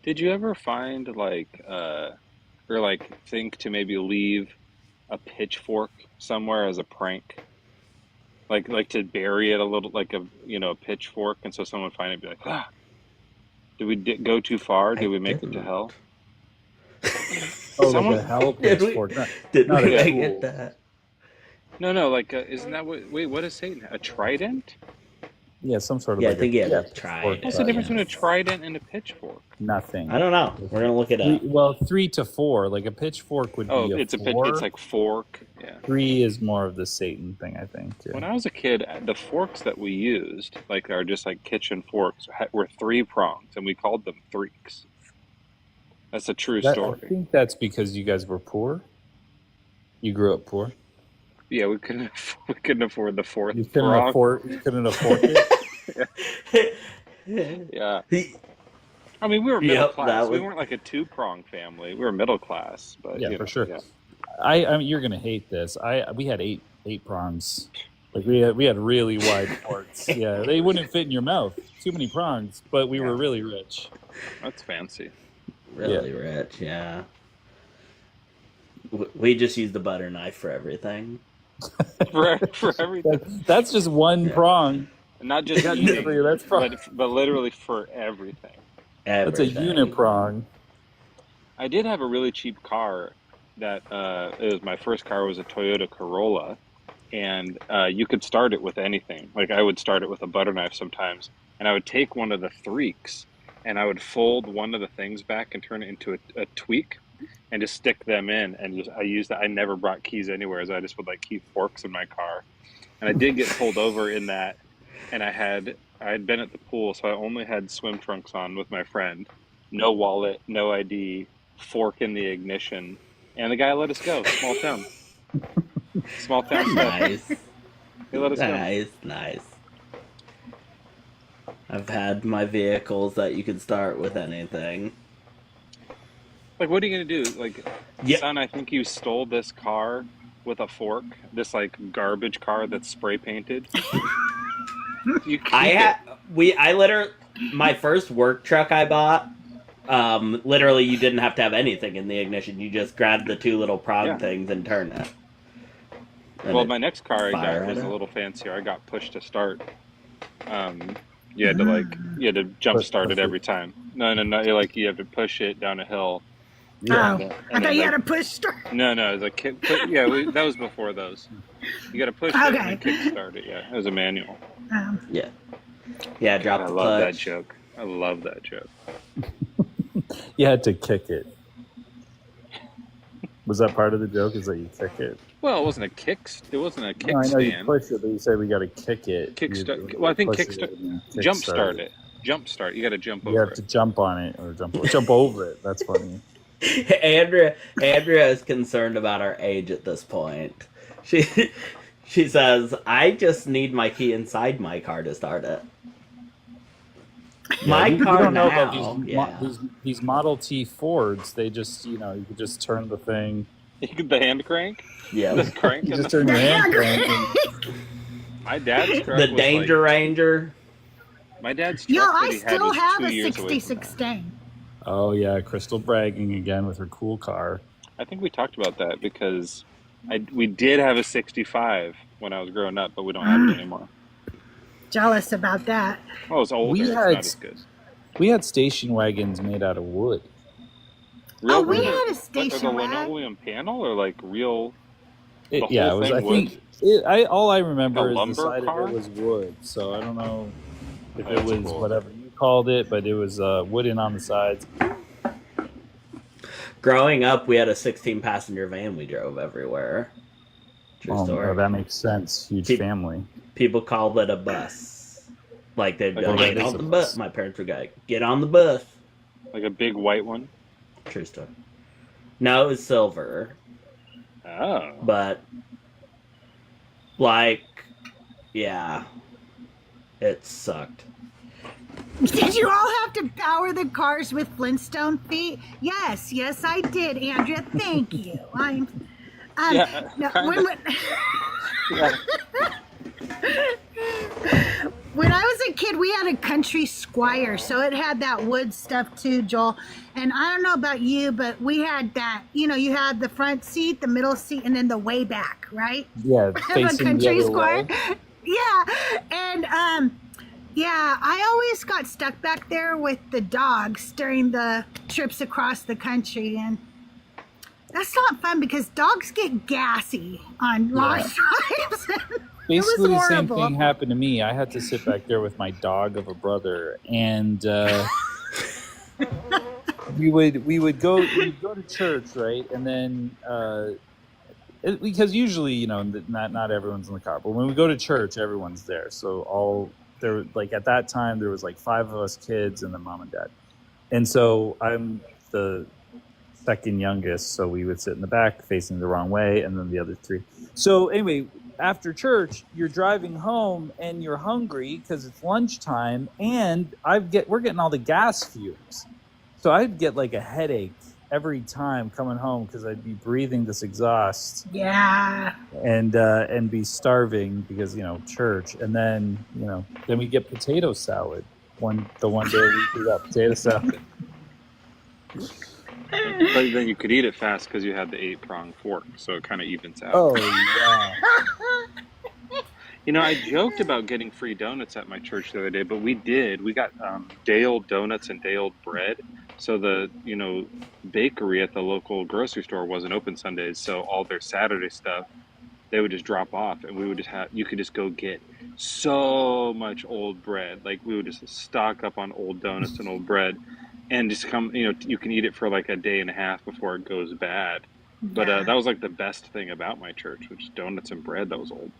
Did you ever find think to maybe leave a pitchfork somewhere as a prank? Like to bury it a little, like a pitchfork, and so someone would find it and be like, ah, did we go too far? Did we make it to hell? Oh, like a hell pitchfork. Did not we a get tool. that? No, isn't that what? Wait, what is Satan? A trident? Yeah, some sort of. Yeah, like I think he had a pitchfork, trident. What's the but difference between a trident and a pitchfork? nothing. I don't know. We're gonna look it up. Well, 3 to 4. Like a pitchfork would Oh, be a it's 4. it's like fork. Yeah. 3 is more of the Satan thing, I think. Yeah. When I was a kid, the forks that we used, like, are just like kitchen forks, were 3 prongs, and we called them threeks. That's a true I story. think that's because you guys were poor. You grew up poor. Yeah, we couldn't afford the fourth. You couldn't prong. afford. You couldn't afford it. Yeah. I mean, we were middle Yep, class. that We was- weren't like a 2-prong family. We were middle class, but Yeah, you for know, sure. Yeah. I mean, you're gonna hate this. We had eight prongs. Like we had really wide forks. Yeah, they wouldn't fit in your mouth. Too many prongs. But we were really rich. That's fancy. Really rich, yeah. We just use the butter knife for everything. for everything. That's just one prong. Not just Yeah, eating, that's but literally for everything. That's a uniprong. I did have a really cheap car that it was my first car was a Toyota Corolla, and you could start it with anything. Like I would start it with a butter knife sometimes, and I would take one of the threeks and I would fold one of the things back and turn it into a tweak and just stick them in, and I used that. I never brought keys anywhere, so I just would like keep forks in my car. And I did get pulled over in that, and I had been at the pool, so I only had swim trunks on with my friend, no wallet, no ID, fork in the ignition, and the guy let us go. Small town stuff. Nice. He let us go. Nice. I've had my vehicles that you can start with anything. Like, what are you gonna do? Like, son, I think you stole this car with a fork. This like garbage car that's spray painted. I literally, my first work truck I bought, literally you didn't have to have anything in the ignition. You just grabbed the 2 little prong things and turn it. And Well, my next car I fire got was it a up. little fancier. I got push to start. You had to jump start it every time. No. You have to push it down a hill. Oh, I thought you had a push start. No, it's a kick. That was before those. You got to push it and then kick start it. Yeah, it was a manual. Yeah, drop God, the I love that clutch. joke. I love that joke. You had to kick it. Was that part of the joke? Is that you kick it? Well, it wasn't a kick. It wasn't a kickstand. No, I know you push it, but you said we got to kick it. Kickstart. Well, I think push kickstart. it and then Jump kickstart start it. Jump start. You got to jump You over have to jump on it or jump over it. That's funny. Andrea is concerned about our age at this point. She says, "I just need my key inside my car to start it." My you car don't know now, about these Model T Fords. They just, you could just turn the thing. The hand crank. Yeah, the crank. You just turn your hand crank. My dad's truck the was Danger Ranger. My dad's truck Yo, that I he had still was have 2 a years away from 66 Stang. Oh yeah, Crystal bragging again with her cool car. I think we talked about that because we did have a 65 when I was growing up, but we don't have it anymore. Jealous about that. Oh, it's older. It's not as good. We had station wagons made out of wood. Oh, we wood? had a Like station a wagon. linoleum panel or like real? The whole Yeah, it was. thing I wood? think all I remember A is the lumber side car? of it was wood. So I don't know if Oh, it that's was cool. whatever you called it, but it was wooden on the sides. Growing up, we had a 16-passenger van we drove everywhere. True story. Oh, that makes sense. Huge family. People called it a bus. Like they'd be Like like, a get bus. on the bus. My parents would go, get on the bus. Like a big white one? True story. No, it was silver. Oh. But, like, yeah. It sucked. Did you all have to power the cars with Flintstone feet? Yes, I did, Andrea. Thank you. Yeah, no, kinda. When I was a kid, we had a country Squire, so it had that wood stuff too, Joel. And I don't know about you, but we had that. You had the front seat, the middle seat, and then the way back, right? Yeah, Of a facing the country other Squire. way. Yeah, and yeah, I always got stuck back there with the dogs during the trips across the country, and that's not fun because dogs get gassy on long drives. basically the same horrible. thing happened to me. I had to sit back there with my dog of a brother, and we'd go to church, right? And then because usually, you know, not everyone's in the car, but when we go to church, everyone's there. So all there, like at that time, there was like 5 of us kids and then mom and dad, and so I'm the second youngest, so we would sit in the back facing the wrong way, and then the other 3. So anyway, after church, you're driving home and you're hungry because it's lunchtime, and we're getting all the gas fumes. So I'd get like a headache every time coming home because I'd be breathing this exhaust. Yeah. And be starving because, you know, church. And then, you know, then we get potato salad. The one day we got potato salad. But then you could eat it fast because you had the 8-prong fork, so it kind of evens out. Oh, yeah. You know, I joked about getting free donuts at my church the other day, but we did. We got day-old donuts and day-old bread. So the, you know, bakery at the local grocery store wasn't open Sundays, so all their Saturday stuff, they would just drop off, and we would just you could just go get so much old bread. Like, we would just stock up on old donuts and old bread. And just come, you know, you can eat it for like a day and a half before it goes bad. But that was like the best thing about my church, which is donuts and bread that was old.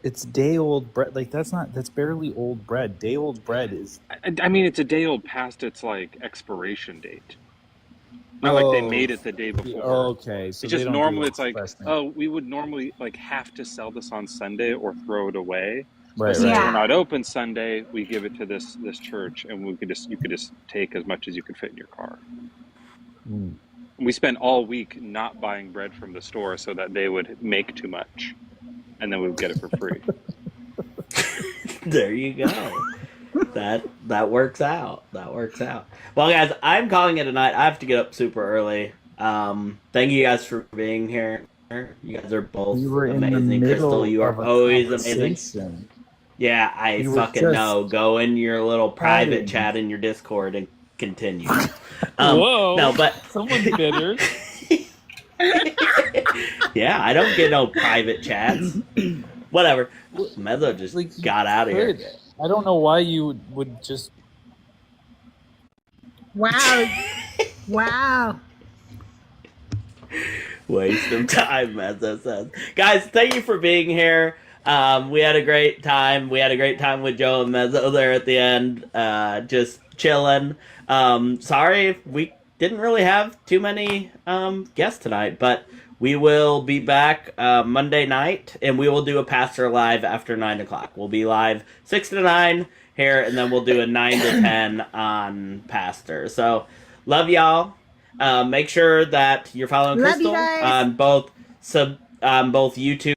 It's day-old bread. Like, that's barely old bread. Day-old bread is... I mean, it's a day old past its like expiration date. Not like they made it the day before. Okay, so it's just they don't normally do it's like, we would normally like have to sell this on Sunday or throw it away. Right, Since right. we're not open Sunday, we give it to this church, and you could just take as much as you could fit in your car. Mm. We spent all week not buying bread from the store so that they would make too much, and then we would get it for free. There you go. That works out. That works out. Well, guys, I'm calling it a night. I have to get up super early. Thank you guys for being here. You guys are both amazing. Crystal, you are always amazing. Yeah, I fucking know. Go in your little private chat in your Discord and continue. Whoa. No, but someone's bitter. Yeah, I don't get no private chats. Whatever. Mezzo just got out of here. I don't know why you would just... Wow. Wow. Waste of time, Mezzo says. Guys, thank you for being here. We had a great time. We had a great time with Joe and Mezzo there at the end. Just chilling. Sorry if we didn't really have too many guests tonight, but we will be back Monday night, and we will do a Pastor Live after 9 o'clock. We'll be live 6 to 9 here, and then we'll do a 9 to 10 on Pastor. So, love y'all. Make sure that you're following Love you Crystal guys. on both YouTube